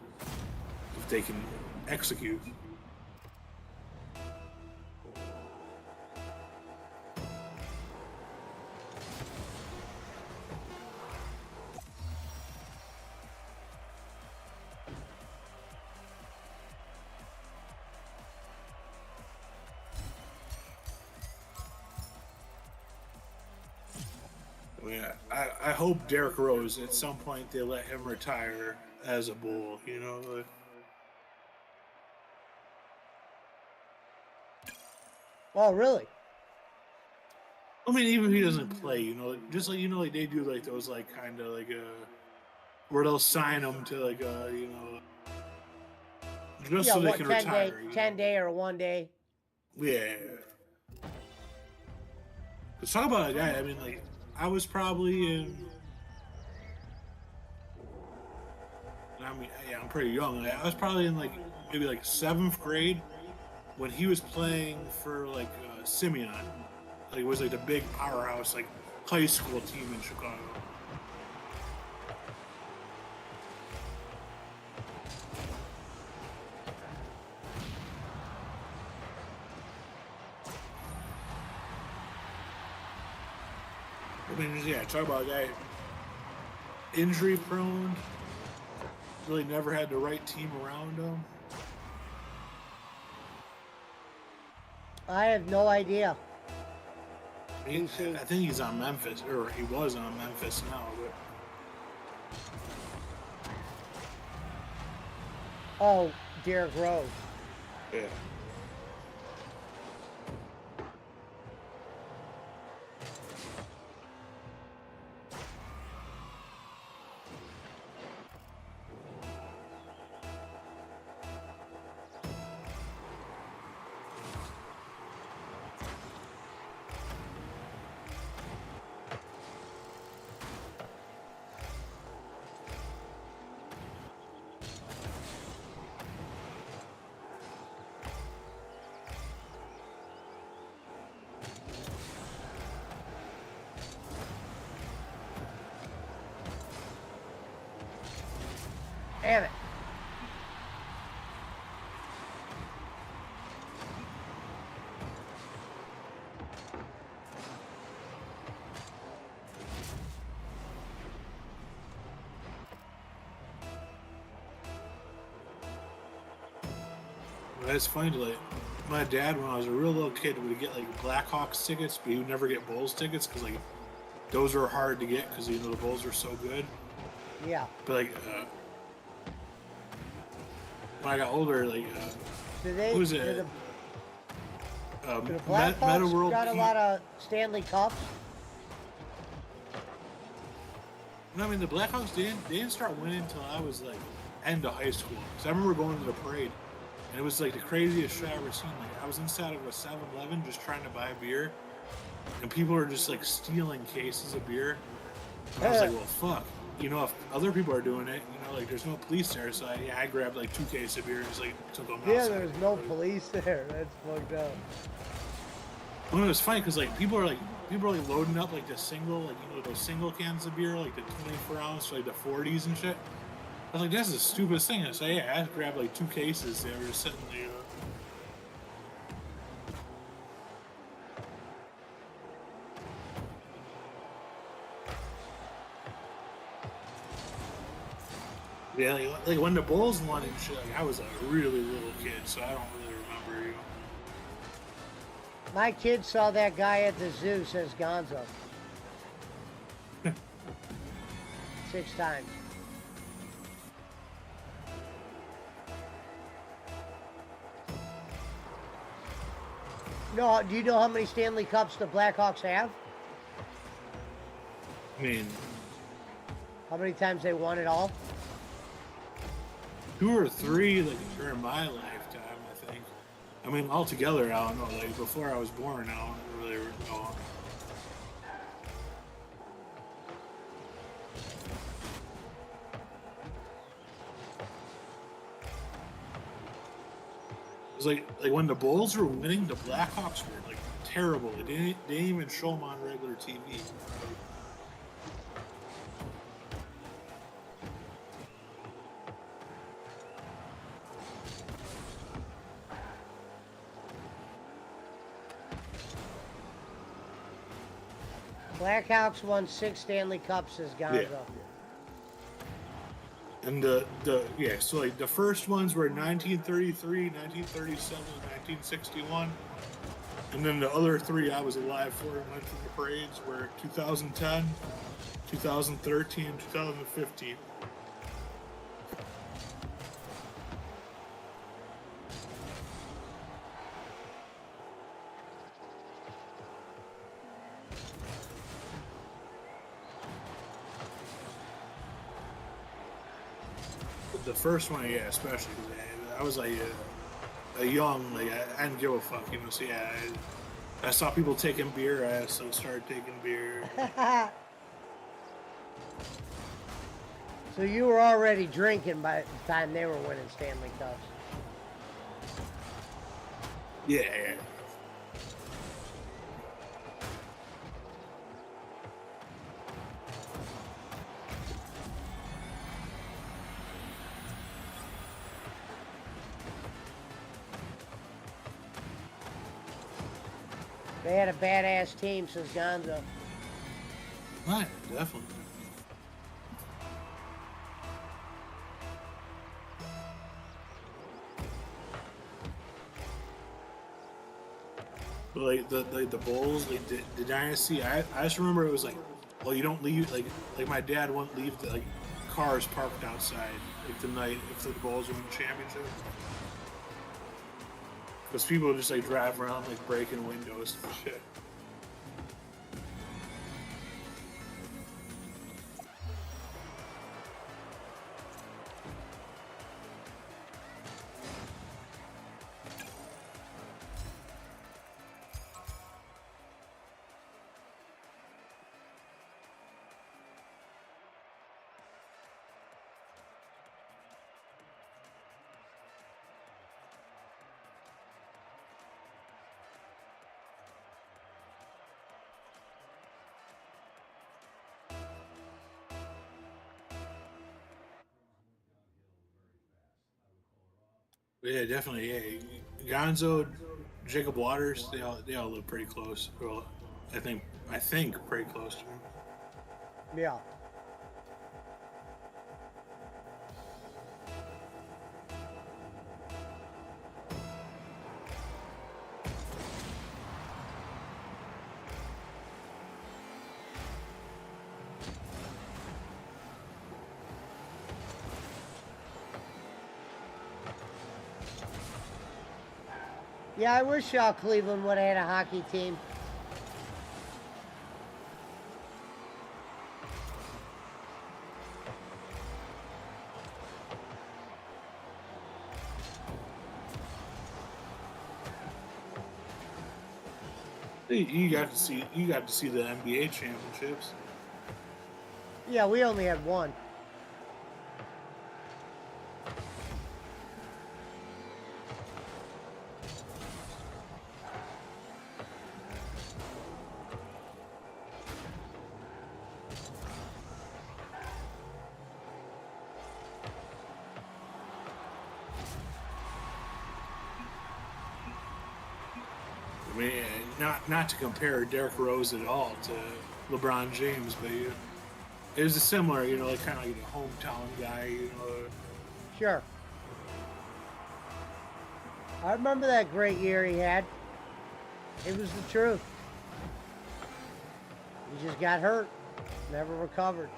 if they can execute. I hope Derrick Rose at some point they let him retire as a Bull, you know. Oh, really? I mean, even if he doesn't play, you know, just like, you know, like they do like those like kind of like where they'll sign him to like you know, just Yeah, so they what, can 10 retire. day, You know? 10 day or 1 day? Yeah. Let's talk about a guy. I mean, like I was probably in. I mean, yeah, I'm pretty young. I was probably in like maybe like 7th grade when he was playing for like Simeon. Like it was like the big powerhouse like high school team in Chicago. I mean, yeah, talk about a guy injury prone. Really never had the right team around him. I have no idea. I think he's on Memphis, or he was on Memphis now. But Oh, Derrick Rose. yeah. Damn it. It's funny, like my dad when I was a real little kid would get like Blackhawks tickets, but he would never get Bulls tickets because like those were hard to get because you know the Bulls were so good. Yeah. But like when I got older, like Do who was it? the Meta Blackhawks World got a Peace. lot of Stanley Cups? No, I mean the Blackhawks they didn't start winning until I was like end of high school. Because I remember going to the parade, and it was like the craziest shit I ever seen. Like I was inside of a 7-Eleven just trying to buy beer, and people are just like stealing cases of beer. And I was like, well, fuck. You know, if other people are doing it, you know, like there's no police there, so I grabbed like 2 cases of beer and just like took them outside. Yeah, there's no police there. That's fucked up. Well, it was funny because like people are like loading up like the single, like you know those single cans of beer, like the 24 ounce, like the 40s and shit. I was like, that's the stupidest thing. So yeah, I grabbed like 2 cases. They were just sitting there. Yeah, like when the Bulls won and shit, like, I was like a really little kid, so I don't really remember. You know. My kid saw that guy at the zoo, says Gonzo. 6 times. No, do you know how many Stanley Cups the Blackhawks have? I mean, How many times they won it all? 2 or 3 like during my lifetime, I think. I mean, altogether, I don't know. Like before I was born, I don't really know. It was like when the Bulls were winning, the Blackhawks were like terrible. They didn't even show them on regular TV. Blackhawks won 6 Stanley Cups, says Gonzo. Yeah. And so like the first ones were 1933, 1937, 1961. And then the other 3 I was alive for and went to the parades were 2010, 2013, 2015. The first one, yeah, especially. I was like a young, like I didn't give a fuck, you know. So yeah, I saw people taking beer. I also started taking beer. So you were already drinking by the time they were winning Stanley Cups. Yeah. They had a badass team, says Gonzo. Right, definitely. But like the Bulls, like the dynasty. I just remember it was like, well, you don't leave like my dad wouldn't leave the like cars parked outside like the night if the Bulls win the championship. Because people would just like drive around like breaking windows and shit. Yeah, definitely. Yeah, Gonzo, Jacob Waters, they all live pretty close. Well, I think pretty close to him. Yeah. Yeah, I wish Cleveland would have had a hockey team. You got to see the NBA championships. Yeah, we only had one. I mean, not to compare Derrick Rose at all to LeBron James, but it was a similar, like kind of like a hometown guy, Sure. I remember that great year he had. It was the truth. He just got hurt, never recovered.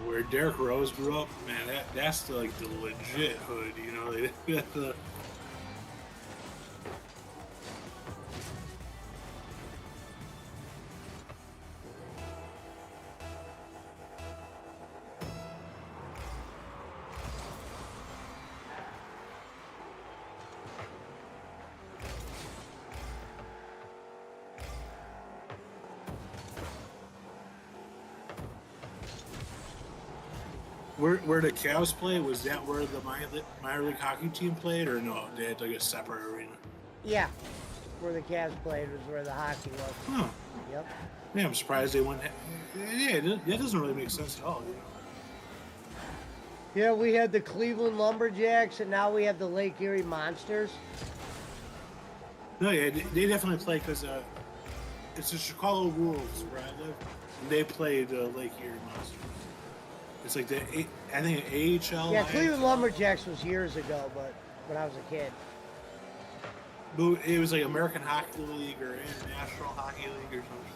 Where Derrick Rose grew up, man, that's the legit hood, the Where the Cavs play, was that where the minor league hockey team played, or no? They had like a separate arena. Yeah, where the Cavs played was where the hockey was. Huh. Yep. Yeah, I'm surprised they went. Yeah, that doesn't really make sense at all. Yeah, we had the Cleveland Lumberjacks, and now we have the Lake Erie Monsters. No, yeah, they definitely play because it's the Chicago Wolves where I live. And they play the Lake Erie Monsters. It's like I think AHL. Yeah, Cleveland Lumberjacks was years ago, but when I was a kid. But it was like American Hockey League or International Hockey League or something.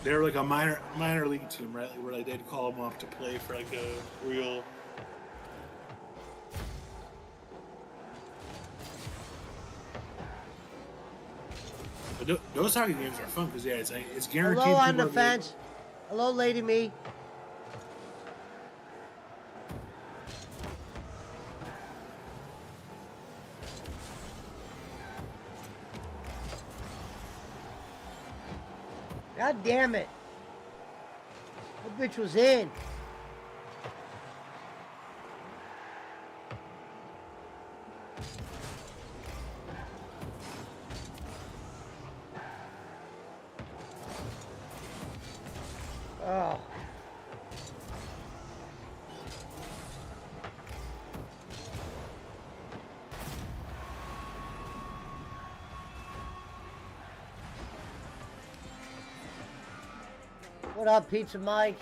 They were like a minor league team, right? Where like they'd call them up to play for like a real. But those hockey games are fun because it's guaranteed. Hello on the fence. Hello, Lady Me. God damn it. That bitch was in. Oh. What up, Pizza Mike?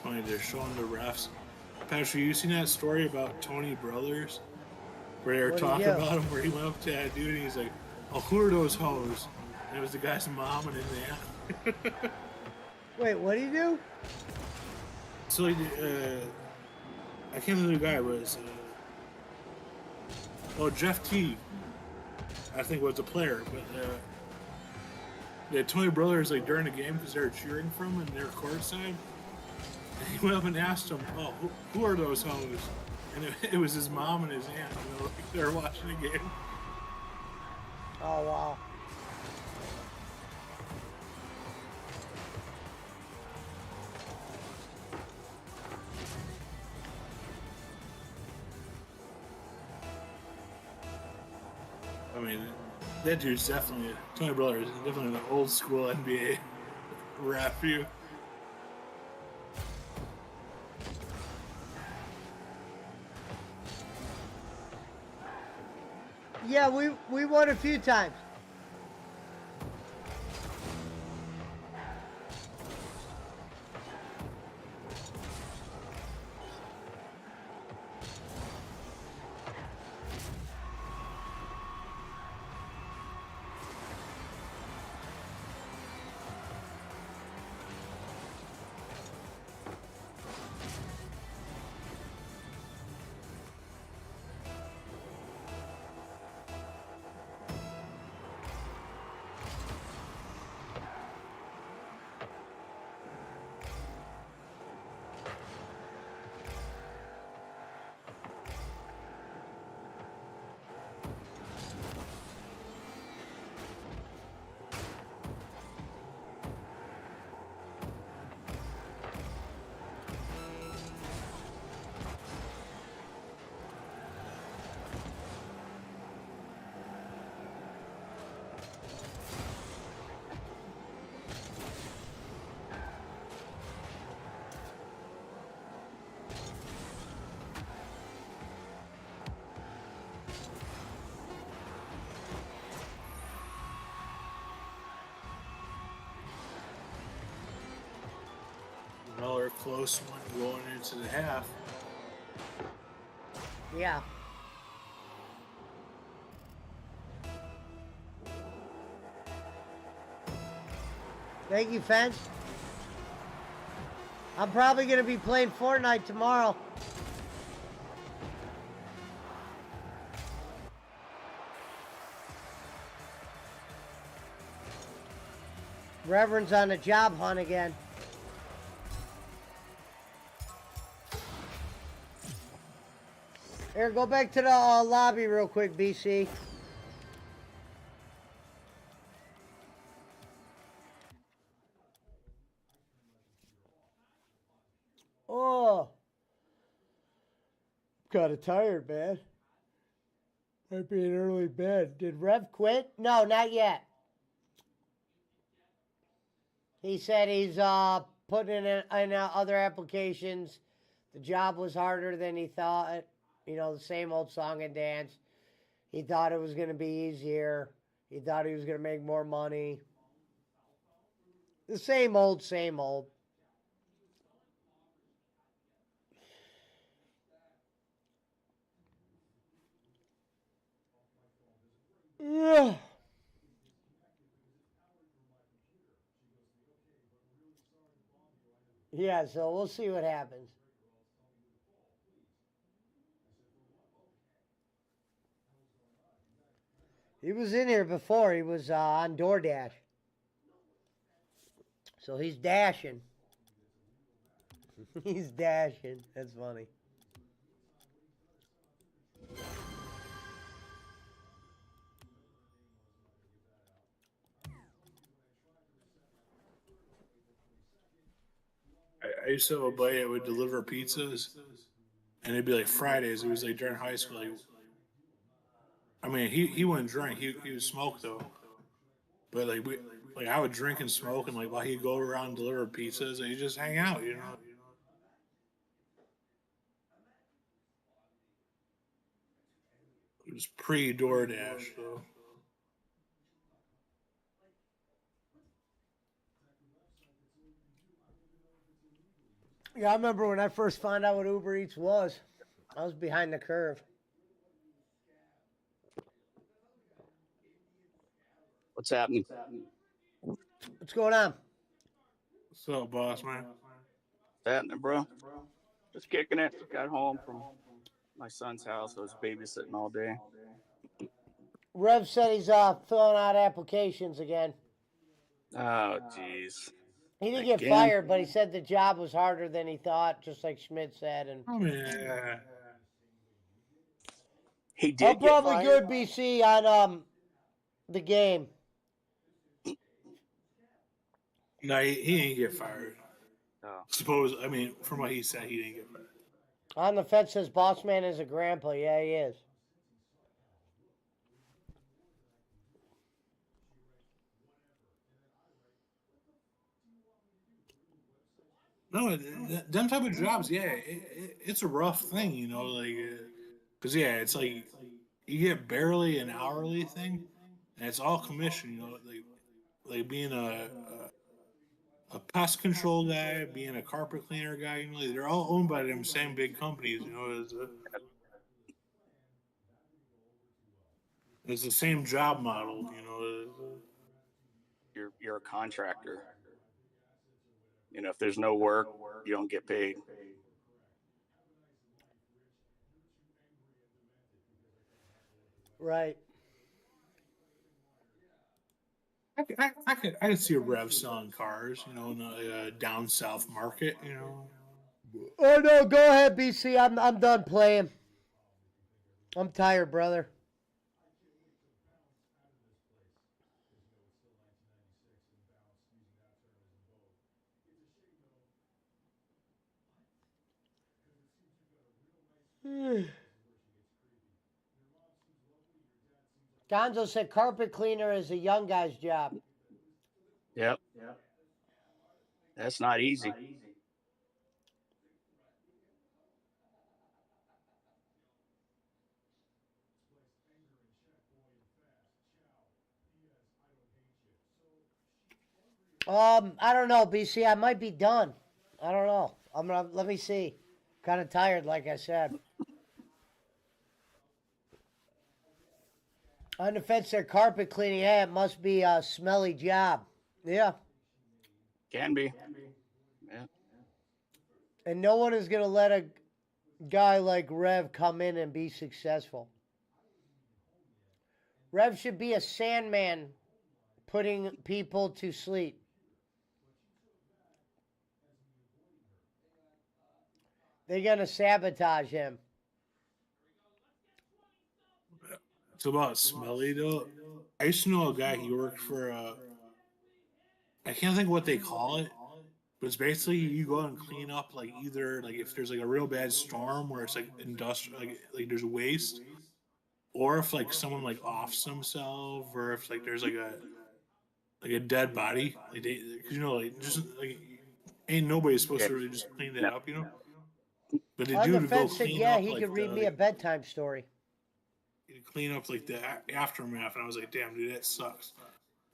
Funny, they're showing the refs. Patrick, you seen that story about Tony Brothers? Where they were talking about him, where he went up to that dude and he's like, "Oh, who are those hoes?" And it was the guy's mom and his aunt. Wait, what did he do? So like, I can't remember who the guy was. Jeff T. I think was the player, but the Tony Brothers like during the game because they were cheering for him and they're courtside. And he went up and asked him, "Oh, who are those hoes?" And it was his mom and his aunt. Like they were watching the game. Oh, wow. I mean, that dude's definitely, Tony Brothers is definitely an old school NBA rap view. Yeah, we won a few times. Another close one going into the half. Yeah. Thank you, Fence. I'm probably going to be playing Fortnite tomorrow. Reverend's on a job hunt again. Here, go back to the lobby real quick, BC. Oh. Kind of tired, man. Might be an early bed. Did Rev quit? No, not yet. He said he's putting in other applications. The job was harder than he thought. You know, the same old song and dance. He thought it was going to be easier. He thought he was going to make more money. The same old, same old. Yeah. Yeah, so we'll see what happens. He was in here before. He was on DoorDash. So he's dashing. He's dashing. That's funny. I used to have a buddy that would deliver pizzas, and it'd be like Fridays. It was like during high school. Like, I mean, he wouldn't drink. He would smoke though. But like I would drink and smoke, and like while he'd go around and deliver pizzas, and he'd just hang out, you know. It was pre DoorDash, so. Yeah, I remember when I first found out what Uber Eats was. I was behind the curve. What's happening? What's going on? What's up, boss man? What's happening, bro? Just kicking it. Got home from my son's house. I was babysitting all day. Rev said he's filling out applications again. Oh, jeez. He didn't get fired, but he said the job was harder than he thought, just like Schmidt said. And Oh yeah. He did I'm get probably fired? good, BC, on the game. No, he didn't get fired. Oh. I mean, from what he said, he didn't get fired. On the fence says boss man is a grandpa. Yeah, he is. No, them type of jobs, yeah, it's a rough thing, you know, like, cause yeah, it's like you get barely an hourly thing, and it's all commission. You know, like being a pest control guy, being a carpet cleaner guy. You know, they're all owned by them same big companies. You know, it's the same job model. You know, You're a contractor. You know, if there's no work, you don't get paid. Right. I could see a Rev selling cars. You know, in a down south market. You know. Oh no, go ahead, BC. I'm done playing. I'm tired, brother. Gonzo said carpet cleaner is a young guy's job. Yep. That's not easy. I don't know, BC. I might be done. I don't know. Let me see. Kind of tired, like I said. On the fence, they're carpet cleaning. Yeah, it must be a smelly job. Yeah. Can be. Yeah. And no one is going to let a guy like Rev come in and be successful. Rev should be a Sandman putting people to sleep. They're going to sabotage him. It's about smelly though. I used to know a guy. He worked for I can't think what they call it, but it's basically you go out and clean up like either like if there's like a real bad storm where it's like industrial like there's waste, or if like someone like offs themselves, or if like there's like a dead body, like they, cause you know like just like ain't nobody supposed to really just clean that up, you know. But they On do the to go fence said, clean yeah, up he like could read me a bedtime story. clean up like the aftermath, and I was like, damn, dude, that sucks.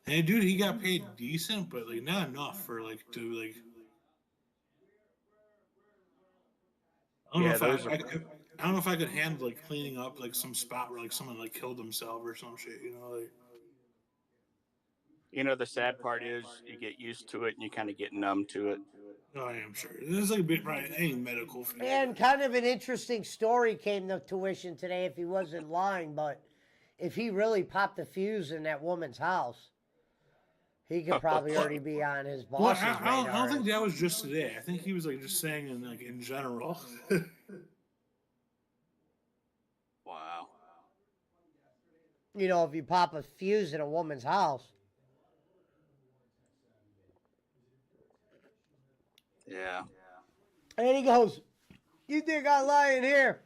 And dude, he got paid decent, but like not enough for like to like. I don't know Yeah, if those are. I don't know if I could handle like cleaning up like some spot where like someone like killed themselves or some shit, you know, like. You know, the sad part is you get used to it and you kind of get numb to it. Oh, I am sure. This is like a bit probably any medical field. And kind of an interesting story came to tuition today if he wasn't lying, but if he really popped the fuse in that woman's house, he could probably already be on his Well, boss's radar. I don't think that was just today. I think he was like just saying in like in general. Wow. You know, if you pop a fuse in a woman's house. Yeah. And then he goes, you think I lie in here?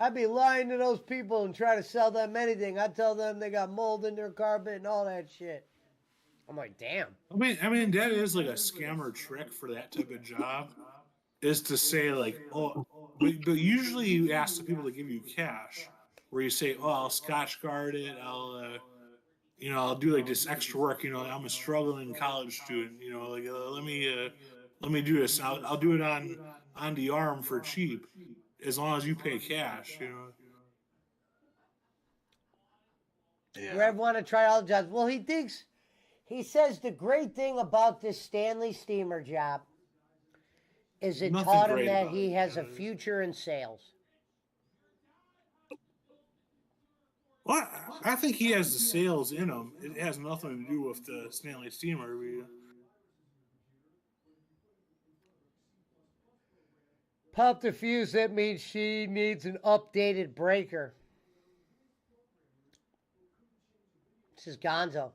I'd be lying to those people and try to sell them anything. I tell them they got mold in their carpet and all that shit. I'm like, damn. I mean, that is like a scammer trick for that type of job, is to say like, oh, but usually you ask the people to give you cash, where you say, oh, I'll Scotch guard it, you know, I'll do like this extra work. You know, I'm a struggling college student. You know, like let me do this. I'll do it on the arm for cheap, as long as you pay cash. You know. Yeah. Rev want to try all the jobs. Well, he says the great thing about this Stanley Steamer job is it Nothing taught him great that about he it, has yeah. a future in sales. Well, I think he has the sales in him. It has nothing to do with the Stanley Steamer. Pop the fuse, that means she needs an updated breaker. This is Gonzo.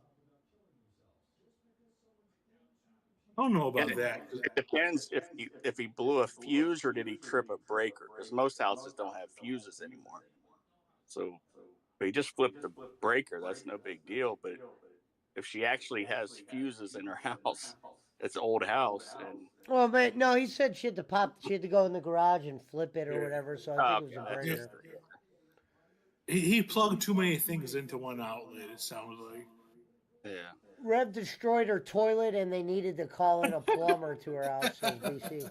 I don't know about that. It depends if he blew a fuse or did he trip a breaker, because most houses don't have fuses anymore. So if he just flipped the breaker, that's no big deal. But if she actually has fuses in her house, it's an old house, and Well, but no, he said she had to go in the garage and flip it or whatever. So I think it was a that's breaker. just, he plugged too many things into one outlet. It sounds like. Yeah. Rev destroyed her toilet and they needed to call in a plumber to her house, says BC.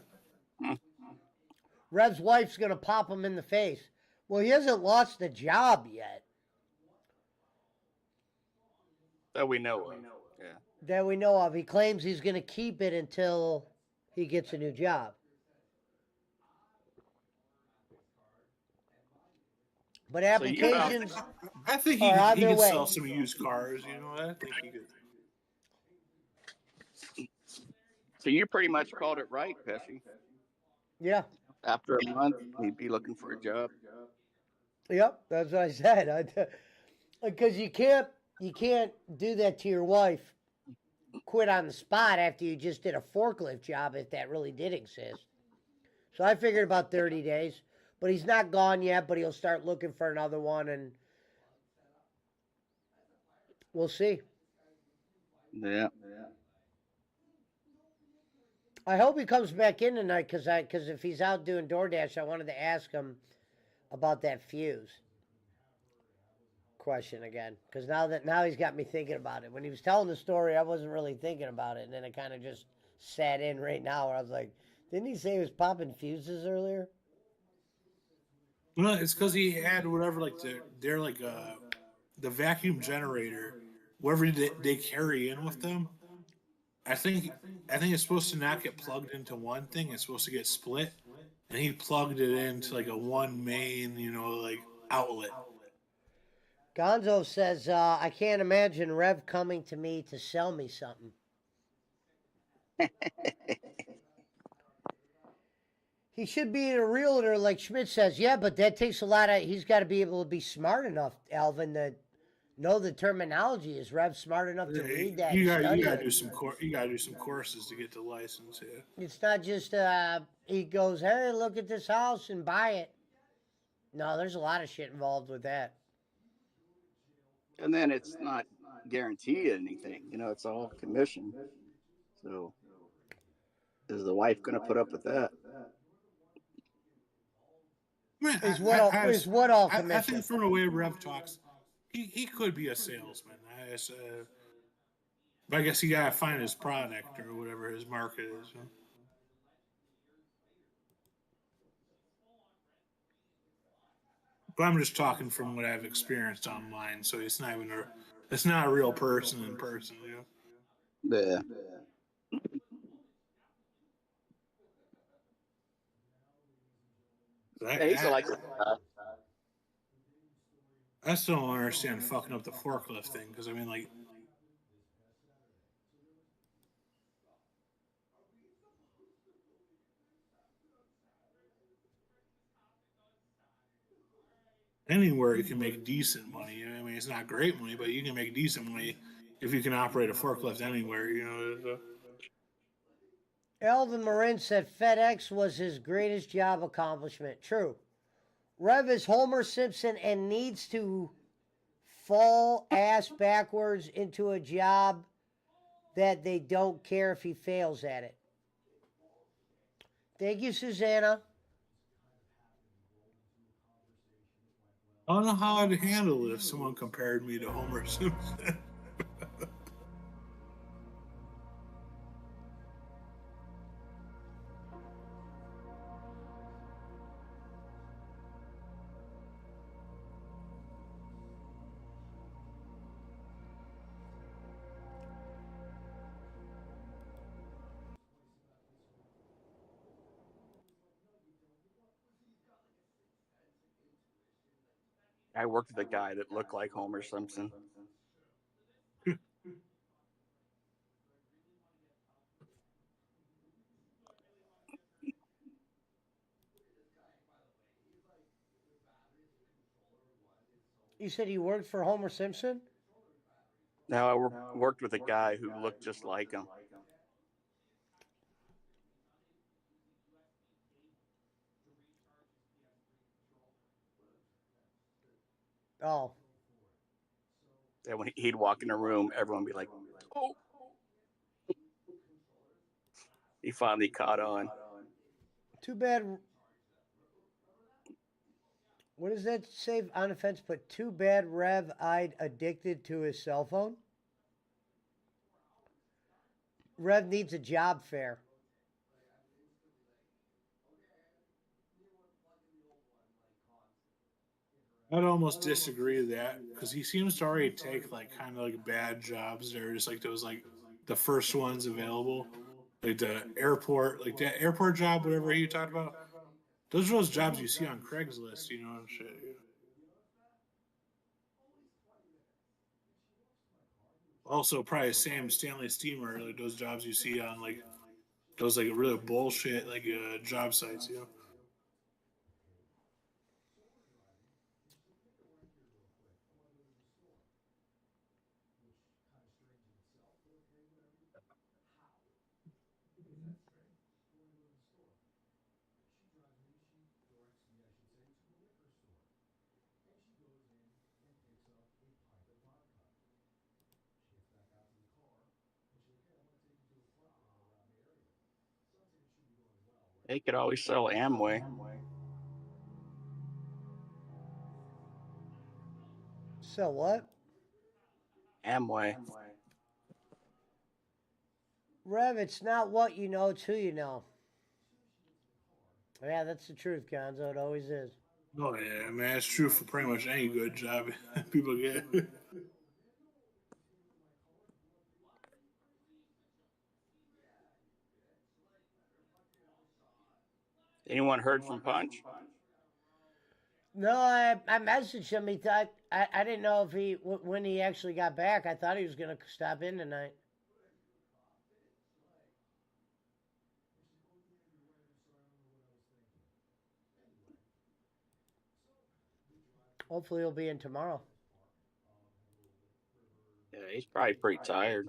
Rev's wife's going to pop him in the face. Well, he hasn't lost the job yet. That we know of. Yeah. That we know of. He claims he's going to keep it until he gets a new job. But applications I think are on he their could way. sell some used cars. You know, I think he could. So you pretty much called it right, Pesci. Yeah. After a month, he'd be looking for a job. Yep, that's what I said. Because you can't do that to your wife. Quit on the spot after you just did a forklift job, if that really did exist. So I figured about 30 days. But he's not gone yet, but he'll start looking for another one, and we'll see. Yeah. I hope he comes back in tonight, because if he's out doing DoorDash, I wanted to ask him about that fuse question again. Because now he's got me thinking about it. When he was telling the story, I wasn't really thinking about it, and then it kind of just sat in right now where I was like, didn't he say he was popping fuses earlier? Well, it's because he had whatever, like they're like the vacuum generator, whatever they carry in with them. I think it's supposed to not get plugged into one thing. It's supposed to get split, and he plugged it into like a one main, like outlet. Gonzo says, I can't imagine Rev coming to me to sell me something. He should be a realtor, like Schmidt says. Yeah, but that takes a lot of. He's got to be able to be smart enough, Alvin, to know the terminology. Is Rev smart enough to read that? You gotta do some courses to get the license. Yeah. It's not just he goes, hey, look at this house and buy it. No, there's a lot of shit involved with that. And then it's not guaranteed anything. It's all commission. So is the wife going to put up with that? Is what all commission? I think from the way Rev talks, he could be a salesman. But I guess he gotta find his product or whatever his market is. But I'm just talking from what I've experienced online, so it's not a real person in person, Yeah. I still don't understand fucking up the forklift thing, because I mean, like, anywhere you can make decent money. I mean, it's not great money, but you can make decent money if you can operate a forklift anywhere. Alvin Marin said FedEx was his greatest job accomplishment. True. Rev is Homer Simpson and needs to fall ass backwards into a job that they don't care if he fails at it. Thank you, Susanna. I don't know how I'd handle it if someone compared me to Homer Simpson. I worked with a guy that looked like Homer Simpson. You said you worked for Homer Simpson? No, I worked with a guy who looked just like him. Oh. And when he'd walk in a room, everyone would be like, oh. He finally caught on. Too bad What does that say on the fence? But too bad Rev eyed addicted to his cell phone. Rev needs a job fair. I'd almost disagree with that because he seems to already take like kind of like bad jobs. They're just like those like the first ones available, like the airport, like that airport job, whatever you talked about. Those are those jobs you see on Craigslist, you know, and shit. Also, probably Sam Stanley Steamer, like those jobs you see on like those like really bullshit like job sites, you know. They could always sell Amway. So what? Amway. Rev, it's not what you know, it's who you know. Yeah, that's the truth, Gonzo. It always is. Oh yeah, I mean that's true for pretty much any good job people get. Anyone heard from Punch? No, I messaged him. He thought I didn't know if when he actually got back. I thought he was gonna stop in tonight. Hopefully he'll be in tomorrow. Yeah, he's probably pretty tired.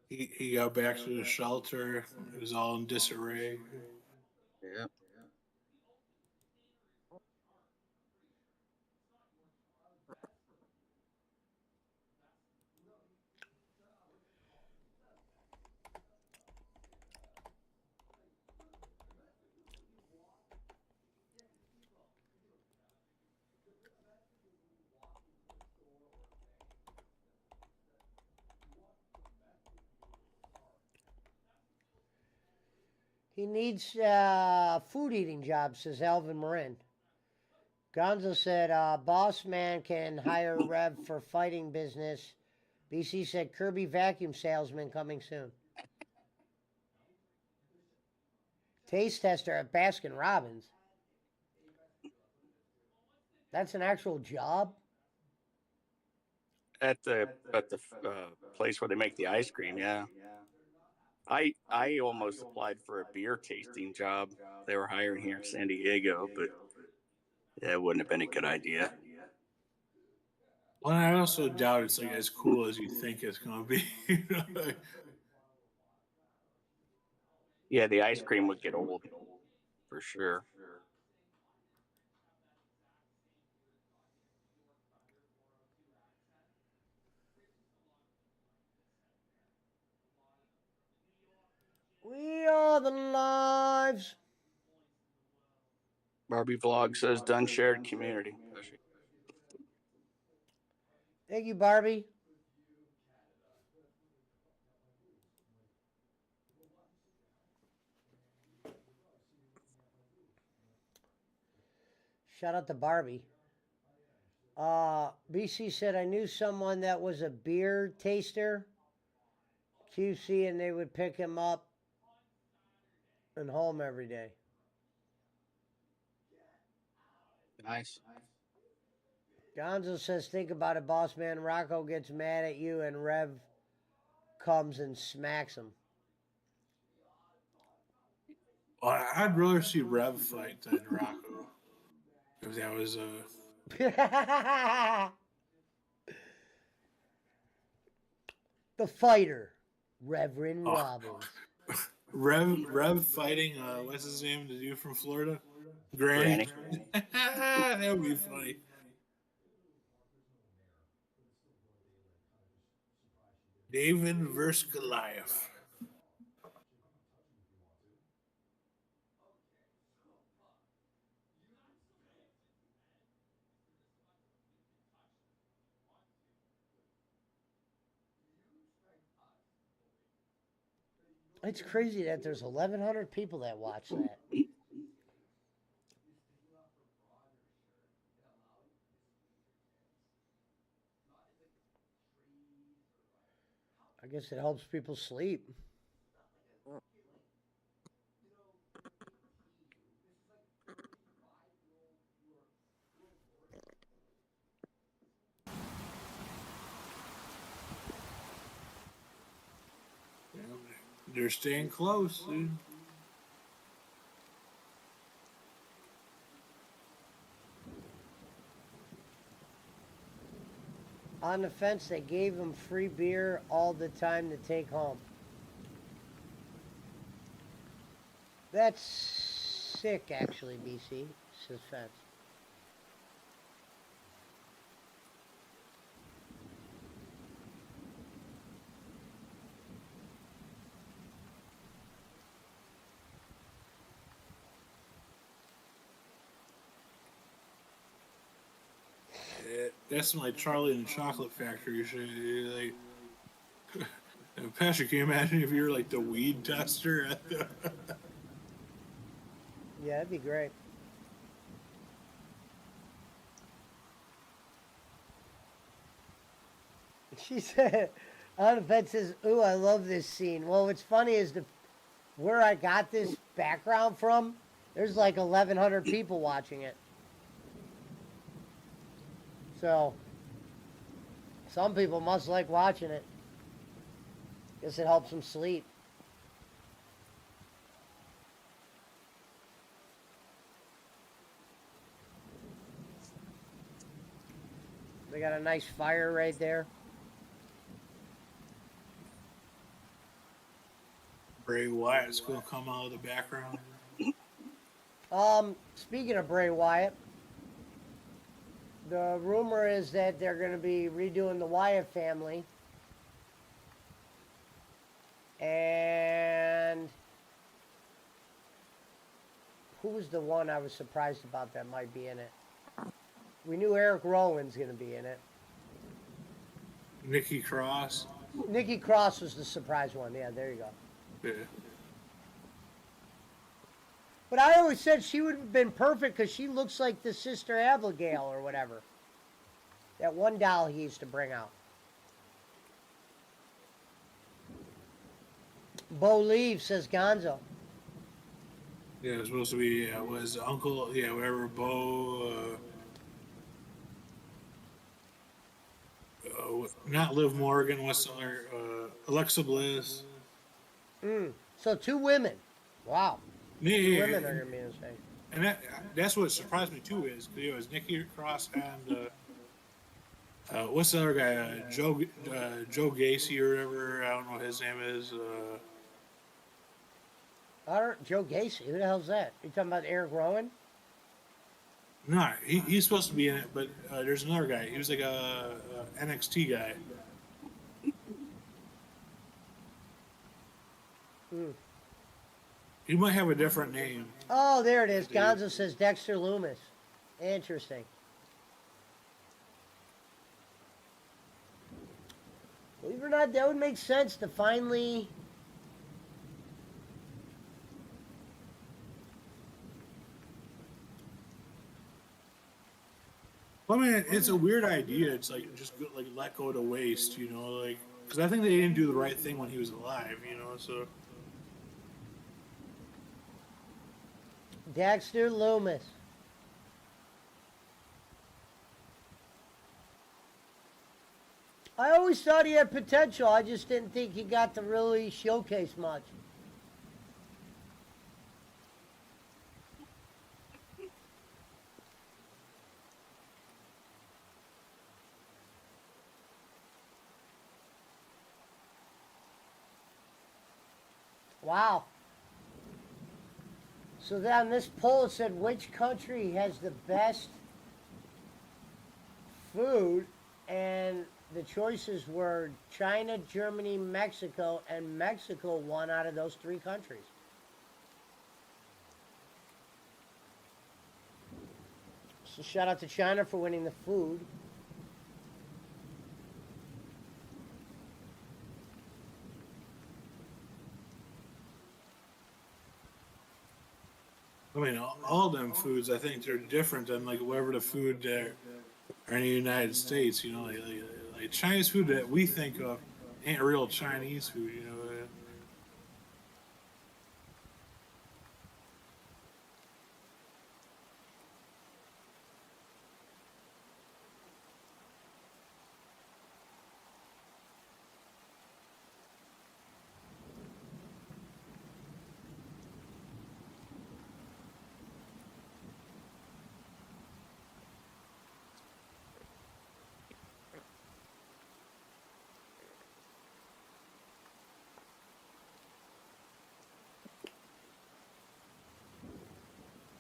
He got back to the shelter. It was all in disarray. Yeah. He needs food eating jobs, says Alvin Marin. Gonzo said, boss man can hire Rev for fighting business. BC said, Kirby vacuum salesman coming soon. Taste tester at Baskin Robbins. That's an actual job? At the place where they make the ice cream. Yeah. I almost applied for a beer tasting job. They were hiring here in San Diego, but yeah, it wouldn't have been a good idea. Well, I also doubt it's like as cool as you think it's gonna be. You know, like, Yeah, the ice cream would get old for sure. We are the lives. Barbie Vlog says done shared community. Thank you, Barbie. Shout out to Barbie. BC said, I knew someone that was a beer taster, QC, and they would pick him up and home every day. Nice. Gonzo says, think about it, boss man. Rocco gets mad at you and Rev comes and smacks him. well, I'd rather see Rev fight than Rocco. If that was The fighter, Reverend Robbins. Rev fighting what's his name, the dude from Florida? Granny. That would be funny. David versus Goliath. It's crazy that there's 1,100 people that watch that. I guess it helps people sleep. They're staying close, dude. On the fence, they gave him free beer all the time to take home. That's sick, actually, BC, says Fence. That's like Charlie and the Chocolate Factory shit. Like, Pesci, can you imagine if you were like the weed tester at the? Yeah, that'd be great. She said, on the fence says, "Ooh, I love this scene." Well, what's funny is where I got this background from. There's like 1,100 people watching it. So, some people must like watching it. Guess it helps them sleep. They got a nice fire right there. Bray Wyatt's gonna come out of the background. Speaking of Bray Wyatt, the rumor is that they're going to be redoing the Wyatt family. And who was the one I was surprised about that might be in it? We knew Eric Rowan's going to be in it. Nikki Cross. Nikki Cross was the surprise one. Yeah, there you go. Yeah. But I always said she would have been perfect because she looks like the Sister Abigail or whatever. That one doll he used to bring out. Bo Leave, says Gonzo. Yeah, it was supposed to be, was Uncle, whatever, Bo, not Liv Morgan, what's the other, Alexa Bliss. So 2 women. Wow. Yeah, 2 women are going to be in this thing. And that's what surprised me too is it was Nikki Cross and what's the other guy? Joe Gacy or whatever. I don't know what his name is. Joe Gacy. Who the hell's that? You talking about Eric Rowan? No, he's supposed to be in it, but there's another guy. He was like a NXT guy. He might have a different name. Oh, there it is. Gonzo says Dexter Loomis. Interesting. Believe it or not, that would make sense to finally... Well, I mean, it's a weird idea. It's like just like let go to waste, like because I think they didn't do the right thing when he was alive, so. Dexter Loomis. I always thought he had potential. I just didn't think he got to really showcase much. Wow. So then this poll said which country has the best food, and the choices were China, Germany, Mexico, and Mexico won out of those 3 countries. So shout out to China for winning the food. I mean, all them foods, I think they're different than like whatever the food there are in the United States. You know, like Chinese food that we think of ain't real Chinese food. You know.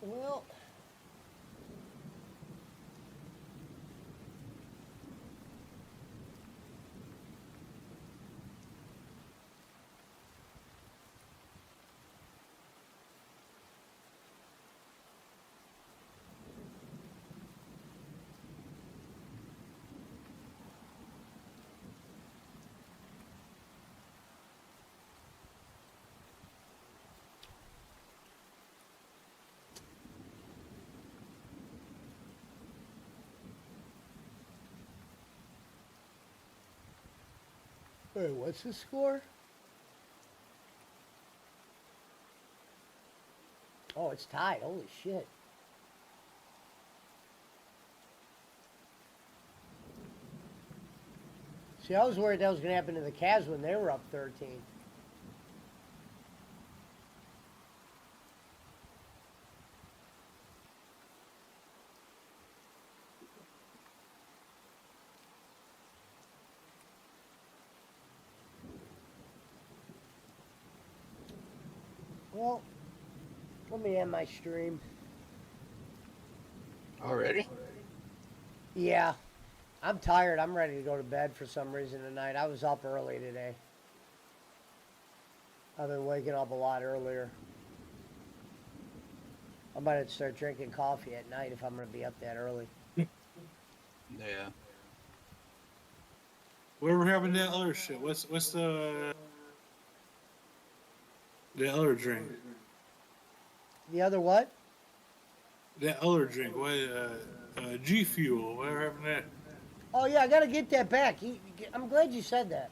Well, wait, what's the score? Oh, it's tied. Holy shit. See, I was worried that was going to happen to the Cavs when they were up 13. Well, let me end my stream. Already? Yeah. I'm tired. I'm ready to go to bed for some reason tonight. I was up early today. I've been waking up a lot earlier. I might have to start drinking coffee at night if I'm going to be up that early. Yeah. Whatever happened to that other shit? What's the other drink? The other what? That other drink, what? G Fuel. Whatever happened to that? Oh yeah, I got to get that back. I'm glad you said that.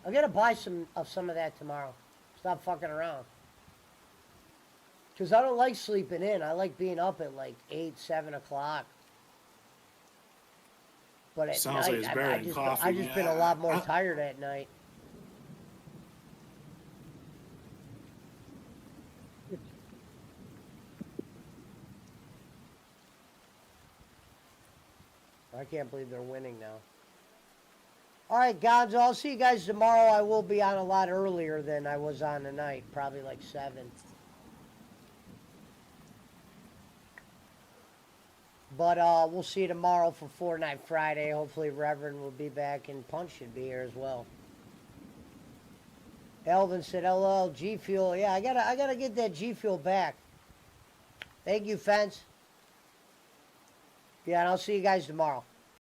I got to buy some of that tomorrow. Stop fucking around. Because I don't like sleeping in. I like being up at like 8, 7 o'clock. But at Sounds night, like it's better than coffee. I've just been a lot more tired at night. I can't believe they're winning now. All right, Gonzo, I'll see you guys tomorrow. I will be on a lot earlier than I was on tonight, probably like 7. But we'll see you tomorrow for Fortnite Friday. Hopefully Reverend will be back and Punch should be here as well. Elvin said, "LL G Fuel." Yeah, I gotta get that G Fuel back. Thank you, Fence. Yeah, and I'll see you guys tomorrow.